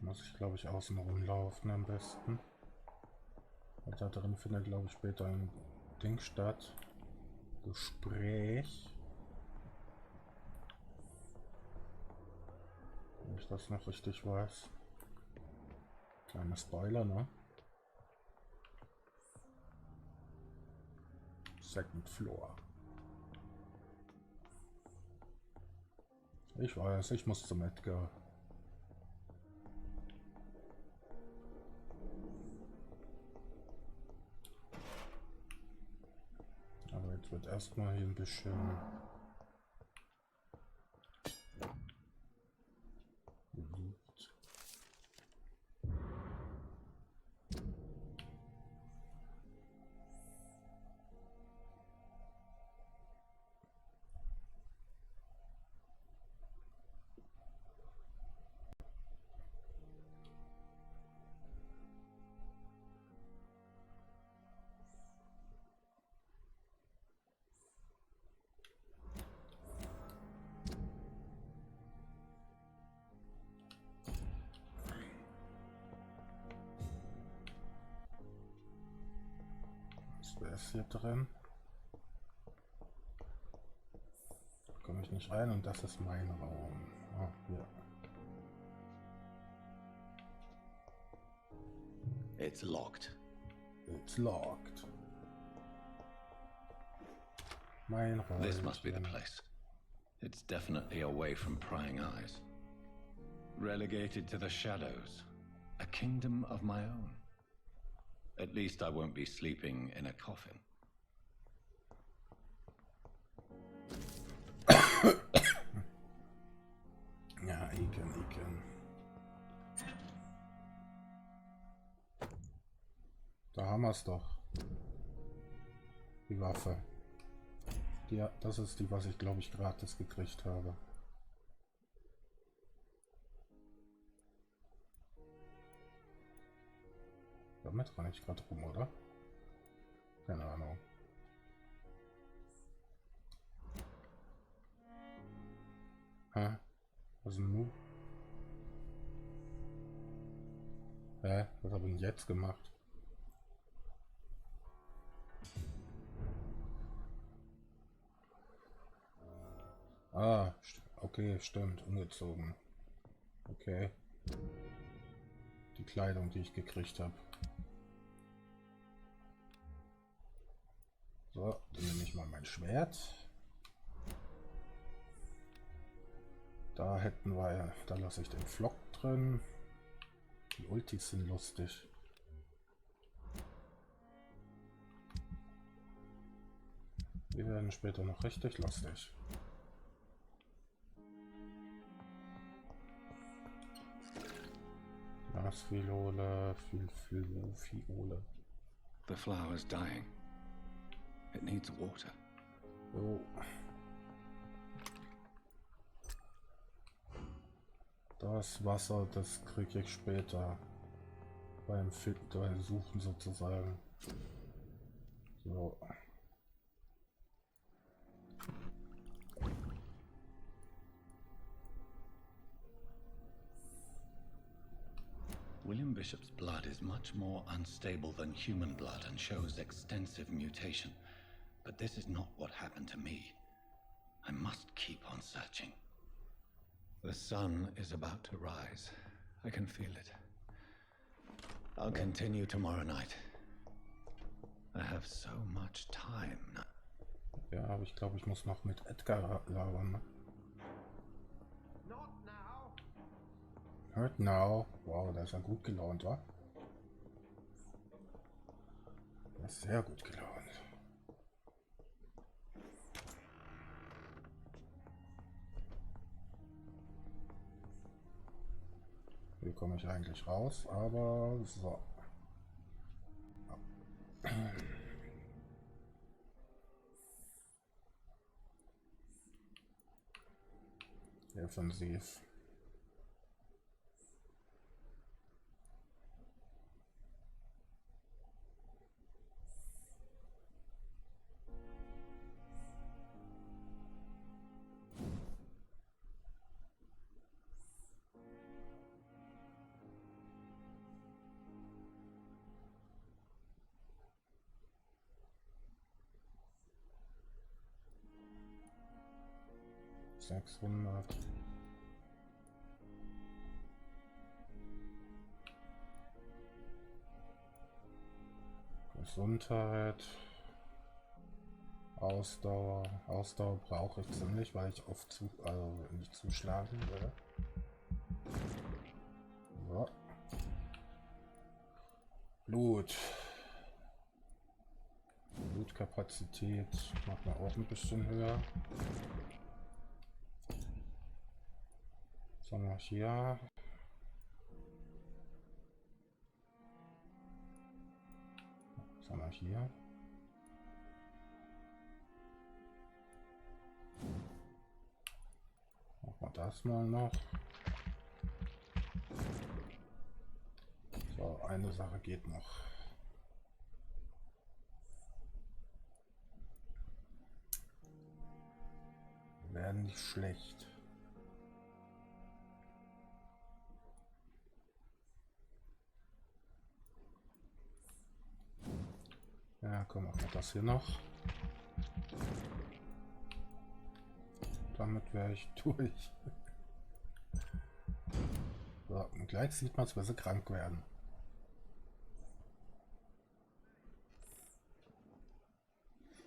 Muss ich, glaube ich, außen rumlaufen am besten. Und da drin findet, glaube ich, später ein Ding statt. Gespräch. Wenn ich das noch richtig weiß. Kleiner Spoiler, ne? Second Floor. Ich weiß, ich muss zum Edgar. Aber jetzt wird erstmal hier ein bisschen gesucht. Wer ist hier drin? Komme ich nicht rein und das ist mein Raum. Ah, hier. It's locked. It's locked. Mein Raum. This must be the place. It's definitely away from prying eyes. Relegated to the shadows. A kingdom of my own. At least I won't be sleeping in a coffin. Ja, Iken. Da haben wir es doch. Die Waffe. Das ist die, was ich glaube ich gratis gekriegt habe. Damit renne ich gerade rum, oder? Keine Ahnung. Hä? Was ist denn nun? Hä? Was habe ich denn jetzt gemacht? Ah, okay, stimmt. Umgezogen. Okay. Die Kleidung, die ich gekriegt habe. So, dann nehme ich mal mein Schwert. Da hätten wir, da lasse ich den Flock drin. Die Ultis sind lustig. Die werden später noch richtig lustig. Glasviole, Fiole. The flower's dying. It needs water. Oh. Das Wasser, das kriege ich später beim Suchen sozusagen. So. William Bishop's blood is much more unstable than human blood and shows extensive mutation. But this is not what happened to me. I must keep on searching. The sun is about to rise. I can feel it. I'll continue tomorrow night. I have so much time now. Ja, aber ich glaube, ich muss noch mit Edgar labern. Ne? Hört now. Wow, der ist ja gut gelaunt, wa? Der ist sehr gut gelaunt. Wie komme ich eigentlich raus? Aber so. Defensiv. Sechshundert. Gesundheit. Ausdauer. Ausdauer brauche ich ziemlich, weil ich oft nicht zuschlagen will. So. Blut. Blutkapazität macht man auch ein bisschen höher. Was haben wir hier? Was haben wir hier? Machen wir das mal noch. So, eine Sache geht noch. Werden nicht schlecht. Ja, komm, machen wir das hier noch. Damit wäre ich durch. So, und gleich sieht man es, wenn sie krank werden.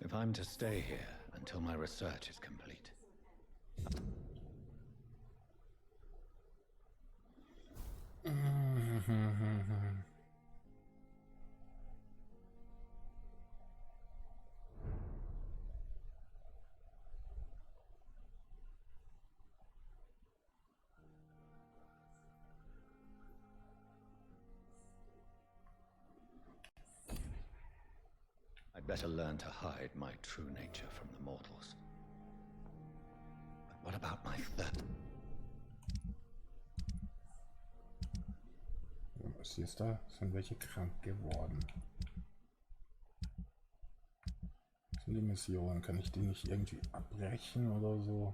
If I'm to stay here until my research is complete. I'd better learn to hide my true nature from the mortals. But what about my third? Was ist da? Sind welche krank geworden? Was sind die Missionen? Kann ich die nicht irgendwie abbrechen oder so?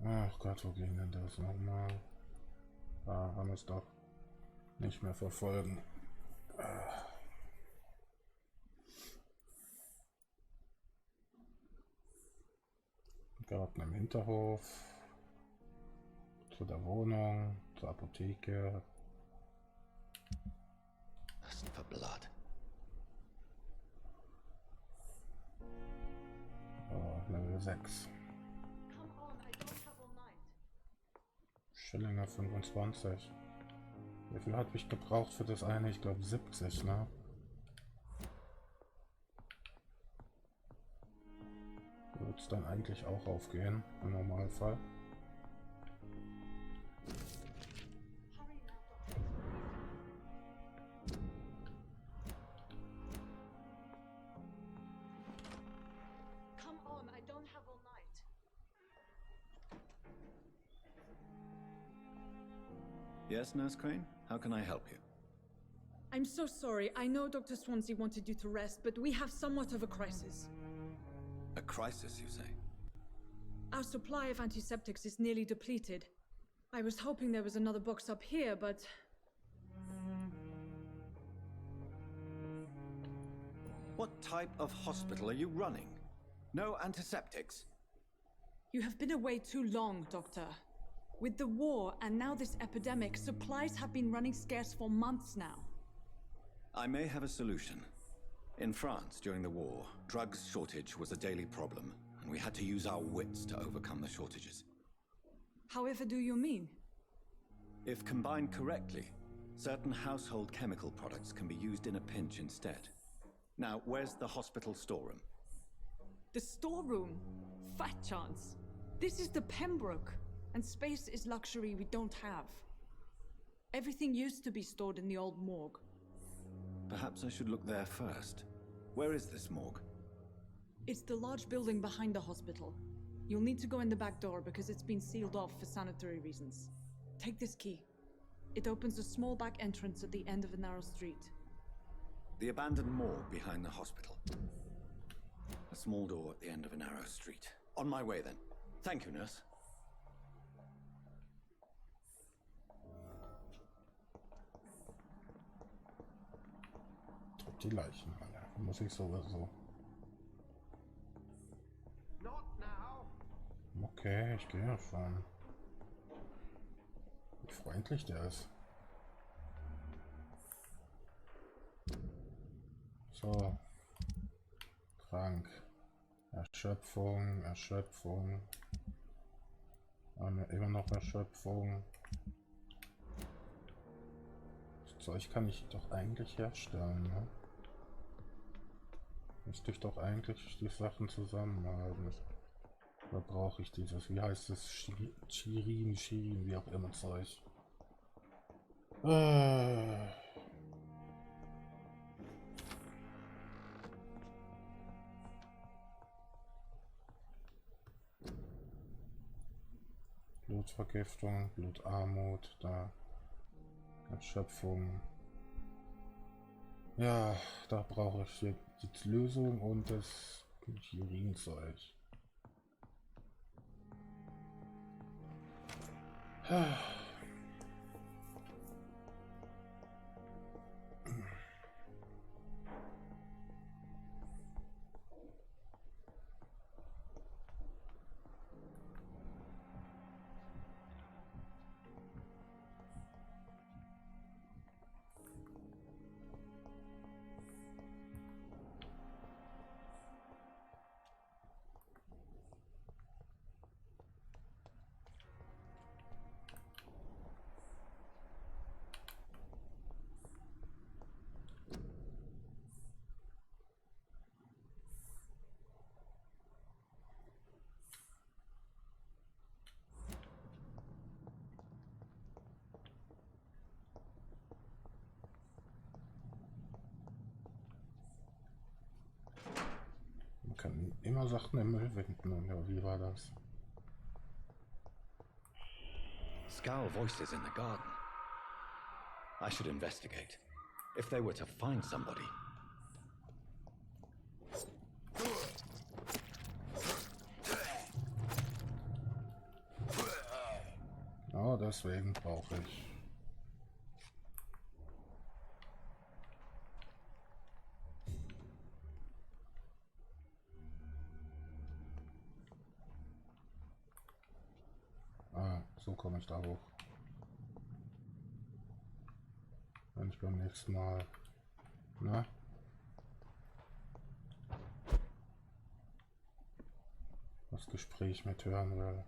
Ach Gott, wo ging denn das nochmal? Da haben wir es doch. Nicht mehr verfolgen. Garten im Hinterhof. Zu der Wohnung. Zur Apotheke. Lust for blood. Level 6. Schillinger 25. Wie viel habe ich gebraucht für das eine? Ich glaube 70, ne? Wird es dann eigentlich auch aufgehen, im Normalfall? Yes, Nurse Crane? How can I help you? I'm so sorry. I know Dr. Swansea wanted you to rest, but we have somewhat of a crisis. A crisis, you say? Our supply of antiseptics is nearly depleted. I was hoping there was another box up here, but... What type of hospital are you running? No antiseptics? You have been away too long, Doctor. With the war and now this epidemic, supplies have been running scarce for months now. I may have a solution. In France, during the war, drugs shortage was a daily problem, and we had to use our wits to overcome the shortages. However do you mean? If combined correctly, certain household chemical products can be used in a pinch instead. Now, where's the hospital storeroom? The storeroom? Fat chance. This is the Pembroke, and space is luxury we don't have. Everything used to be stored in the old morgue. Perhaps I should look there first. Where is this morgue? It's the large building behind the hospital. You'll need to go in the back door because it's been sealed off for sanitary reasons. Take this key. It opens a small back entrance at the end of a narrow street. The abandoned morgue behind the hospital. A small door at the end of a narrow street. On my way then. Thank you, nurse. Die Leichen, Alter. Muss ich sowieso. Okay, ich gehe ja schon. Wie freundlich der ist. So. Krank. Erschöpfung, Erschöpfung. Immer noch Erschöpfung. Das Zeug kann ich doch eigentlich herstellen, ne? Müsste ich doch eigentlich die Sachen zusammenhalten. Oder brauche ich dieses, wie heißt es, Shirin, wie auch immer Zeug. Blutvergiftung, Blutarmut, da Erschöpfung. Ja, da brauche ich jetzt die Lösung und das Shirin-Zeug. Man kann immer Sachen im Müll wenden, oder wie war das? Scowl voices in the garden. I should investigate. If they were to find somebody. Ja, deswegen brauche ich. So komme ich da hoch. Wenn ich beim nächsten Mal, na, das Gespräch mit hören will.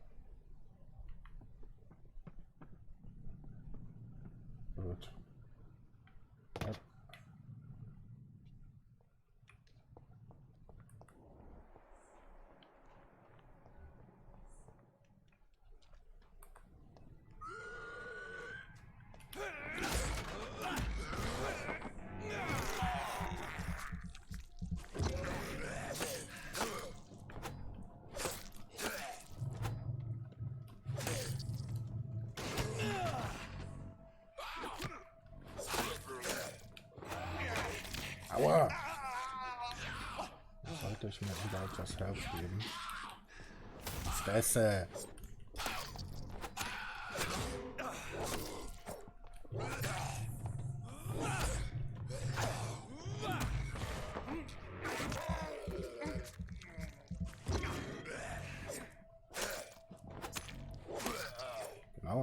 Gut. Ja. Aua! Sollte ich mir wieder etwas Health geben? Fresse!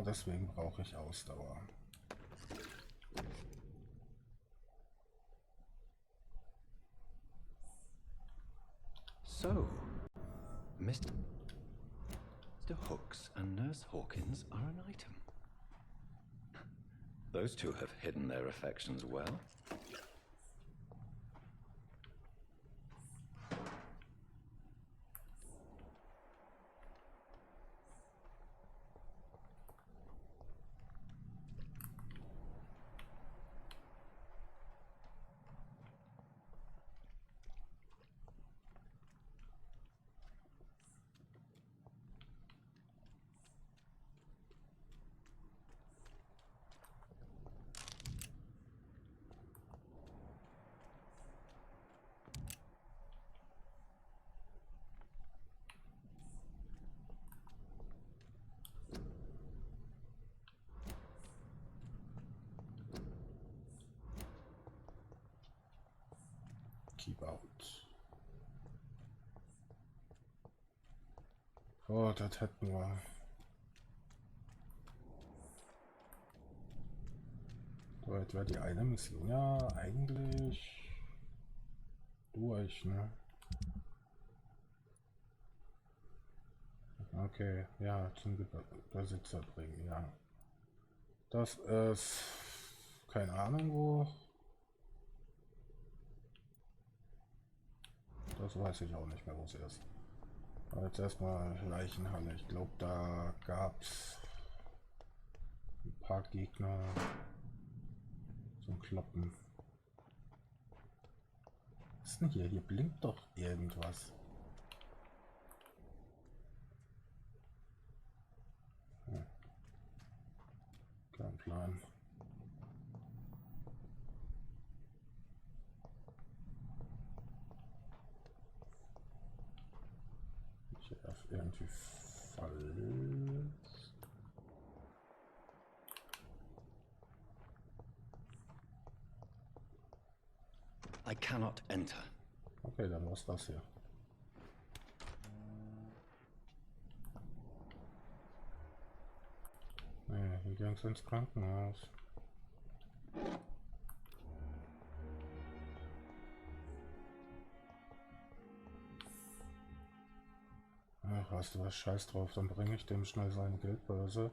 Genau deswegen brauche ich Ausdauer. So, Mr. Hooks and Nurse Hawkins are an item. Those two have hidden their affections well. Keep out. Oh, das hätten wir. So, jetzt wäre die eine Mission ja eigentlich durch, ne? Okay, ja, zum Besitzer bringen, ja. Das ist keine Ahnung wo. Das weiß ich auch nicht mehr, wo es ist. Aber jetzt erstmal Leichenhalle. Ich glaube, da gab es ein paar Gegner zum Kloppen. Was ist denn hier? Hier blinkt doch irgendwas. Hm. Kein Plan. Irgendwie falsch. I cannot enter. Okay, dann war's das hier. Nee, hier ging's ins Krankenhaus. Ach, weißt du was, scheiß drauf, dann bringe ich dem schnell seine Geldbörse.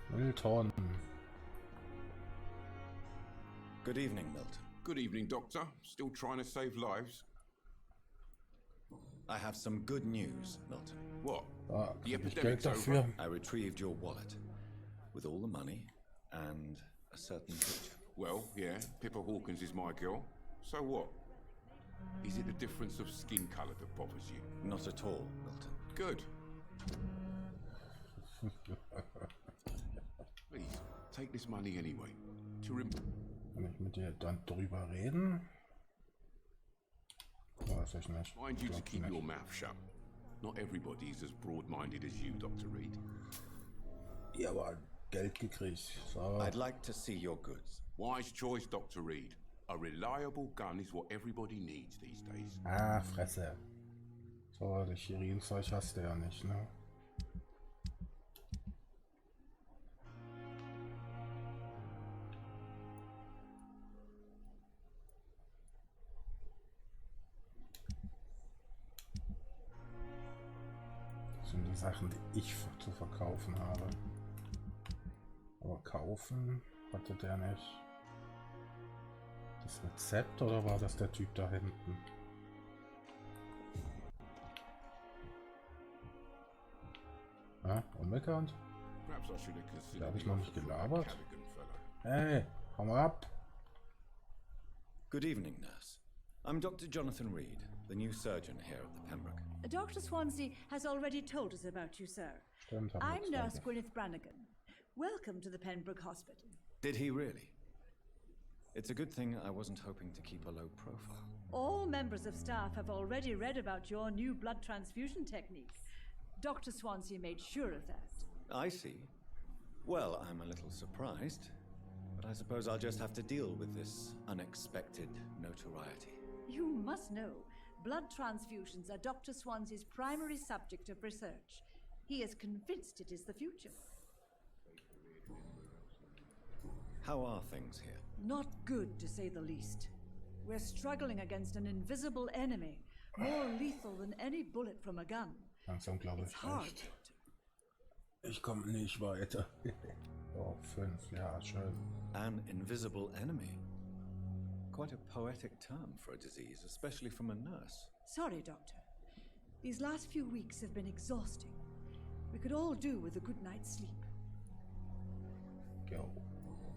Milton. Good evening, Milton. Good evening, Doctor. Still trying to save lives? I have some good news, Milton. What? The epidemic's over? I retrieved your wallet with all the money and a certain picture. Well, yeah, Pippa Hawkins is my girl. So what? Is it the difference of skin colour that bothers you? Not at all, Milton. Good. Please, take this money anyway. Kann ich mit dir dann drüber reden? Weiß ich nicht. Mind you to keep your mouth shut. Not everybody is as broad-minded as you, Dr. Reed. Ja, aber Geld gekriegt. So. I'd like to see your goods. Wise choice, Dr. Reed. A reliable gun is what everybody needs these days. Ah, Fresse. So, das Chirinzeug hast du ja nicht, ne? Das sind die Sachen, die ich zu verkaufen habe. Aber kaufen hatte der nicht. Das Rezept oder war das der Typ da hinten? Ah, unbekannt? Da habe ich noch nicht gelabert. Hey, hau mal ab! Good evening, nurse. I'm Dr. Jonathan Reed, the new surgeon here at the Pembroke. Dr. Swansea has already told us about you, sir. I'm Nurse Gwyneth Brannigan. Welcome to the Pembroke Hospital. Did he really? It's a good thing I wasn't hoping to keep a low profile. All members of staff have already read about your new blood transfusion technique. Dr. Swansea made sure of that. I see. Well, I'm a little surprised. But I suppose I'll just have to deal with this unexpected notoriety. You must know, blood transfusions are Dr. Swansea's primary subject of research. He is convinced it is the future. How are things here? Not good, to say the least. We're struggling against an invisible enemy, more lethal than any bullet from a gun. Langsam glaube It's ich hard. echt. Ich komme nicht weiter. Oh, 5, ja, schön. An invisible enemy? Quite a poetic term for a disease, especially from a nurse. Sorry, Doctor. These last few weeks have been exhausting. We could all do with a good night's sleep. Go.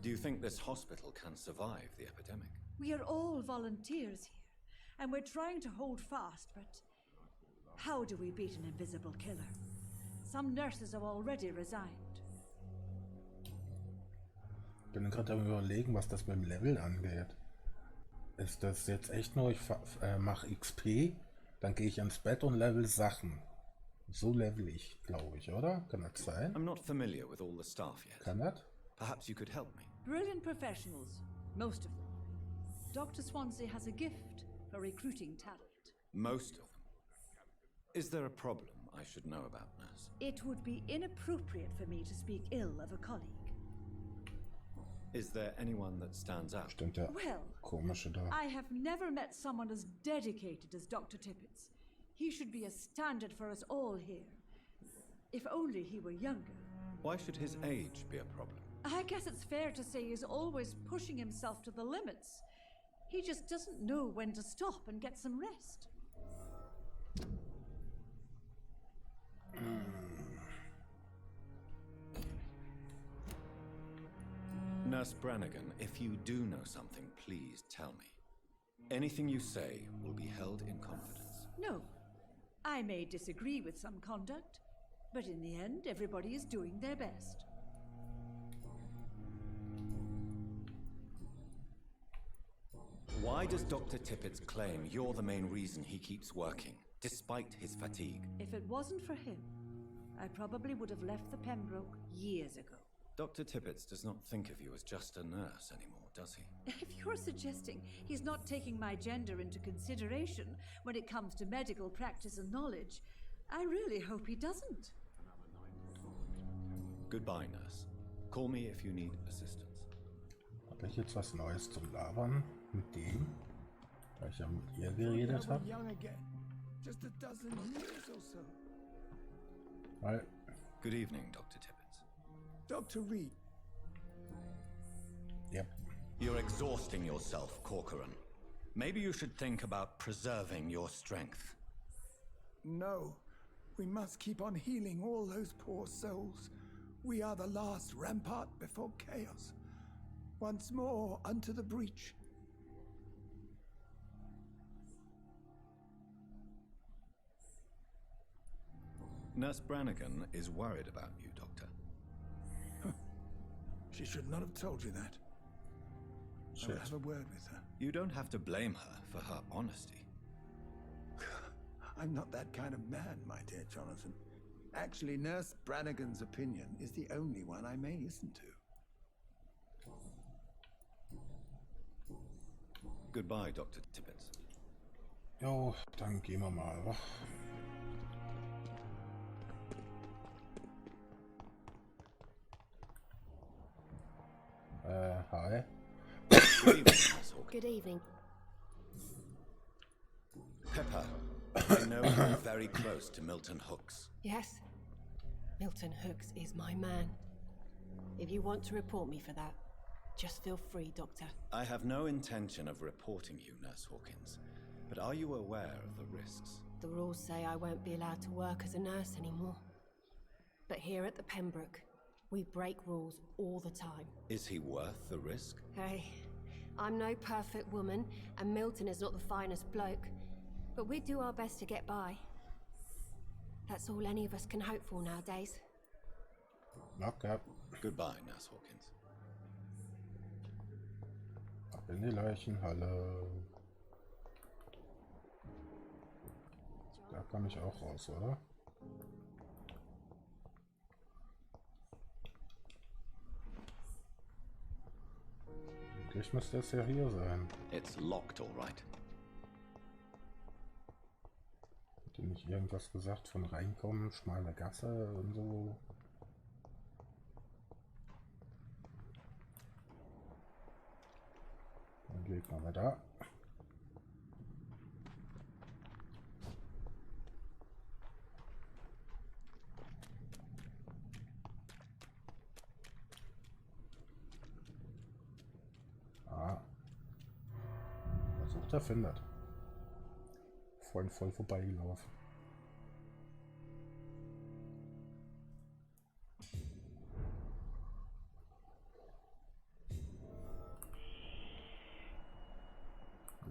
Do you think this hospital can survive the epidemic? We are all volunteers here, and we're trying to hold fast, but how do we beat an invisible killer? Some nurses have already resigned. Ich bin gerade am Überlegen, was das beim Level angeht. Ist das jetzt echt nur, ich mache XP, dann gehe ich ins Bett und level Sachen. So level ich, glaube ich, oder? Kann das sein? I'm not familiar with all the staff yet. Kann das? Perhaps you could help me. Brilliant professionals, most of them. Dr. Swansea has a gift for recruiting talent. Most of them. Is there a problem I should know about, nurse? It would be inappropriate for me to speak ill of a colleague. Is there anyone that stands out? Stimmt der Well, komische da. I have never met someone as dedicated as Dr. Tippets. He should be a standard for us all here. If only he were younger. Why should his age be a problem? I guess it's fair to say he's always pushing himself to the limits. He just doesn't know when to stop and get some rest. Nurse Brannigan, if you do know something, please tell me. Anything you say will be held in confidence. No. I may disagree with some conduct, but in the end, everybody is doing their best. Why does Dr. Tippets claim you're the main reason he keeps working, despite his fatigue? If it wasn't for him, I probably would have left the Pembroke years ago. Dr. Tippets does not think of you as just a nurse anymore, does he? If you're suggesting he's not taking my gender into consideration when it comes to medical practice and knowledge, I really hope he doesn't. Goodbye, nurse. Call me if you need assistance. Habe ich jetzt was Neues zum Labern mit dem? Weil ich ja mit ihr geredet habe. Just a dozen years or so. Weil Good evening, Dr. Tippets. Dr. Reed. Yep. You're exhausting yourself, Corcoran. Maybe you should think about preserving your strength. No. We must keep on healing all those poor souls. We are the last rampart before chaos. Once more unto the breach. Nurse Brannigan is worried about you, Doctor. She should not have told you that. I will have a word with her. You don't have to blame her for her honesty. I'm not that kind of man, my dear Jonathan. Actually, Nurse Brannigan's opinion is the only one I may listen to. Goodbye, Dr. Tippets. Jo, dann gehen wir mal, wa? Hi. Good evening. Pepper, I know you're very close to Milton Hooks. Yes. Milton Hooks is my man. If you want to report me for that, just feel free, Doctor. I have no intention of reporting you, Nurse Hawkins, but are you aware of the risks? The rules say I won't be allowed to work as a nurse anymore. But here at the Pembroke, we break rules all the time. Is he worth the risk? Hey, I'm no perfect woman, and Milton is not the finest bloke, but we do our best to get by. That's all any of us can hope for nowadays. Knock up. Goodbye, Nurse Hawkins. Ab in die Leichenhalle. Da kann ich auch raus, oder? Eigentlich müsste es ja hier sein. It's locked, all right. Hat ihr nicht irgendwas gesagt von reinkommen, schmale Gasse und so? Dann geht mal da. Sucht er findet. Voll vorbeigelaufen.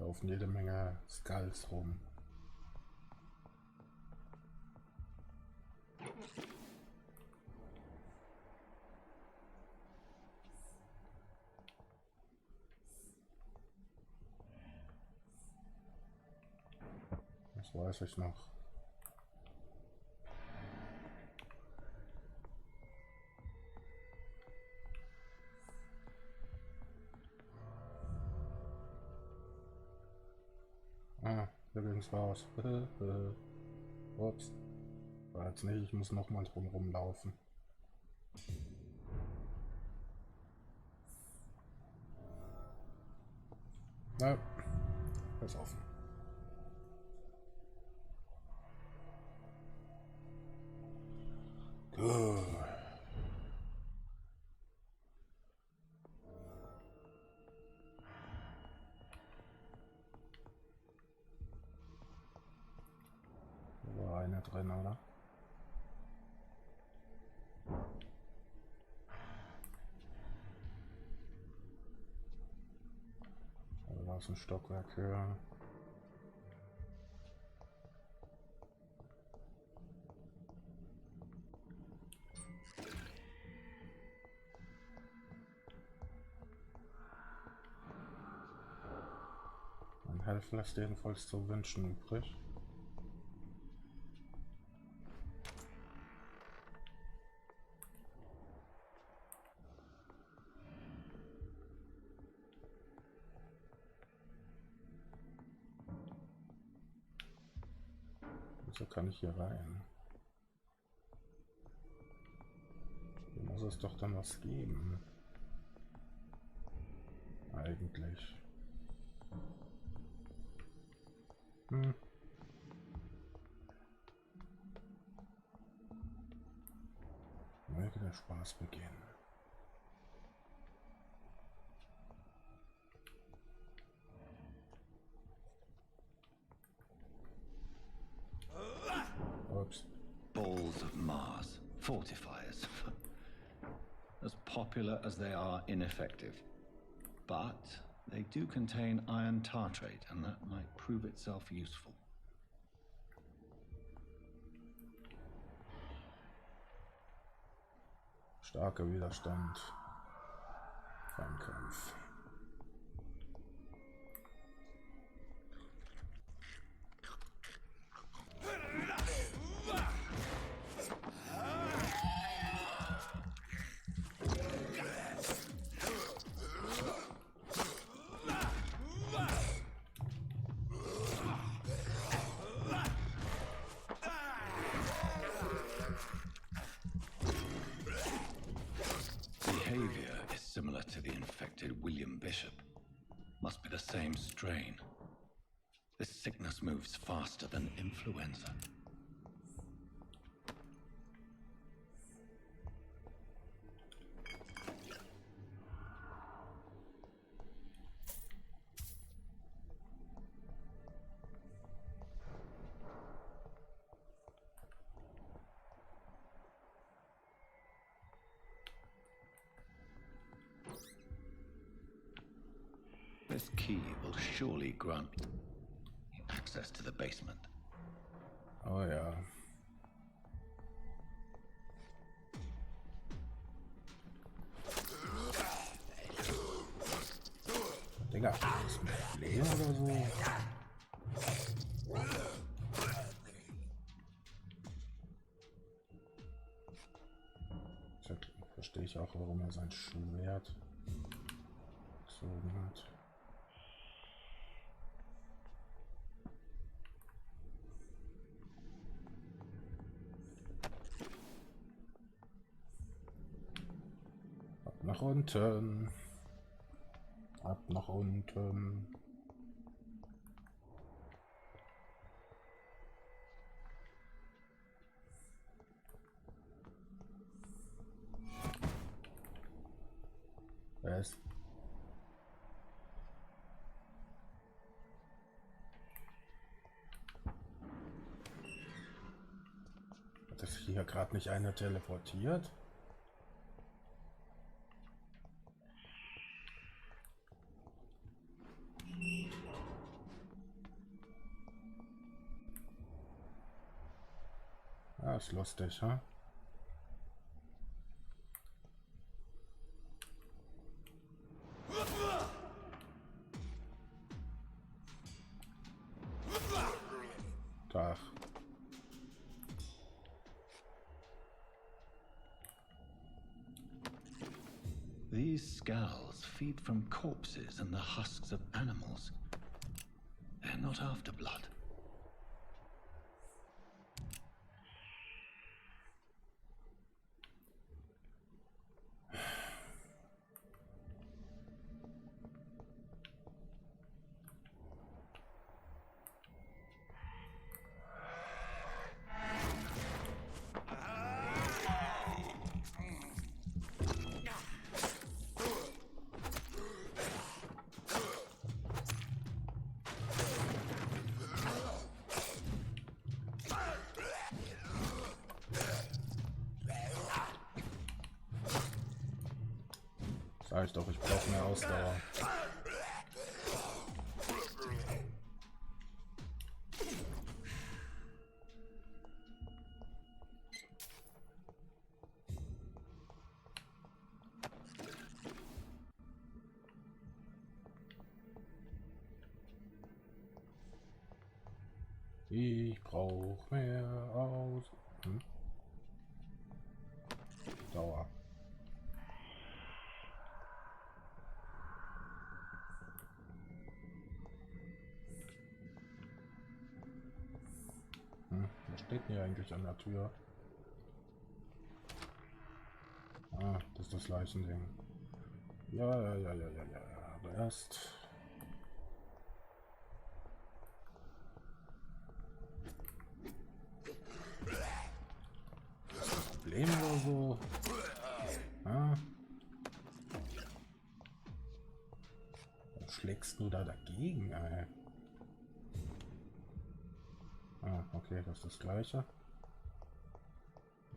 Laufen jede Menge Skulls rum. Das weiß ich noch. Ah, hier ging's raus. Ups. War jetzt nicht, ich muss noch mal drum rumlaufen. Na, ist offen. Gut. Da war einer drin, oder? Da war es ein Stockwerk höher. Mein Health lässt jedenfalls zu wünschen übrig. So kann ich hier rein. Hier muss es doch dann was geben. Eigentlich. Möge der Spaß beginnen. Oops. Balls of Mars, fortifiers. As popular as they are ineffective. But they do contain iron tartrate, and that might prove itself useful. Starker Widerstand. Fernkampf. Behavior is similar to the infected William Bishop. Must be the same strain. This sickness moves faster than influenza. This key will surely grant me access to the basement. Oh ja. Digga, ist ein leer oder so? Verstehe ich auch, warum er sein Schwert gezogen hat. Ab nach unten. Ab nach unten. Was? Hat das hier gerade nicht einer teleportiert? Ah, ist lustig, ha? Tag. These skulls feed from corpses and the husks of animals. They're not after blood. Sag ich doch, ich brauche mehr Ausdauer. Ich brauche mehr Ausdauer. Was steht denn hier eigentlich an der Tür? Ah, das ist das Leichending. Ja. Aber erst... Das Problem oder so? Ah. Was schlägst du da dagegen, ey? Ah, okay, das ist das gleiche.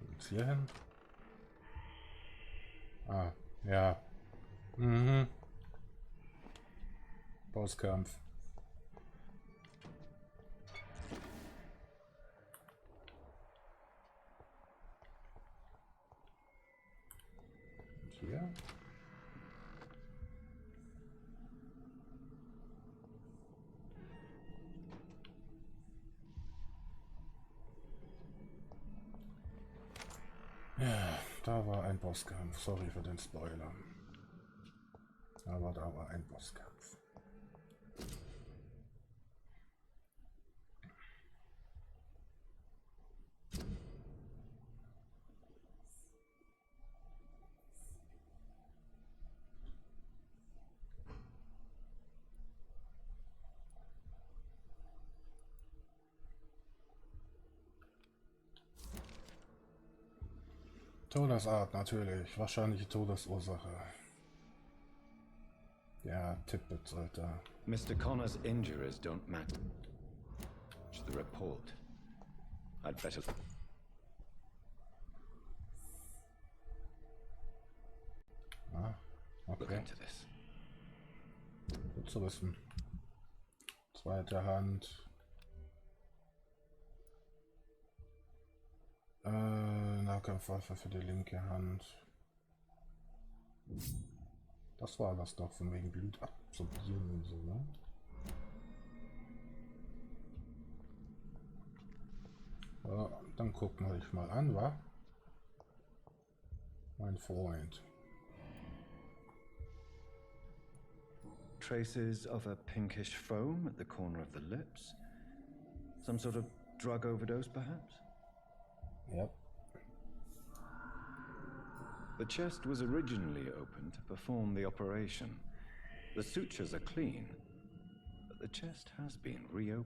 Jetzt hier hin. Ah, ja. Bosskampf. Hier. Ja, da war ein Bosskampf. Sorry für den Spoiler. Aber da war ein Bosskampf. Todesart natürlich, wahrscheinlich Todesursache. Ja, Tippet sollte. Mr. Connor's injuries don't match the report. I'd better... Ah, okay. Gut zu wissen. Zweite Hand. Nahkampfwaffe für die linke Hand. Das war das doch, von wegen Blut absorbieren und so, ne? Ja, dann gucken wir dich mal an, wa? Mein Freund. Traces of a pinkish foam at the corner of the lips. Some sort of drug overdose, perhaps? Yep. The chest was originally open to perform the operation. The sutures are clean, but the chest has been reopened.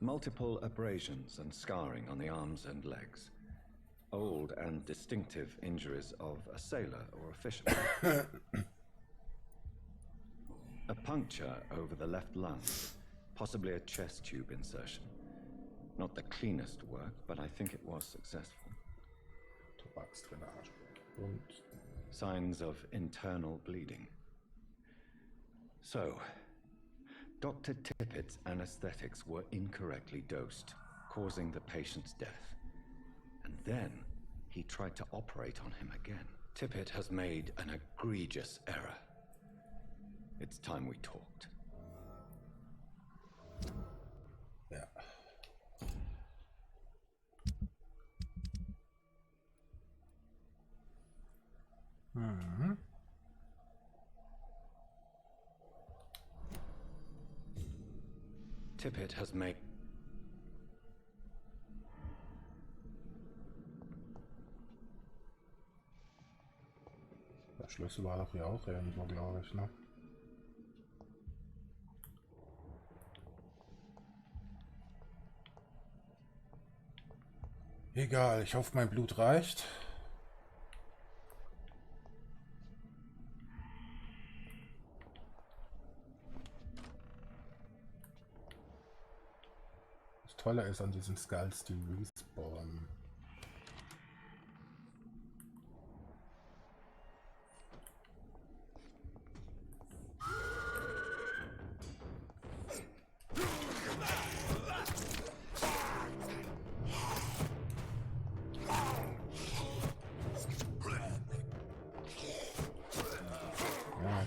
Multiple abrasions and scarring on the arms and legs. Old and distinctive injuries of a sailor or a fisherman. A puncture over the left lung, possibly a chest tube insertion. Not the cleanest work, but I think it was successful. Signs of internal bleeding. So, Dr. Tippett's anesthetics were incorrectly dosed, causing the patient's death. And then he tried to operate on him again. Tippett has made an egregious error. It's time we talked. Ja. Mhm. Tippett has made... Der Schlüssel war doch hier auch irgendwo, glaube ich, ne? Egal, ich hoffe, mein Blut reicht. Das Tolle ist an diesen Skulls, die respawnen.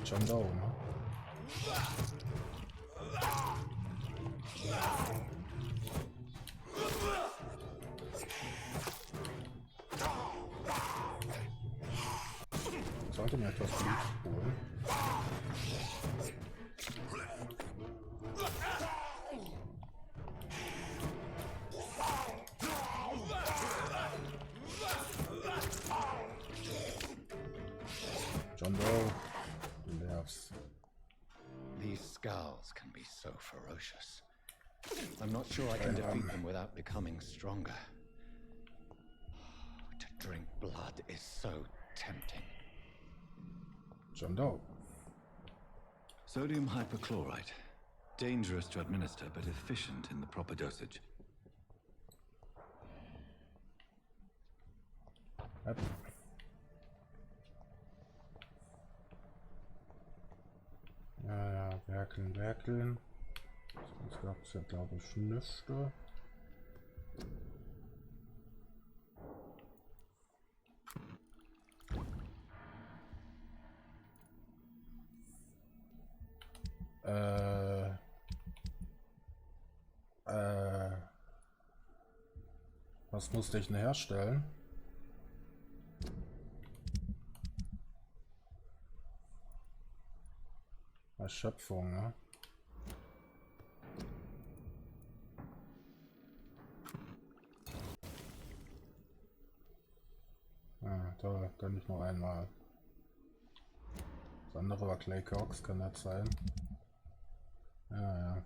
Schon da oben, ne? Sollte mir etwas Blut holen. John Doe. These skulls can be so ferocious. I'm not sure I can defeat them without becoming stronger. To drink blood is so tempting. John Doe. Sodium hypochlorite. Dangerous to administer, but efficient in the proper dosage. Yep. Ja, werkeln. Sonst gab es ja, glaube ich, nichts. Was musste ich denn herstellen? Erschöpfung, ne? Ah, da kann ich noch einmal. Das andere war Clay Cox, kann das sein? Ja, ja.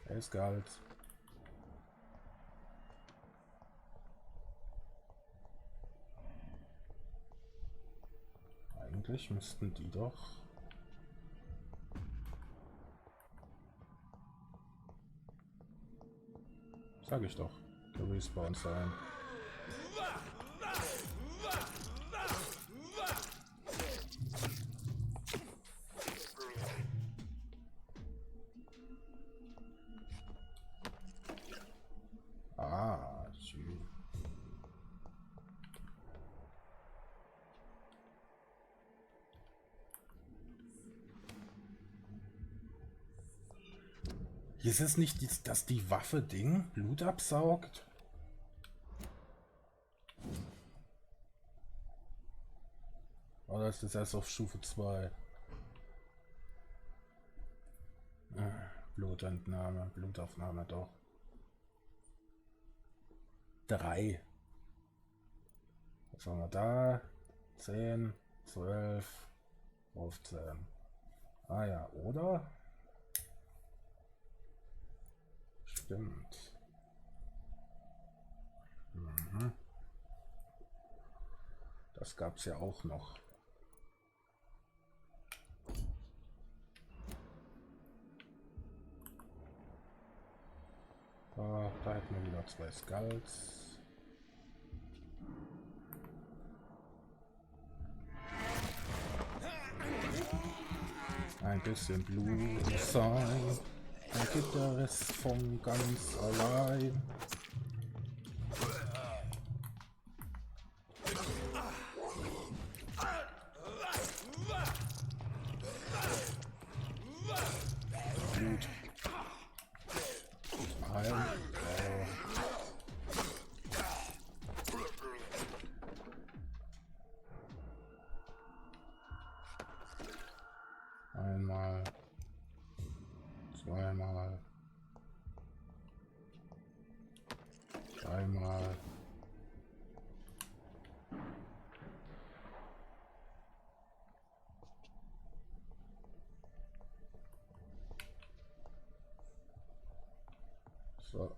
Er ist kalt. Eigentlich müssten die doch... Sag ich doch, gerespawnt sein. Ist es nicht, dass die Waffe Ding Blut absaugt? Oder ist das erst auf Stufe 2? Blutentnahme, Blutaufnahme doch. 3. Was haben wir da? 10, 12, 15. Ah ja, oder? Stimmt. Mhm. Das gab's ja auch noch. Da hätten wir wieder 2 Skulls. Ein bisschen Blut sein, dann geht der Rest von ganz allein. Blut. Einmal, zweimal, dreimal. So.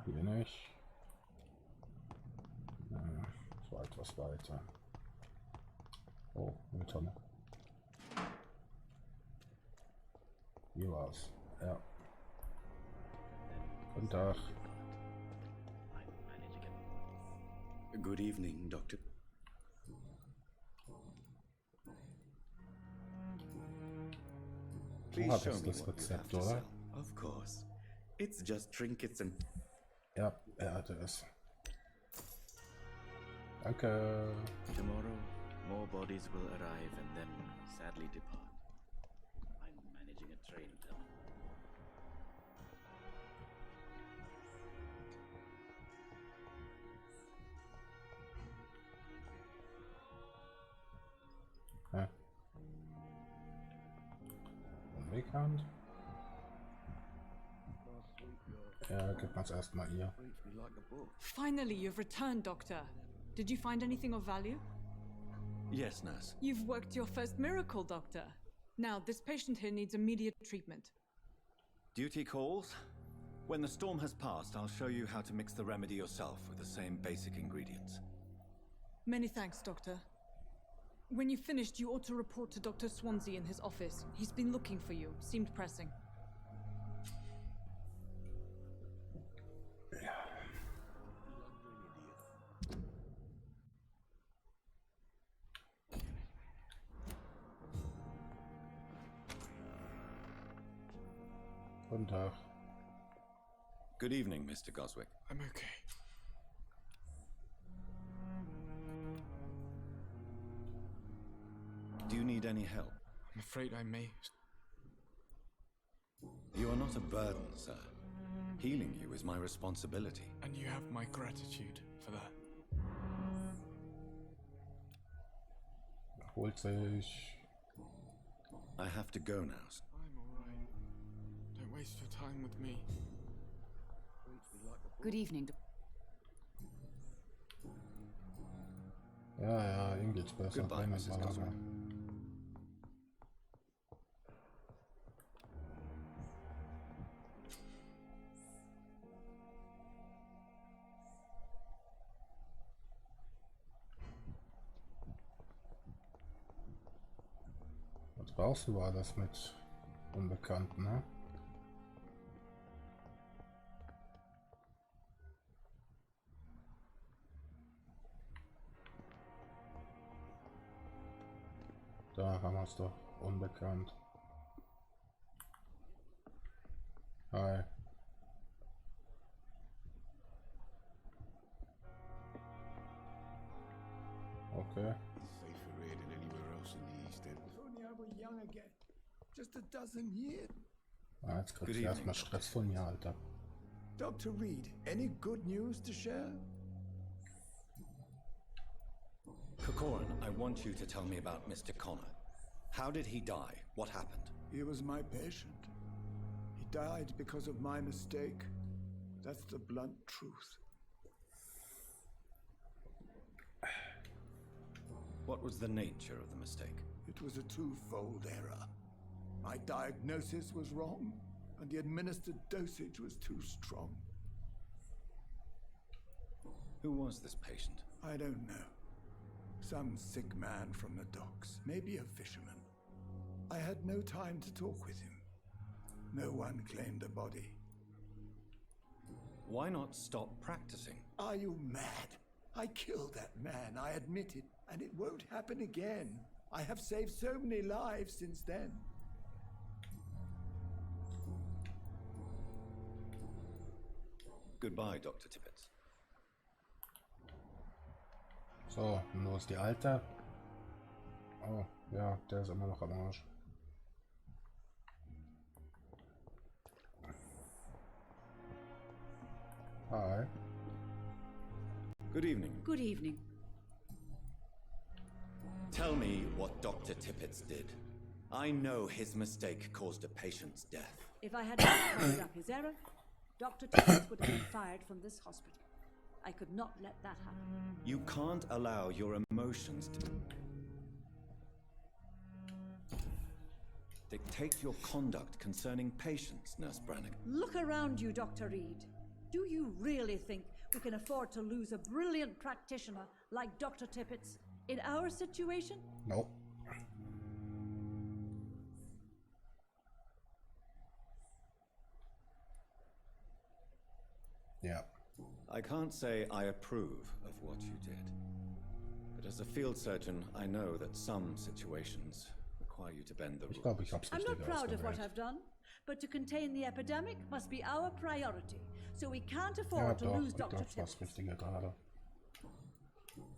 Hier nicht. So etwas weiter. Oh, eine Tonne. Hier war's. Ja. Guten Tag. Good evening, Doctor. Please hat show es me das what you have Rezept, to oder? sell. Of course. It's just trinkets and... Ja, hatte es. Danke. Tomorrow, more bodies will arrive and then sadly depart. I'm managing a train tunnel. Ja. Unbekannt. Ja, gibt man es erstmal hier. Finally, you've returned, Doctor. Did you find anything of value? Yes, nurse. You've worked your first miracle, Doctor. Now, this patient here needs immediate treatment. Duty calls. When the storm has passed, I'll show you how to mix the remedy yourself with the same basic ingredients. Many thanks, Doctor. When you've finished, you ought to report to Dr. Swansea in his office. He's been looking for you. Seemed pressing. Guten Tag. Good evening, Mr. Goswick. I'm okay. Do you need any help? I'm afraid I may. You are not a burden, sir. Healing you is my responsibility. And you have my gratitude for that. Holt sich. I have to go now. I'm alright. Don't waste your time with me. Good evening. Ja, ihm geht's besser. Goodbye, Mrs. Goswick. Draußen war das mit Unbekannten, ne? Da haben wir es doch. Unbekannt. Hi. Okay. Safer here than anywhere else in the East End. If only I were young again. Just a dozen years. Ah, jetzt kriegst du erstmal Stress von mir, Alter. Dr. Reed, any good news to share? Corcoran, I want you to tell me about Mr. Connor. How did he die? What happened? He was my patient. He died because of my mistake. That's the blunt truth. What was the nature of the mistake? It was a twofold error. My diagnosis was wrong, and the administered dosage was too strong. Who was this patient? I don't know. Some sick man from the docks, maybe a fisherman. I had no time to talk with him. No one claimed a body. Why not stop practicing? Are you mad? I killed that man, I admit it, and it won't happen again. I have saved so many lives since then. Goodbye, Dr. Tippett. So, und wo ist die Alte? Oh, ja, der ist immer noch am Arsch. Hi. Good evening. Good evening. Tell me what Dr. Tippett did. I know his mistake caused a patient's death. If I had not covered up his error, Dr. Tippett would have been fired from this hospital. I could not let that happen. You can't allow your emotions to dictate your conduct concerning patients, Nurse Brannigan. Look around you, Dr. Reed. Do you really think we can afford to lose a brilliant practitioner like Dr. Tippett's in our situation? No. Yeah. I can't say I approve of what you did. But as a field surgeon, I know that some situations require you to bend the rules. I'm not proud of what I've done, but to contain the epidemic must be our priority. So we can't afford to lose Dr. Tippett.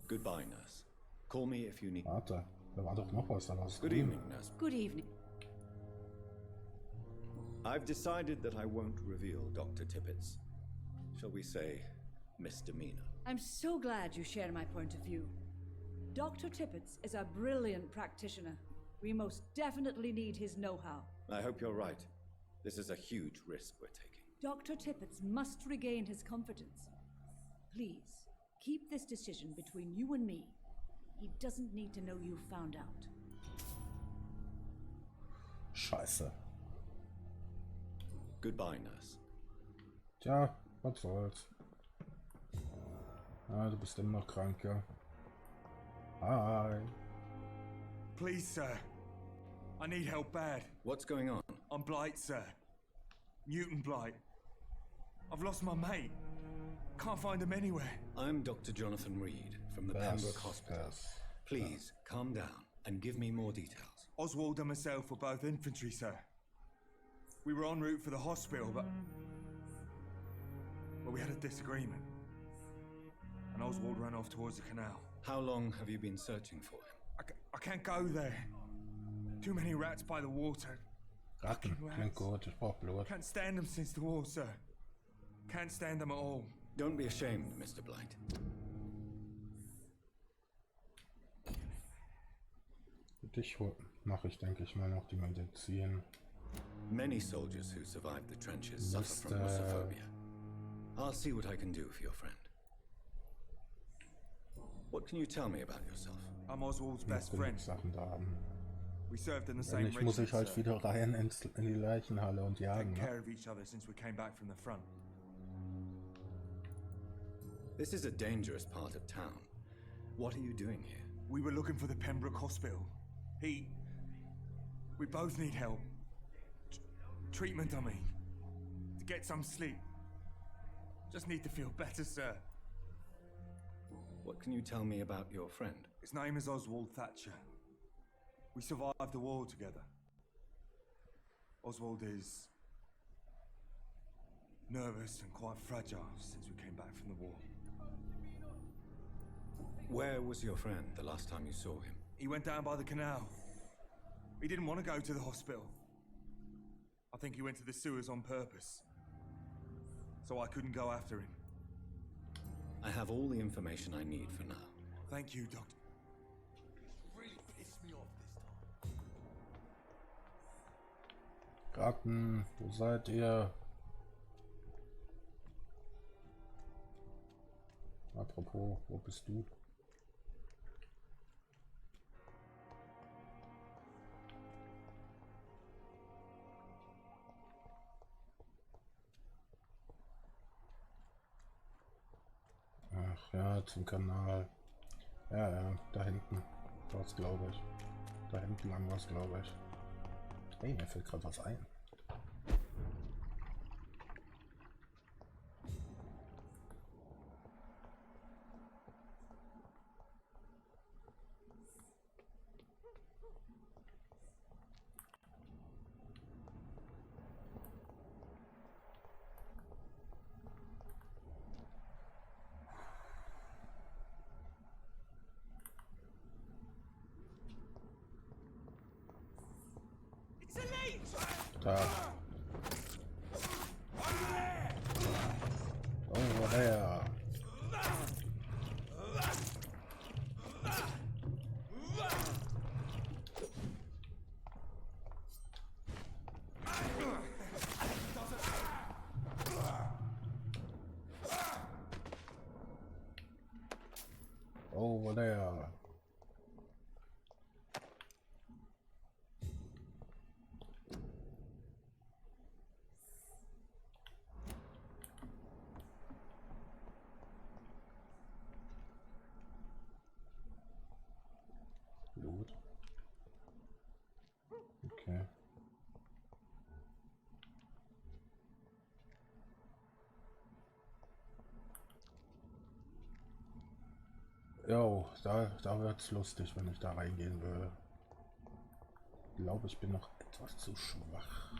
Goodbye, nurse. Call me if you need. Warte, da war doch noch was da was. Good evening, nurse. Good evening. I've decided that I won't reveal Dr. Tippett's, shall we say, misdemeanor. I'm so glad you share my point of view. Dr. Tippett is a brilliant practitioner. We most definitely need his know-how. I hope you're right. This is a huge risk we're taking. Dr. Tippett must regain his confidence. Please, keep this decision between you and me. He doesn't need to know you found out. Scheiße. Goodbye, nurse. Tja, was soll's. Ah, du bist immer noch krank, ja. Hi. Please, sir. I need help bad. What's going on? I'm Blight, sir. Mutant Blight. I've lost my mate. Can't find him anywhere. I'm Dr. Jonathan Reed from the Pembroke Hospital. Please, calm down and give me more details. Oswald and myself were both infantry, sir. We were en route for the hospital, but we had a disagreement. And Oswald ran off towards the canal. How long have you been searching for him? I can't go there. Too many rats by the water. Ratten, klingt gut, ich brauch Blut. Can't stand them since the war, sir. Can't stand them at all. Don't be ashamed, Mr. Blight. Für dich mache ich, denke ich mal, noch die Medizin. Many soldiers who survived the trenches suffer from russophobia. I'll see what I can do for your friend. What can you tell me about yourself? I'm Oswald's best friend. Sachen da haben. We served in the Wenn same nicht, muss ich halt sir. wieder rein in die Leichenhalle und jagen. Taken Ne? care of each other since we came back from the front. This is a dangerous part of town. What are you doing here? We were looking for the Pembroke Hospital. We both need help. Treatment, I mean. To get some sleep. Just need to feel better, sir. What can you tell me about your friend? His name is Oswald Thatcher. We survived the war together. Oswald is nervous and quite fragile since we came back from the war. Where was your friend the last time you saw him? He went down by the canal. He didn't want to go to the hospital. I think he went to the sewers on purpose. So I couldn't go after him. I have all the information I need for now. Thank you, Doctor. Really pissed me off this time. Ratten, wo seid ihr? Apropos, wo bist du? Ach ja, zum Kanal. Ja, ja, da hinten. Was glaube ich. Da hinten lang was glaube ich. Hey, mir fällt gerade was ein. Da. Oh, woher? Oh, woher? Blut. Okay. Jo, da wird's lustig, wenn ich da reingehen will. Ich glaube, ich bin noch etwas zu schwach.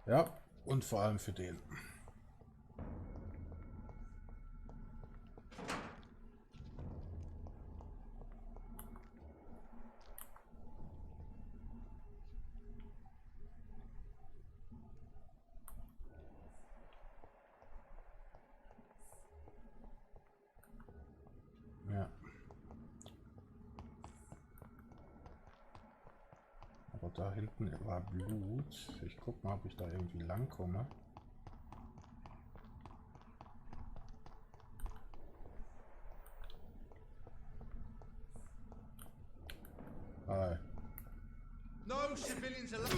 Ja, und vor allem für den. Ja. Aber da hinten war Blut. Ich guck mal, ob ich da irgendwie lang komme. Hi. No civilians allowed.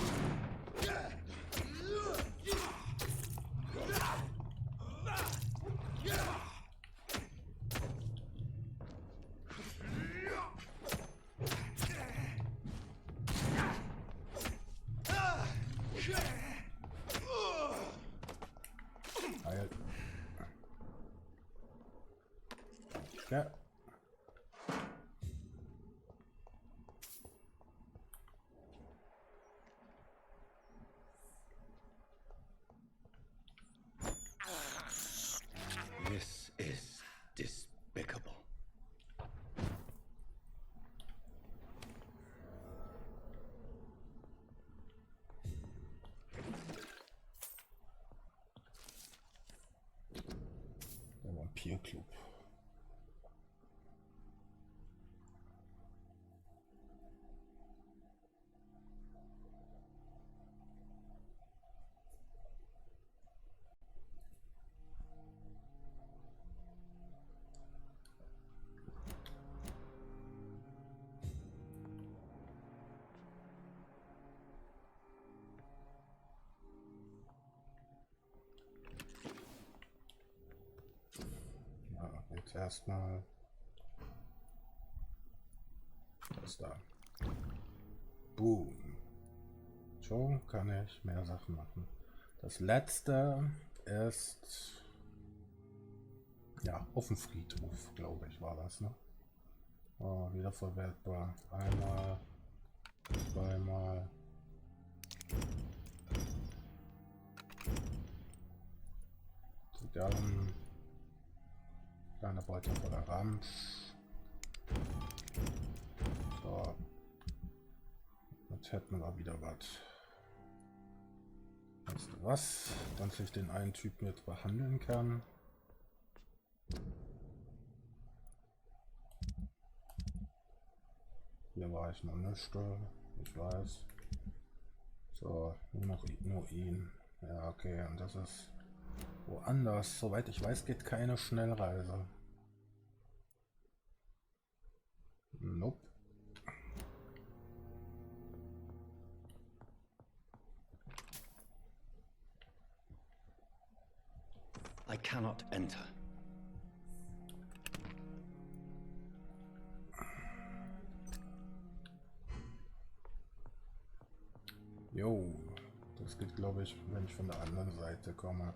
Heil. Ja. This is despicable. Der Vampyrclub. Jetzt erstmal das da. Boom. Schon kann ich mehr Sachen machen. Das letzte ist ja auf dem Friedhof, glaube ich, war das, ne? Oh, wiederverwertbar. Einmal, zweimal. Dann kleine Beute voller Ramsch. So. Jetzt hätten wir wieder was. Weißt du was? Dass ich den einen Typen jetzt behandeln kann. Hier war ich noch nicht, ich weiß. So, nur ihn. Ja, okay, und das ist woanders. Soweit ich weiß, geht keine Schnellreise. Nope. I cannot enter. Jo, das geht, glaube ich, wenn ich von der anderen Seite komme.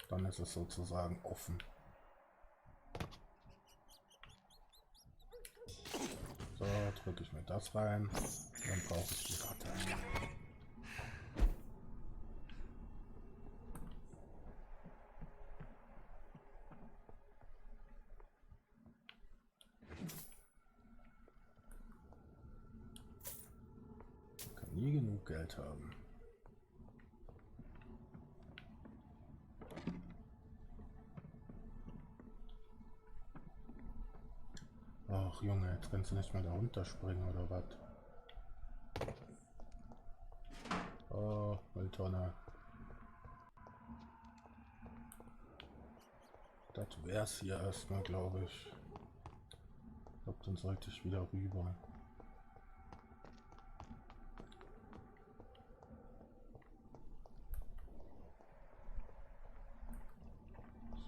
Dann ist es sozusagen offen. So, drücke ich mir das rein. Dann brauche ich die Ratte. Kann nie genug Geld haben. Ach Junge, jetzt kannst du nicht mal da runterspringen oder was? Oh, Mülltonne. Das wär's hier erstmal, glaube ich. Ich glaube, dann sollte ich wieder rüber.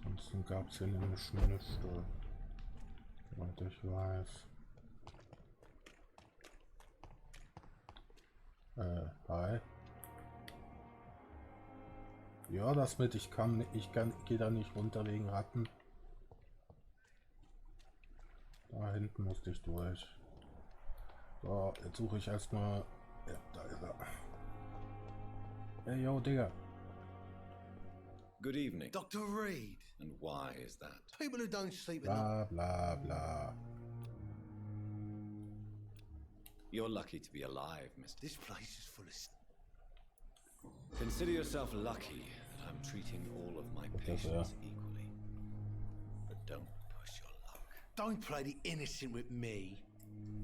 Ansonsten gab es hier nämlich nichts. Und ich weiß. Hi. Ja, das mit ich gehe da nicht runter wegen Ratten. Da hinten musste ich durch. So, jetzt suche ich erstmal. Ja, da ist er. Hey, yo, Digga. Good evening. Dr. Reed. And why is that? People who don't sleep in Blah, blah, blah. You're lucky to be alive, Mr. This place is full of... Consider yourself lucky that I'm treating all of my patients equally. But don't push your luck. Don't play the innocent with me.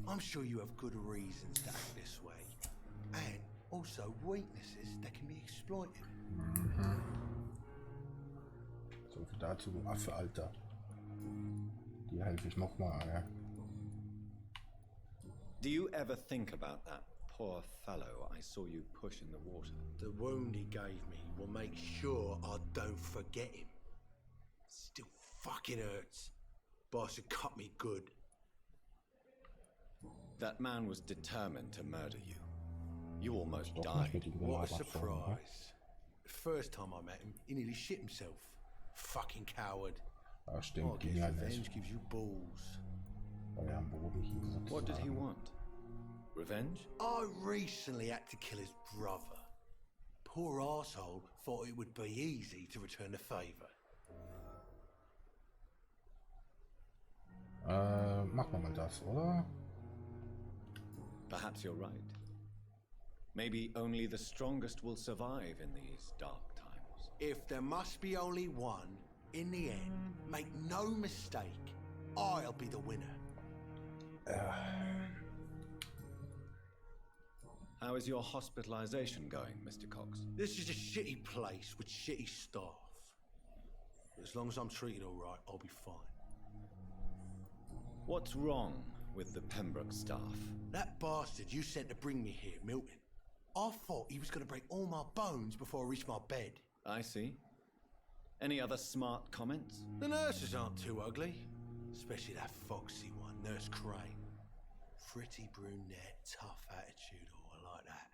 I'm sure you have good reasons to act this way. And also weaknesses that can be exploited. So viel dazu, du Affe, Alter. Die helfe ich nochmal, ja. Do you ever think about that poor fellow I saw you push in the water? The wound he gave me will make sure I don't forget him. Still fucking hurts. Boss had cut me good. That man was determined to murder you. You almost died. What a surprise. The first time I met him, he nearly shit himself. Fucking coward. Ah, stimmt, I guess revenge gives you balls. What did he want? Revenge? I recently had to kill his brother. Poor arsehole thought it would be easy to return the favor. Machen wir mal das, oder? Perhaps you're right. Maybe only the strongest will survive in these dark times. If there must be only one, in the end, make no mistake, I'll be the winner. How is your hospitalization going, Mr. Cox? This is a shitty place with shitty staff. As long as I'm treated all right, I'll be fine. What's wrong with the Pembroke staff? That bastard you sent to bring me here, Milton. I thought he was going to break all my bones before I reached my bed. I see. Any other smart comments? The nurses aren't too ugly. Especially that foxy one, Nurse Crane. Pretty brunette, tough attitude, all like that.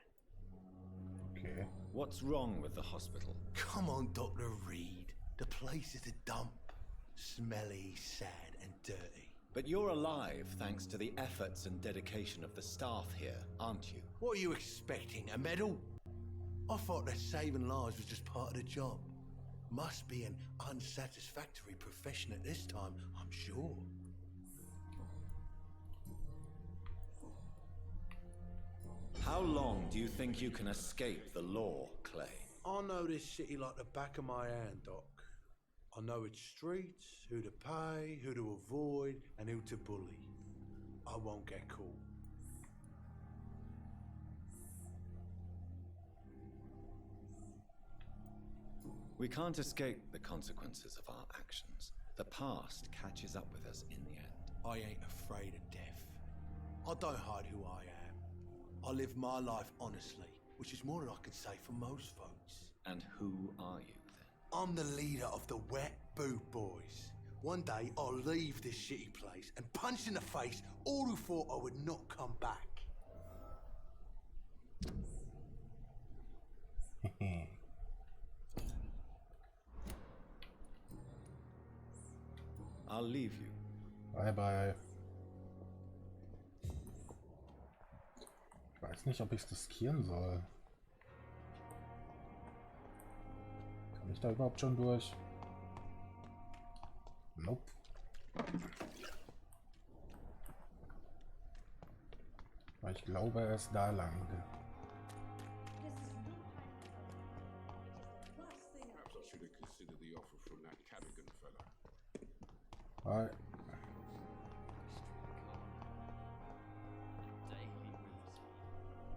Okay. What's wrong with the hospital? Come on, Dr. Reed. The place is a dump. Smelly, sad, and dirty. But you're alive thanks to the efforts and dedication of the staff here, aren't you? What are you expecting, a medal? I thought that saving lives was just part of the job. Must be an unsatisfactory profession at this time, I'm sure. How long do you think you can escape the law, Clay? I know this city like the back of my hand, Doc. I know its streets, who to pay, who to avoid, and who to bully. I won't get caught. We can't escape the consequences of our actions. The past catches up with us in the end. I ain't afraid of death. I don't hide who I am. I live my life honestly, which is more than I can say for most folks. And who are you, then? I'm the leader of the Wet Boot Boys. One day, I'll leave this shitty place and punch in the face all who thought I would not come back. I'll leave you. Bye bye. Ich weiß nicht, ob ich es riskieren soll. Kann ich da überhaupt schon durch? Nope. Weil ich glaube, er ist da lang. Perhaps I should have considered the offer from that Cadigan fella. Hi.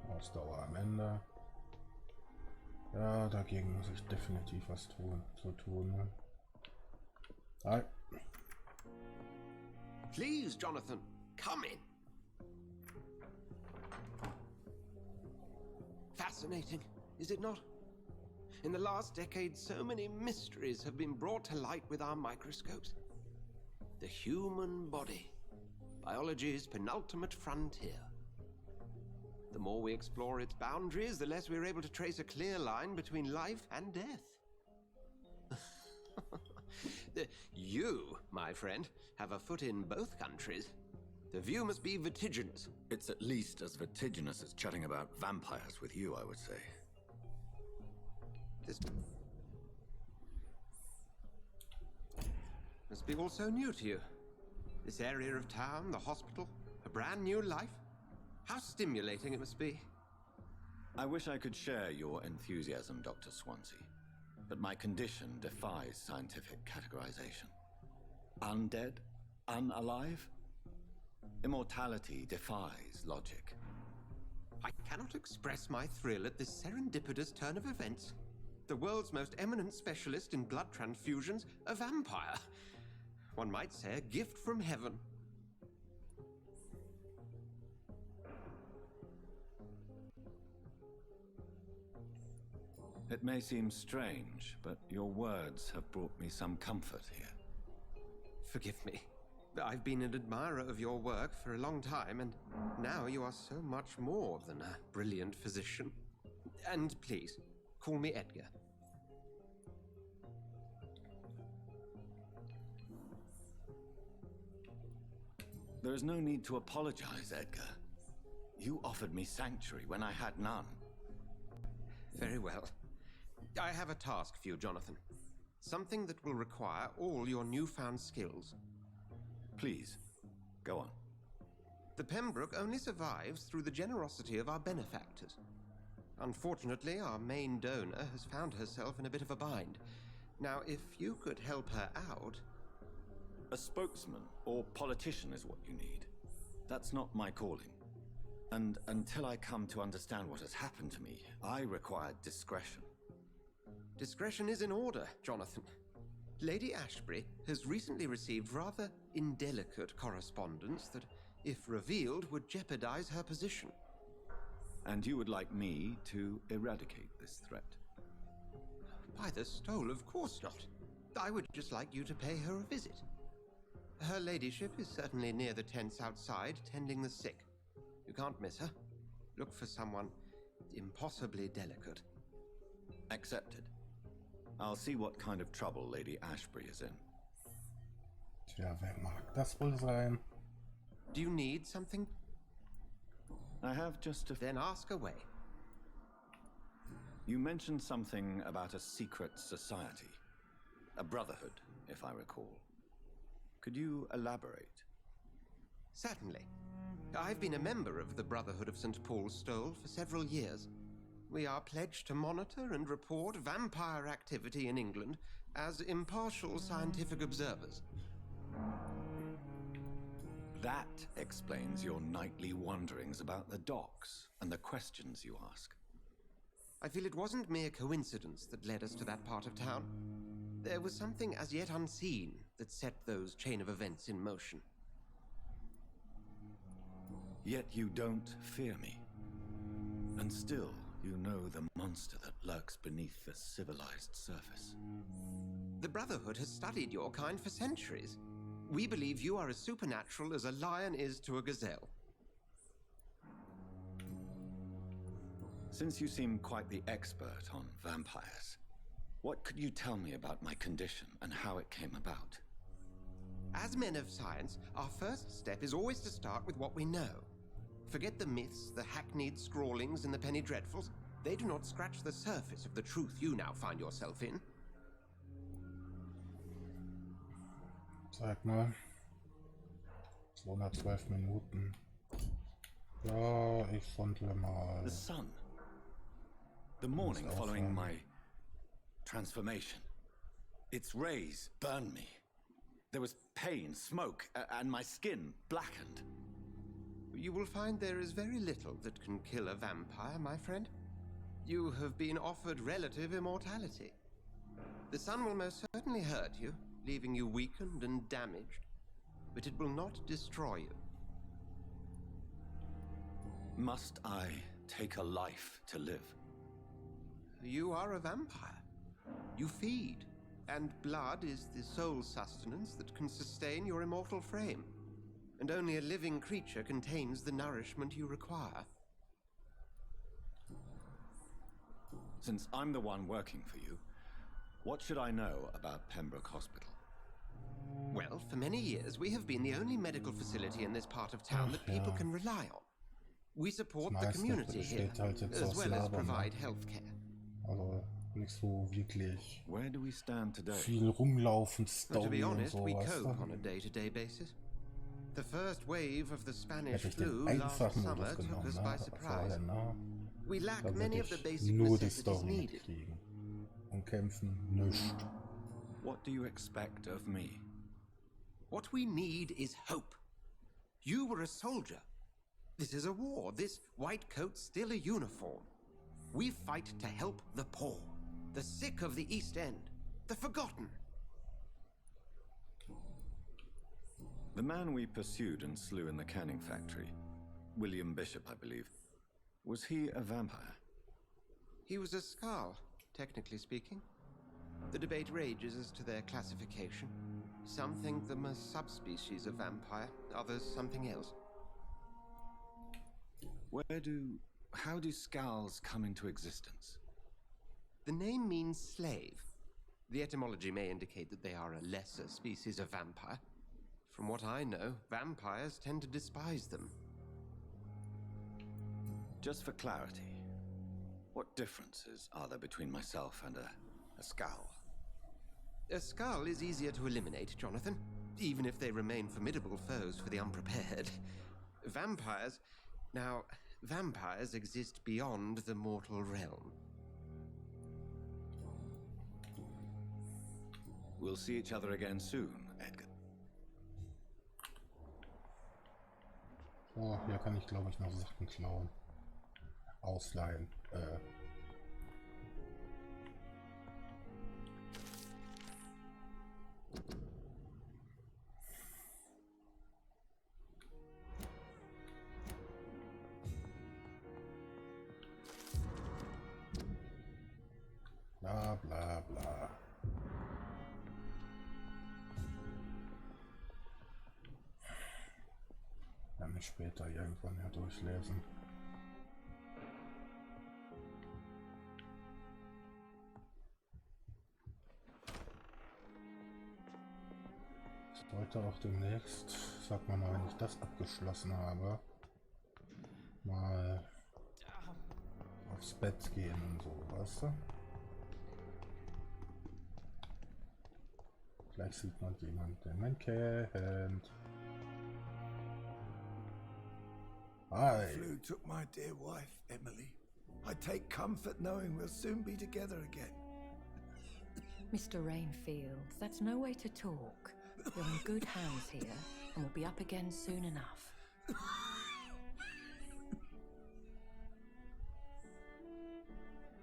Ausdauer am Ende. Ja, dagegen muss ich definitiv was tun. Ne? Hi. Please, Jonathan, come in. Fascinating, is it not? In the last decade, so many mysteries have been brought to light with our microscopes. The human body, biology's penultimate frontier. The more we explore its boundaries, the less we're able to trace a clear line between life and death. You, my friend, have a foot in both countries. The view must be vertiginous. It's at least as vertiginous as chatting about vampires with you, I would say. This must be all so new to you. This area of town, the hospital, a brand new life. How stimulating it must be. I wish I could share your enthusiasm, Dr. Swansea, but my condition defies scientific categorization. Undead? Unalive? Immortality defies logic. I cannot express my thrill at this serendipitous turn of events. The world's most eminent specialist in blood transfusions, a vampire. One might say a gift from heaven. It may seem strange, but your words have brought me some comfort here. Forgive me. I've been an admirer of your work for a long time, and now you are so much more than a brilliant physician. And please, call me Edgar. There is no need to apologize, Edgar. You offered me sanctuary when I had none. Very well. I have a task for you, Jonathan. Something that will require all your newfound skills. Please, go on. The Pembroke only survives through the generosity of our benefactors. Unfortunately, our main donor has found herself in a bit of a bind. Now, if you could help her out... A spokesman or politician is what you need. That's not my calling. And until I come to understand what has happened to me, I require discretion. Discretion is in order, Jonathan. Lady Ashbury has recently received rather indelicate correspondence that, if revealed, would jeopardize her position. And you would like me to eradicate this threat? By the stole, of course not. I would just like you to pay her a visit. Her ladyship is certainly near the tents outside, tending the sick. You can't miss her. Look for someone impossibly delicate. Accepted. I'll see what kind of trouble Lady Ashbury is in. Tja, wer mag das wohl sein? Do you need something? I have just a... Then ask away. You mentioned something about a secret society. A brotherhood, if I recall. Could you elaborate? Certainly. I've been a member of the Brotherhood of St. Paul's Stole for several years. We are pledged to monitor and report vampire activity in England as impartial scientific observers. That explains your nightly wanderings about the docks and the questions you ask. I feel it wasn't mere coincidence that led us to that part of town. There was something as yet unseen that set those chain of events in motion. Yet you don't fear me. And still, you know the monster that lurks beneath the civilized surface. The Brotherhood has studied your kind for centuries. We believe you are as supernatural as a lion is to a gazelle. Since you seem quite the expert on vampires, what could you tell me about my condition and how it came about? As men of science, our first step is always to start with what we know. Forget the myths, the hackneyed scrawlings, and the penny dreadfuls. They do not scratch the surface of the truth you now find yourself in. Sag mal. 212 Minuten. Ja, ich sondle mal. The sun. The morning following my transformation. Its rays burned me. There was pain, smoke, and my skin blackened. You will find there is very little that can kill a vampire, my friend. You have been offered relative immortality. The sun will most certainly hurt you, leaving you weakened and damaged, but it will not destroy you. Must I take a life to live? You are a vampire. You feed, and blood is the sole sustenance that can sustain your immortal frame. And only a living creature contains the nourishment you require. Since I'm the one working for you, what should I know about Pembroke Hospital? Well, for many years, we have been the only medical facility in this part of town that people can rely on. We support the community here, as well as provide healthcare. Also nicht so wirklich Where do we stand today? viel rumlaufen, But to be Story und honest, we sowas. cope on a day-to-day basis. The first wave of the Spanish Hätte ich den flu last einfachen summer Modus took genommen, us ne? by surprise. Vorher, ne? We lack Da many würde of the ich basic nur die necessities Story needed. mitkriegen. Und kämpfen, nichts. What do you expect of me? What we need is hope. You were a soldier. This is a war. This white coat's still a uniform. We fight to help the poor, the sick of the East End, the forgotten. The man we pursued and slew in the canning factory, William Bishop, I believe, was he a vampire? He was a Skald, technically speaking. The debate rages as to their classification. Some think them a subspecies of vampire, others something else. How do Skulls come into existence? The name means slave. The etymology may indicate that they are a lesser species of vampire. From what I know, vampires tend to despise them. Just for clarity, what differences are there between myself and a Skull? A Skull is easier to eliminate, Jonathan, even if they remain formidable foes for the unprepared. Vampires exist beyond the mortal realm. We'll see each other again soon, Edgar. So, hier kann ich glaube ich noch Sachen klauen. Ausleihen. Bla bla bla. Kann ich später irgendwann ja durchlesen. sollte auch demnächst, sag mal, wenn ich das abgeschlossen habe, mal aufs Bett gehen und so, weißt du? Gleich sieht man jemanden, den man kennt. Hi. The flu took my dear wife, Emily. I take comfort knowing we'll soon be together again. Mr. Rainfield, that's no way to talk. You're in good hands here, and we'll be up again soon enough.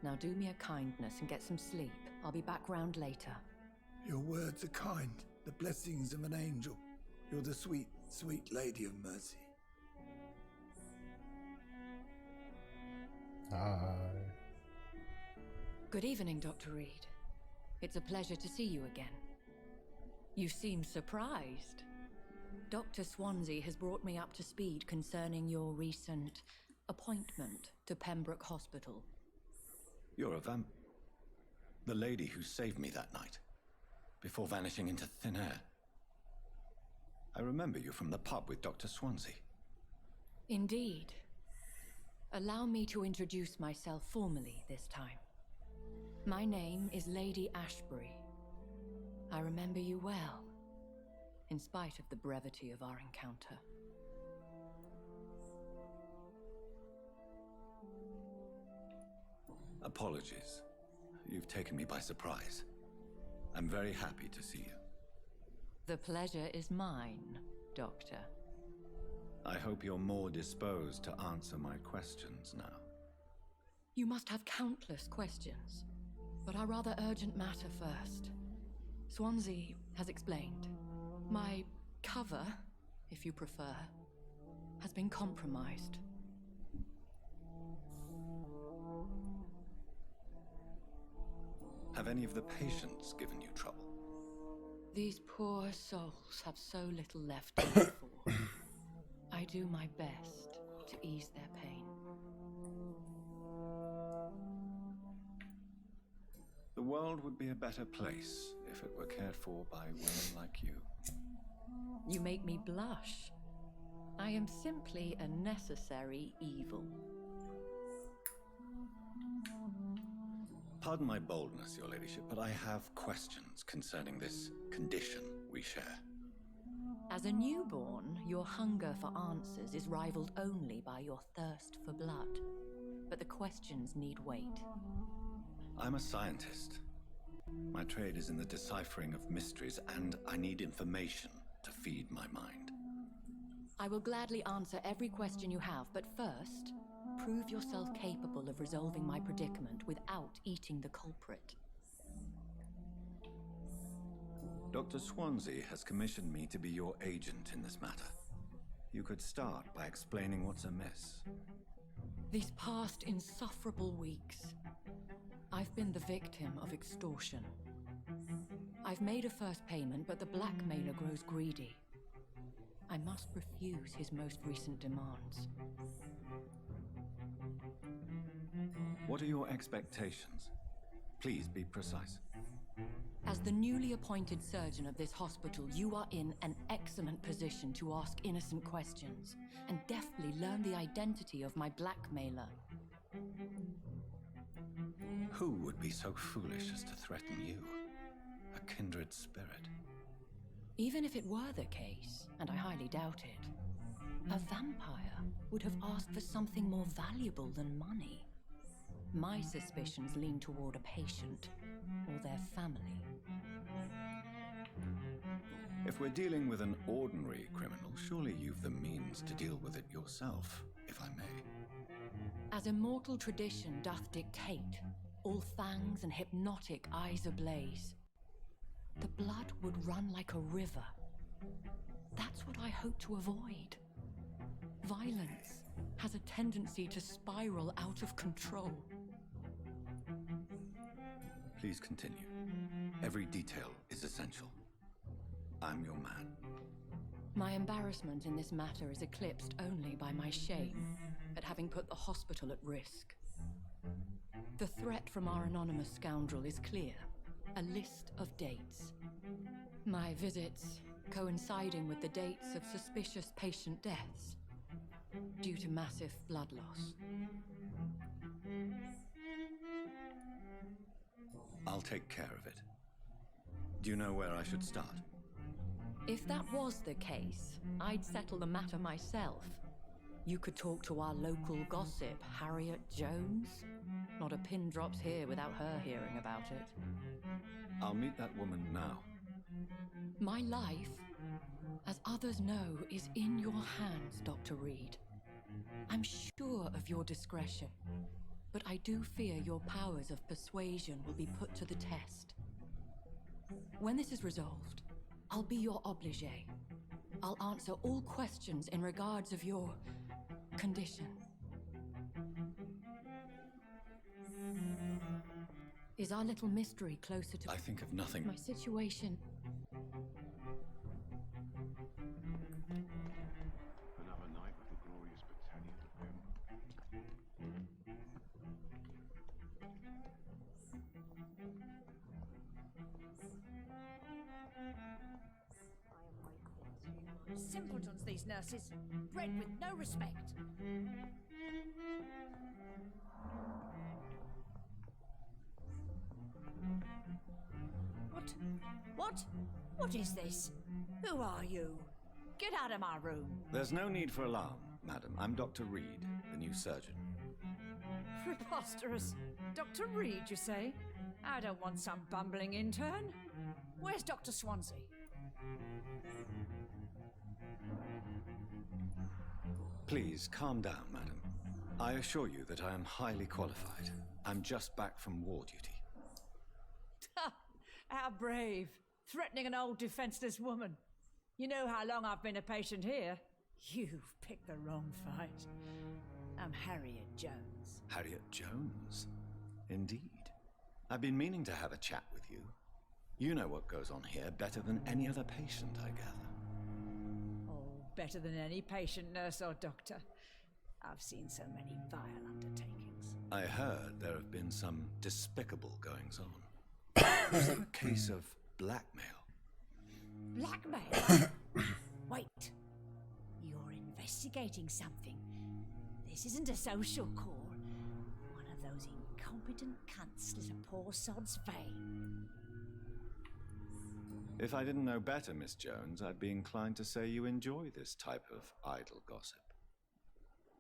Now do me a kindness and get some sleep. I'll be back round later. Your words are kind, the blessings of an angel. You're the sweet, sweet lady of mercy. Hi. Good evening, Dr. Reed. It's a pleasure to see you again. You seem surprised. Dr. Swansea has brought me up to speed concerning your recent appointment to Pembroke Hospital. You're a the lady who saved me that night, before vanishing into thin air. I remember you from the pub with Dr. Swansea. Indeed. Allow me to introduce myself formally this time. My name is Lady Ashbury. I remember you well, in spite of the brevity of our encounter. Apologies. You've taken me by surprise. I'm very happy to see you. The pleasure is mine, Doctor. I hope you're more disposed to answer my questions now. You must have countless questions, but our rather urgent matter first. Swansea has explained. My cover, if you prefer, has been compromised. Have any of the patients given you trouble? These poor souls have so little left to live for. I do my best to ease their pain. The world would be a better place if it were cared for by women like you. You make me blush. I am simply a necessary evil. Pardon my boldness, Your Ladyship, but I have questions concerning this condition we share. As a newborn, your hunger for answers is rivaled only by your thirst for blood. But the questions need wait. I'm a scientist. My trade is in the deciphering of mysteries, and I need information to feed my mind. I will gladly answer every question you have, but first, prove yourself capable of resolving my predicament without eating the culprit. Dr. Swansea has commissioned me to be your agent in this matter. You could start by explaining what's amiss. These past insufferable weeks, I've been the victim of extortion. I've made a first payment, but the blackmailer grows greedy. I must refuse his most recent demands. What are your expectations? Please be precise. As the newly appointed surgeon of this hospital, you are in an excellent position to ask innocent questions and deftly learn the identity of my blackmailer. Who would be so foolish as to threaten you? A kindred spirit. Even if it were the case, and I highly doubt it, a vampire would have asked for something more valuable than money. My suspicions lean toward a patient or their family. If we're dealing with an ordinary criminal, surely you've the means to deal with it yourself, if I may. As immortal tradition doth dictate, all fangs and hypnotic eyes ablaze, the blood would run like a river. That's what I hope to avoid. Violence has a tendency to spiral out of control. Please continue. Every detail is essential. I'm your man. My embarrassment in this matter is eclipsed only by my shame at having put the hospital at risk. The threat from our anonymous scoundrel is clear. A list of dates. My visits coinciding with the dates of suspicious patient deaths due to massive blood loss. I'll take care of it. Do you know where I should start? If that was the case, I'd settle the matter myself. You could talk to our local gossip, Harriet Jones. Not a pin drops here without her hearing about it. I'll meet that woman now. My life, as others know, is in your hands, Dr. Reed. I'm sure of your discretion, but I do fear your powers of persuasion will be put to the test. When this is resolved, I'll be your obligé. I'll answer all questions in regards of your condition. Is our little mystery closer to... I think of nothing. My situation... Another night with the glorious battalion of Simpletons, these nurses. Bred with no respect. What is this? Who are you? Get out of my room. There's no need for alarm, madam. I'm Dr. Reed, the new surgeon. Preposterous. Dr. Reed, you say? I don't want some bumbling intern. Where's Dr. Swansea? Please, calm down, madam. I assure you that I am highly qualified. I'm just back from war duty. Ha! How brave. Threatening an old defenseless woman. You know how long I've been a patient here? You've picked the wrong fight. I'm Harriet Jones. Harriet Jones? Indeed. I've been meaning to have a chat with you. You know what goes on here better than any other patient, I gather. Oh, better than any patient, nurse or doctor. I've seen so many vile undertakings. I heard there have been some despicable goings-on. Is there a case of blackmail? Blackmail? Wait. You're investigating something. This isn't a social call. One of those incompetent cunts slit a poor sod's vein. If I didn't know better, Miss Jones, I'd be inclined to say you enjoy this type of idle gossip.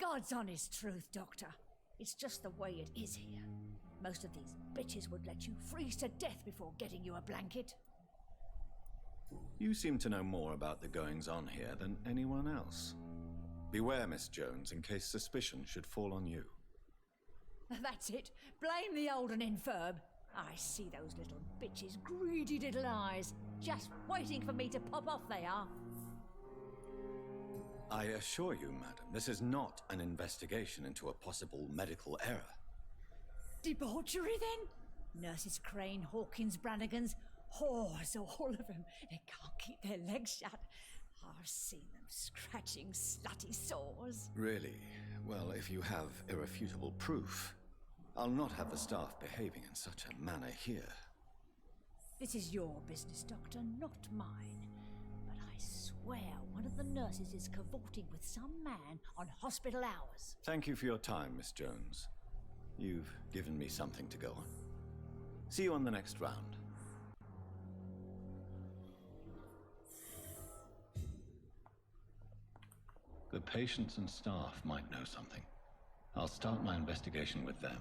God's honest truth, Doctor. It's just the way it is here. Most of these bitches would let you freeze to death before getting you a blanket. You seem to know more about the goings-on here than anyone else. Beware, Miss Jones, in case suspicion should fall on you. That's it. Blame the old and infirm. I see those little bitches' greedy little eyes. Just waiting for me to pop off they are. I assure you, madam, this is not an investigation into a possible medical error. Debauchery, then? Nurses Crane, Hawkins, Brannigans, whores, all of them. They can't keep their legs shut. I've seen them scratching slutty sores. Really? Well, if you have irrefutable proof, I'll not have the staff behaving in such a manner here. This is your business, Doctor, not mine. But I swear one of the nurses is cavorting with some man on hospital hours. Thank you for your time, Miss Jones. You've given me something to go on. See you on the next round. The patients and staff might know something. I'll start my investigation with them.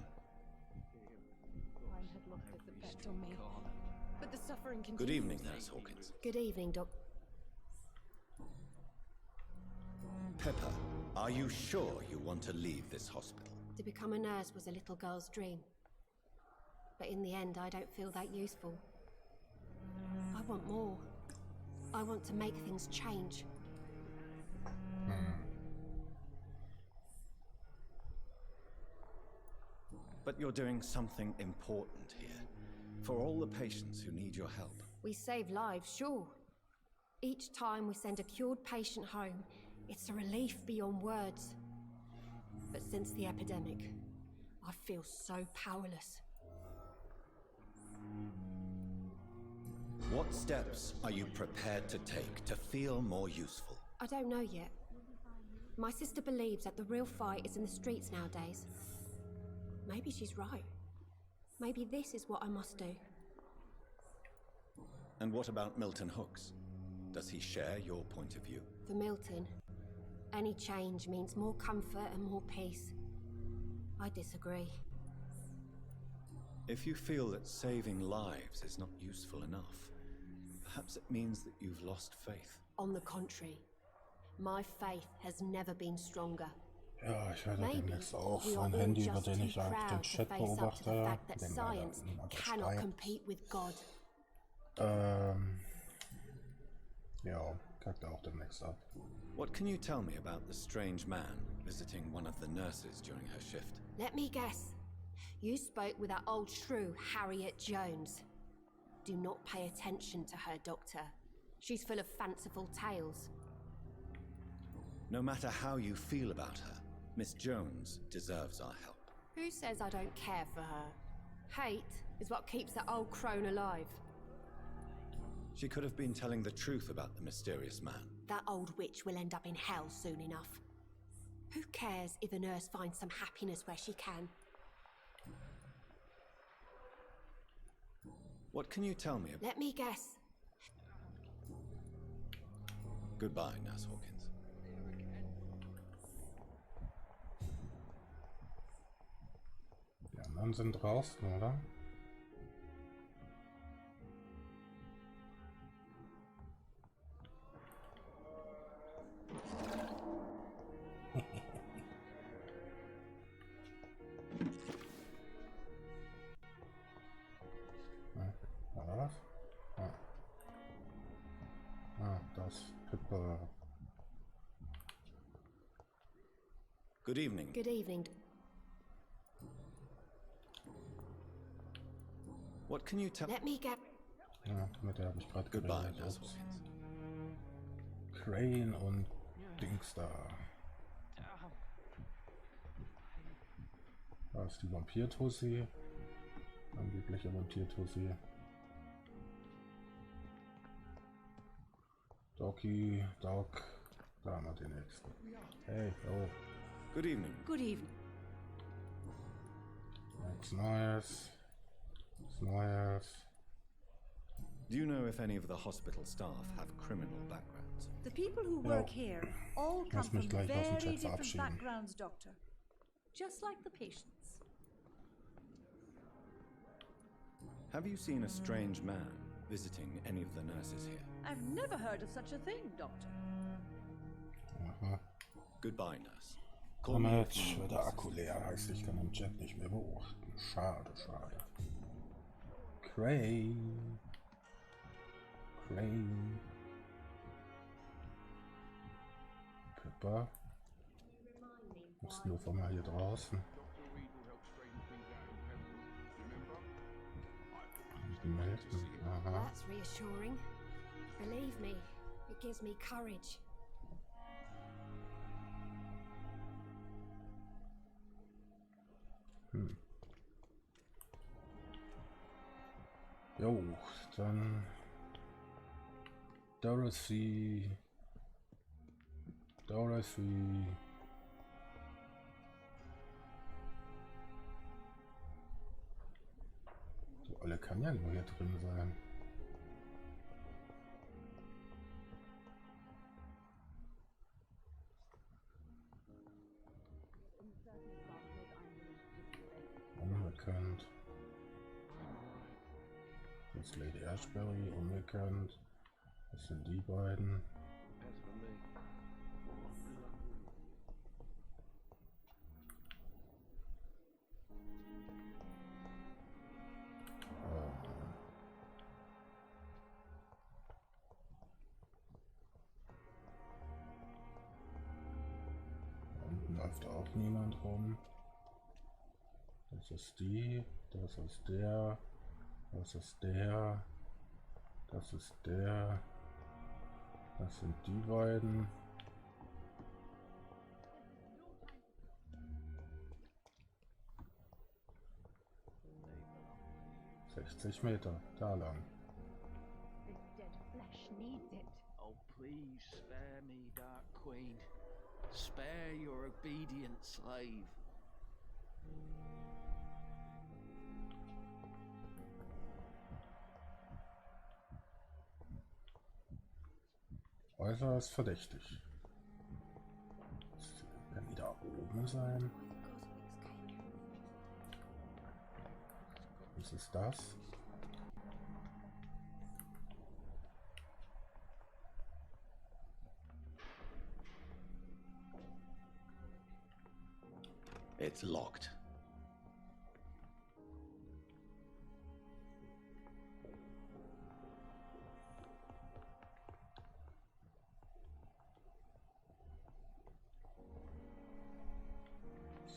Mine had lofted the bet on me. But the suffering continues. Good evening, Nurse Hawkins. Good evening, Doc. Pepper, are you sure you want to leave this hospital? To become a nurse was a little girl's dream. But in the end, I don't feel that useful. I want more. I want to make things change. But you're doing something important here. For all the patients who need your help. We save lives, sure. Each time we send a cured patient home, it's a relief beyond words. But since the epidemic, I feel so powerless. What steps are you prepared to take to feel more useful? I don't know yet. My sister believes that the real fight is in the streets nowadays. Maybe she's right. Maybe this is what I must do. And what about Milton Hooks? Does he share your point of view? For Milton, any change means more comfort and more peace. I disagree. If you feel that saving lives is not useful enough, perhaps it means that you've lost faith. On the contrary, my faith has never been stronger. Ja, ich werde Maybe demnächst auch we are ein all Handy, über just den too ich eigentlich den proud to Chat face up to the beobachte, fact that den leider science niemand cannot schreibt. compete with God. Ja, kackt auch demnächst ab. What can you tell me about the strange man visiting one of the nurses during her shift? Let me guess. You spoke with that old shrew, Harriet Jones. Do not pay attention to her, Doctor. She's full of fanciful tales. No matter how you feel about her, Miss Jones deserves our help. Who says I don't care for her? Hate is what keeps that old crone alive. She could have been telling the truth about the mysterious man. That old witch will end up in hell soon enough. Who cares if a nurse finds some happiness where she can? What can you tell me about... Let me guess. Goodbye, Nurse Hawkins. Die anderen sind draußen, oder? War da was? Das Pippa. Good evening. Good evening. What can you tell... Let me get... Ja, mit der habe ich gerade Goodbye, geredet. Nurse Ups. Hawkins. Crane und Dings da. Da ist die Vampir-Tussi. Angebliche Vampir-Tussi. Doki, Doc. Da haben wir den nächsten. Hey, oh. Good evening. Good evening. Nichts Neues. Nichts Neues. Do you know if any of the hospital staff have criminal backgrounds? The people who Ja. work here all come Lass from mich gleich aus dem very Chat different verabschieden. backgrounds, Doctor. Just like the patients. Have you seen a strange man visiting any of the nurses here? I've never heard of such a thing, Doctor. Aha. Goodbye, Nurse. Call me if Damit you wird need der Akku leer, heißt ich kann den Chat nicht mehr beobachten. Schade, schade. Crane. Crane. Pippa. Ist nur von mal hier draußen. Die melden. Aha. That's reassuring. Believe me, it gives me courage. Jo, dann Dorothy. Die Olle kann ja nur hier drin sein. Unbekannt. Das ist Lady Ashbury, unbekannt. Das sind die beiden. Da unten läuft auch niemand rum. Das ist die, das ist der, das ist der, das ist der, das sind die beiden. ...60 Meter, da lang. Please spare me, Dark Queen. Spare your obedient slave. Äußerst verdächtig. Das kann die da oben sein. Was ist das? It's locked.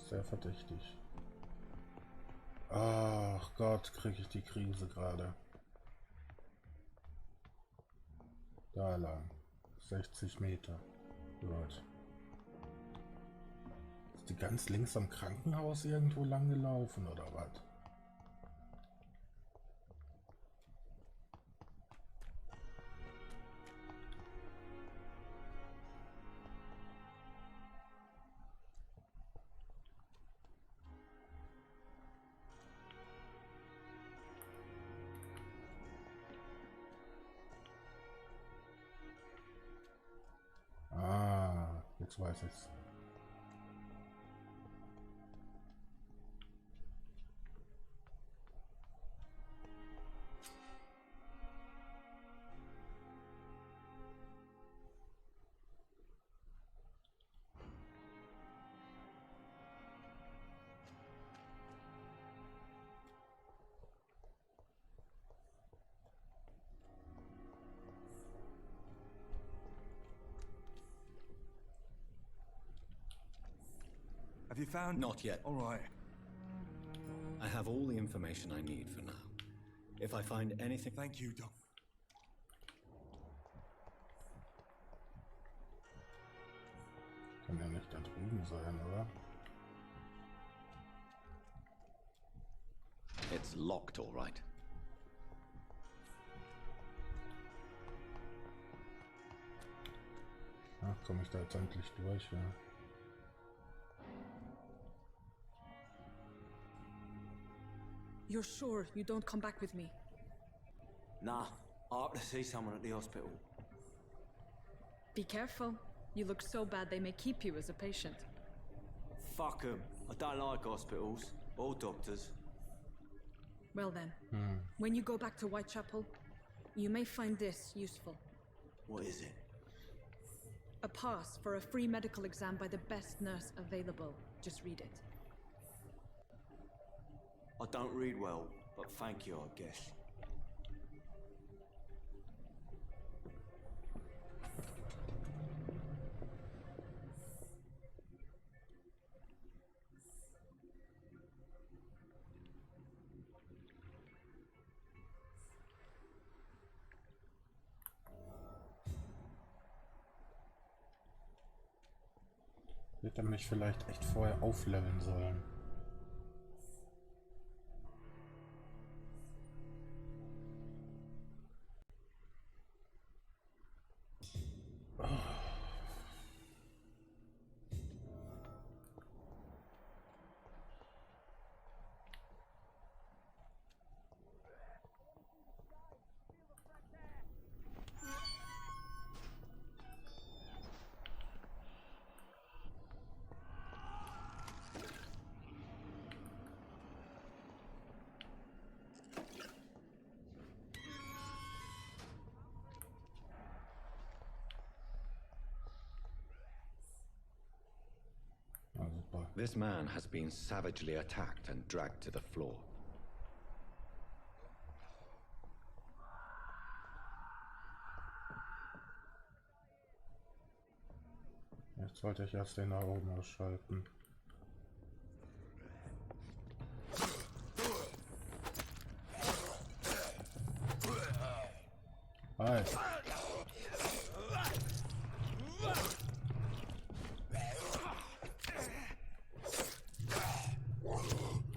Sehr verdächtig. Ach Gott, kriege ich die Krise gerade. Da lang. 60 Meter. Gut. Ist die ganz links am Krankenhaus irgendwo lang gelaufen oder was? Ah, jetzt weiß ich's. Have you found... Not yet. All right. I have all the information I need for now. If I find anything... Thank you, Doc. Kann ja nicht da drüben sein, oder? It's locked, all right. Ach, komme ich da jetzt endlich durch, ja. You're sure you don't come back with me? Nah, I ought to see someone at the hospital. Be careful. You look so bad they may keep you as a patient. Fuck 'em. I don't like hospitals or doctors. Well then, when you go back to Whitechapel, you may find this useful. What is it? A pass for a free medical exam by the best nurse available. Just read it. I don't read well, but thank you, I guess. Hätte mich vielleicht echt vorher aufleveln sollen. This man has been savagely attacked and dragged to the floor. Jetzt sollte ich erst den da oben ausschalten. Hi.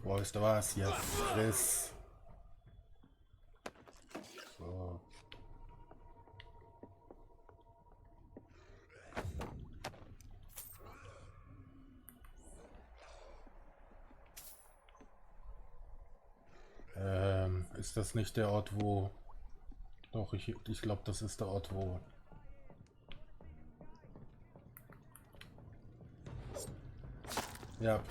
Weißt du was? Jetzt friss. So. Ist das nicht der Ort, wo... Doch, ich glaube, das ist der Ort, wo... Ja.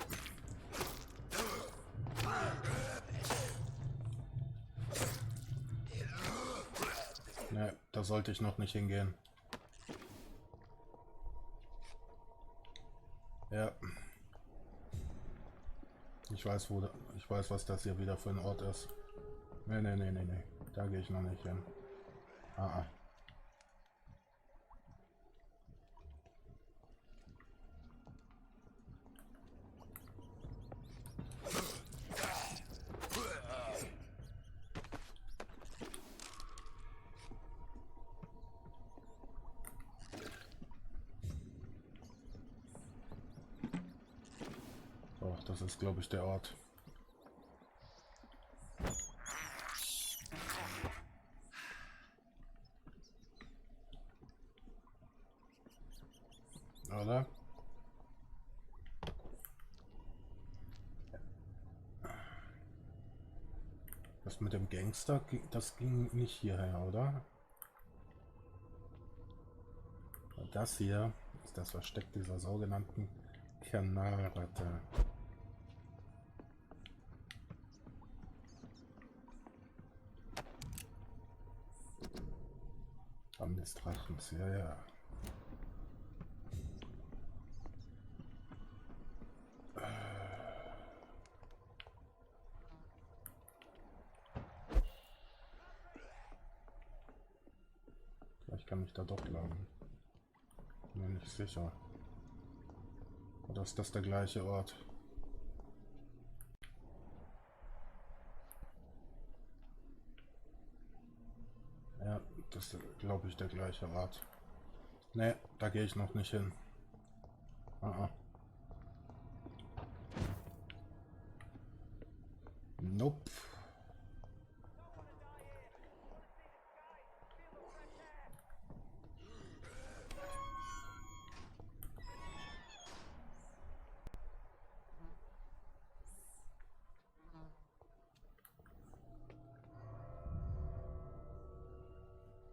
Ne, da sollte ich noch nicht hingehen. Ja. Ich weiß, was das hier wieder für ein Ort ist. Nee. Da gehe ich noch nicht hin. Ah. Oh, das ist, glaube ich, der Ort. Oder? Das mit dem Gangster, das ging nicht hierher, oder? Das hier ist das Versteck dieser sogenannten Kanalratte. Am des Drachens, ja. Vielleicht kann ich da doch lang. Bin mir nicht sicher. Oder ist das der gleiche Ort? Ja, das ist, glaube ich, der gleiche Ort. Ne, da gehe ich noch nicht hin. Nope.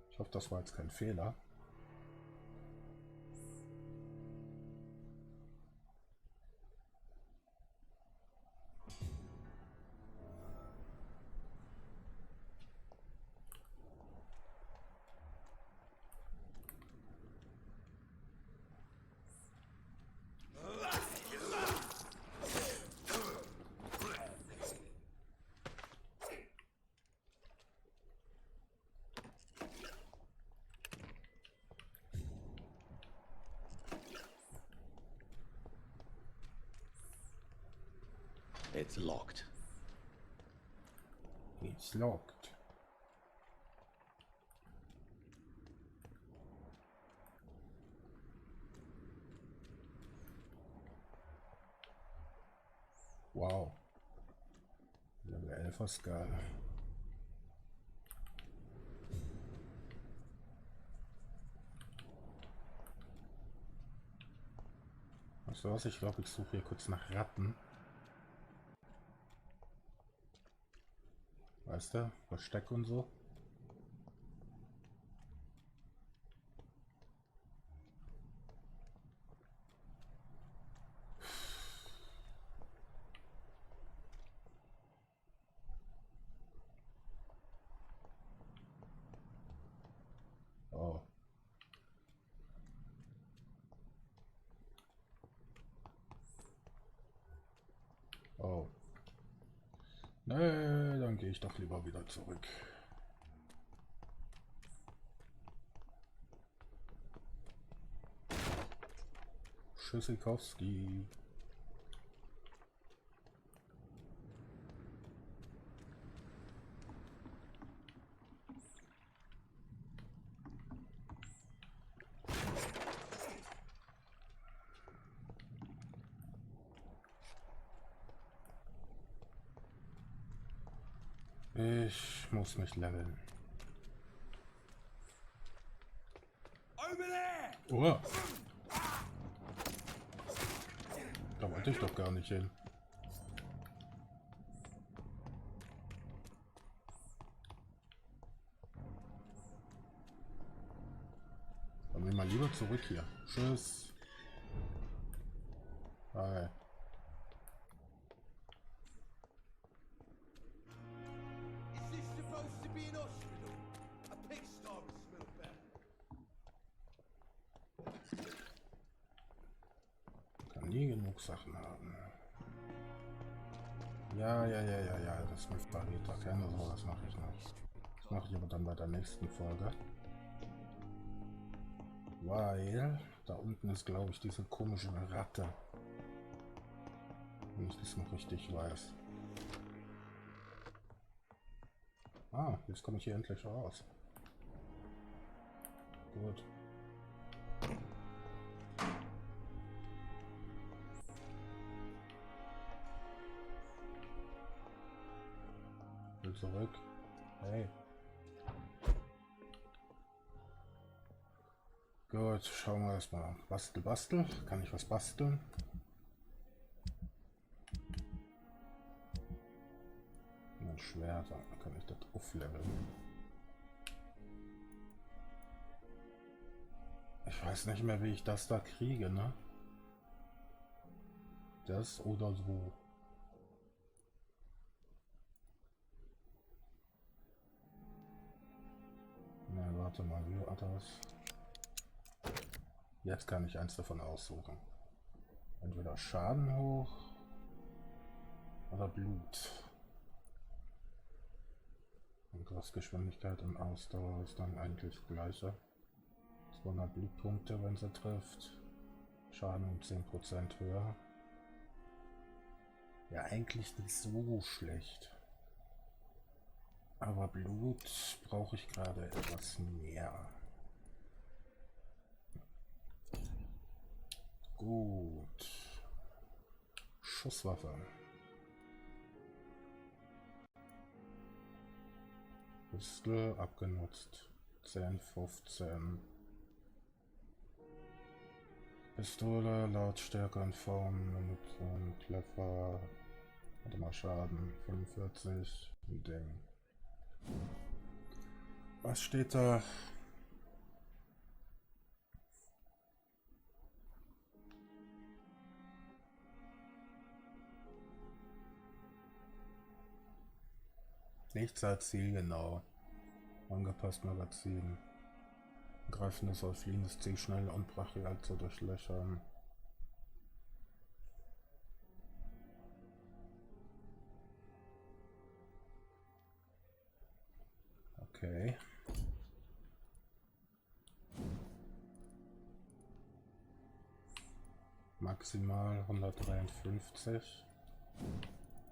Ich hoffe, das war jetzt kein Fehler. It's locked. It's locked. Wow. Level 11er Skala. Weißt du was? Ich glaube, ich suche hier kurz nach Ratten. Weißt du? Versteck und so. Oh. Oh. Nee, dann gehe ich doch lieber wieder zurück. Schüssikowski. Ich muss mich leveln. Oh. Da wollte ich doch gar nicht hin. mal zurück hier. Tschüss. Bye. Is this supposed to be an hospital? A pigsty would smell better. Kann nie genug Sachen haben. Ja, das mit Barita. Keine Sorge, das mache ich noch. Das mache ich aber dann bei der nächsten Folge. Weil da unten ist, glaube ich, diese komische Ratte. Wenn ich das noch richtig weiß. Ah, jetzt komme ich hier endlich raus. Gut. Will zurück. Hey. Gut, schauen wir erstmal. Bastel. Kann ich was basteln? Ein Schwert, dann kann ich das aufleveln. Ich weiß nicht mehr, wie ich das da kriege, ne? Das oder so. Ne, warte mal, wie war das? Jetzt kann ich eins davon aussuchen. Entweder Schaden hoch oder Blut. Angriffsgeschwindigkeit und Ausdauer ist dann eigentlich das gleiche. 200 Blutpunkte, wenn sie trifft. Schaden um 10% höher. Ja, eigentlich nicht so schlecht. Aber Blut brauche ich gerade etwas mehr. Gut. Schusswaffe. Pistole abgenutzt. 10, 15. Pistole, Lautstärke und Form, Munition, Kleffer. Warte mal, Schaden. 45. Ding. Was steht da? Nichts als Ziel, genau. Angepasst Magazin. Greifendes oder fliehendes Ziel schnell und brachial zu durchlöchern. Okay. Maximal 153.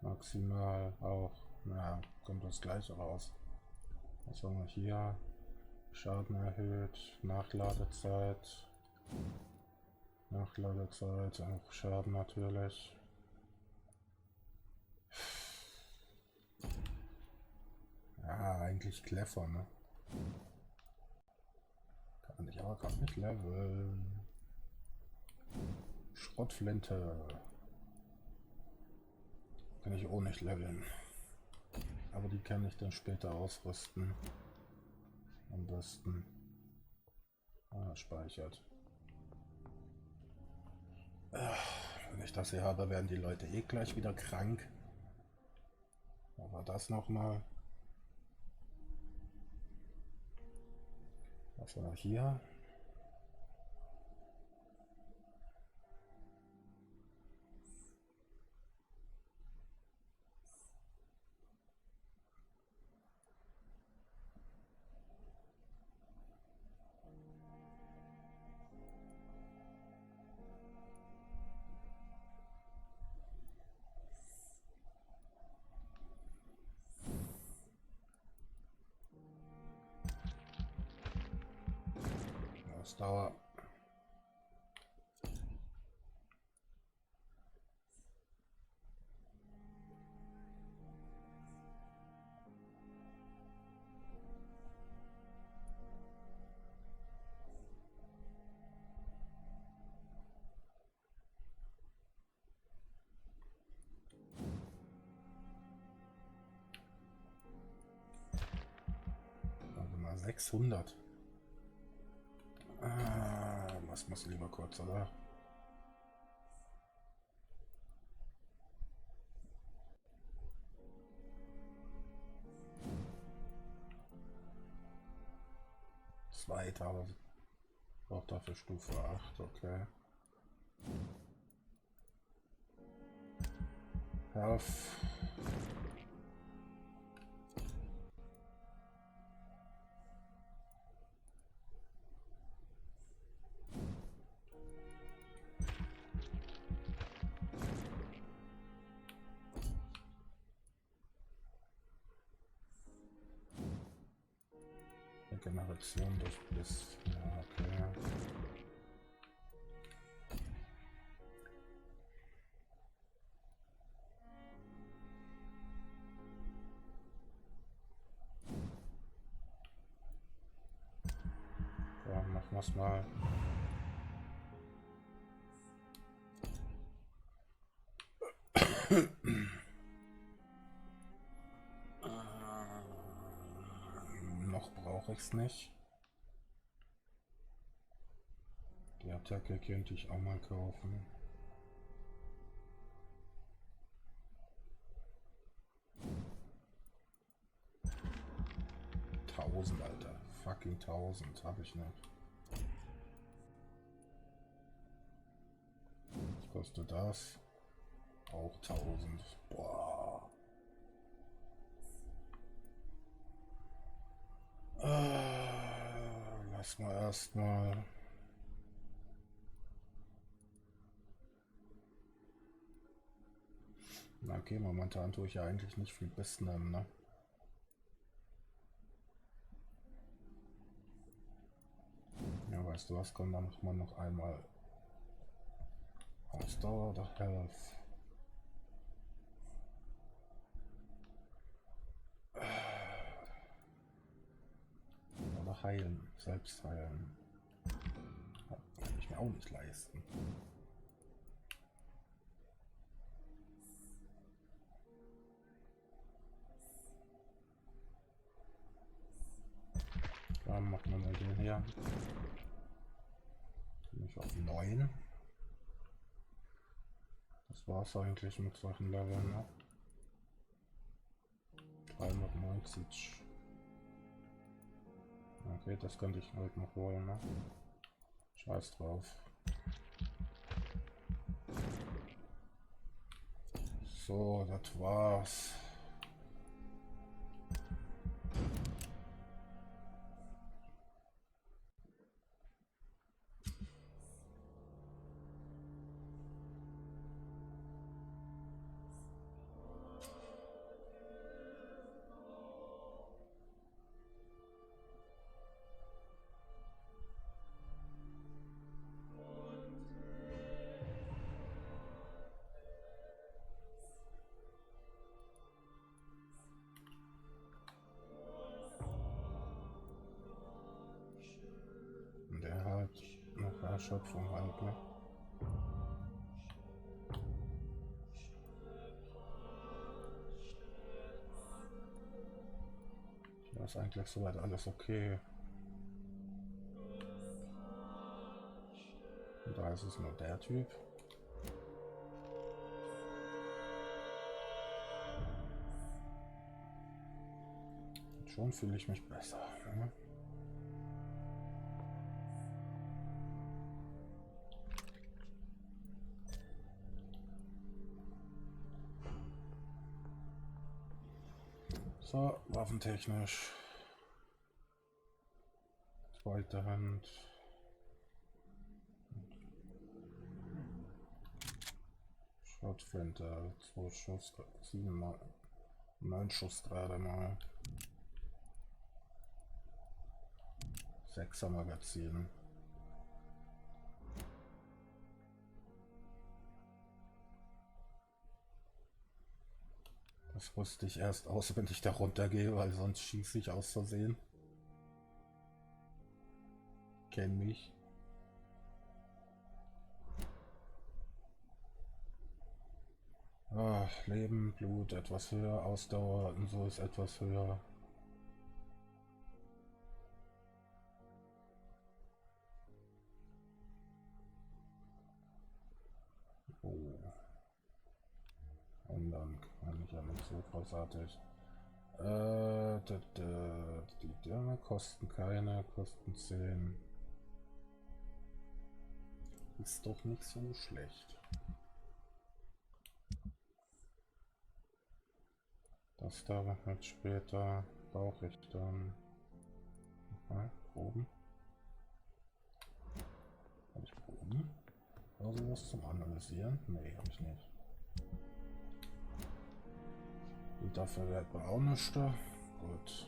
Maximal auch. Na, kommt das gleiche raus. Was haben wir hier? Schaden erhöht. Nachladezeit. Nachladezeit. Auch Schaden natürlich. Ja, eigentlich clever, ne? Kann ich aber gerade nicht leveln. Schrottflinte. Kann ich auch nicht leveln. Aber die kann ich dann später ausrüsten. Am besten. Ah, speichert. Wenn ich das hier habe, werden die Leute eh gleich wieder krank. Aber das nochmal. Was war hier? Ausdauer. Warte mal, 600. Ah. muss lieber kurz, oder? $2000. Auch dafür Stufe 8, okay. Health. Regeneration durch Biss. Ja, okay. Ja, machen wir's mal. Noch brauche ich es nicht. Die Attacke könnte ich auch mal kaufen. $1000, Alter. Fucking 1000 habe ich nicht. Was kostet das? Auch 1000. Boah. Lass mal erstmal. Na okay, momentan tue ich ja eigentlich nicht viel Biss nehmen, ne? Ja, weißt du was, komm, dann macht man noch einmal Ausdauer oder Health. Oder heilen, selbst heilen. Kann ich mir auch nicht leisten. Dann machen wir mal den hier. Bin ich auf 9. Das war's eigentlich mit solchen Leveln, ne? 390. Okay, das könnte ich halt noch holen, ne? Scheiß drauf. So, das war's. Der hat noch Erschöpfung halt, ne? Da ist eigentlich soweit alles okay. Und da ist es nur der Typ. Und schon fühle ich mich besser, ne? So, waffentechnisch. Zweite Hand. Schrotflinte, 2 Schuss, 9 Schuss gerade mal. 6er Magazin. Das rüste ich erst aus, wenn ich da runtergehe, weil sonst schieße ich aus Versehen. Kenn mich. Ah, Leben, Blut etwas höher, Ausdauer und so ist etwas höher. Vielen Dank. Eigentlich ja nicht so großartig. Die Dürre kosten keine, kosten 10. Ist doch nicht so schlecht. Das da wird später, brauche ich dann. Aha, Proben. Habe ich Proben? Also was zum Analysieren? Nee, habe ich nicht. Und dafür wird man auch nichts da. Gut.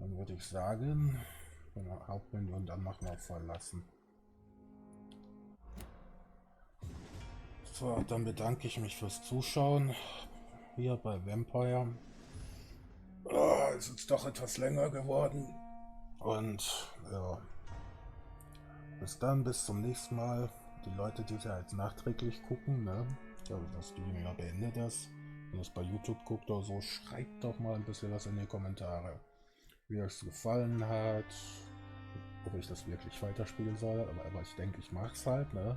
Dann würde ich sagen, Hauptmenü und dann machen wir verlassen. So, dann bedanke ich mich fürs Zuschauen. Hier bei Vampyr. Es ist doch etwas länger geworden. Und ja. Bis dann, bis zum nächsten Mal. Die Leute, die ja jetzt nachträglich gucken, ne? Ja, das Stream ja beendet das. Wenn ihr es bei YouTube guckt oder so, schreibt doch mal ein bisschen was in die Kommentare. Wie euch es gefallen hat. Ob ich das wirklich weiterspielen soll. Aber ich denke, ich mache es halt, ne?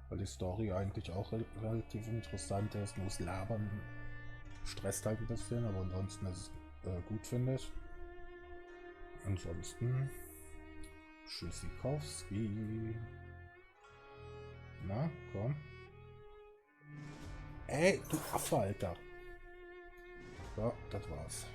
Weil die Story eigentlich auch relativ interessant ist. Nur das Labern stresst halt ein bisschen, aber ansonsten ist es gut, finde ich. Ansonsten Tschüssikowski. Na, komm. Ey, du Affe, Alter. Ja, das war's.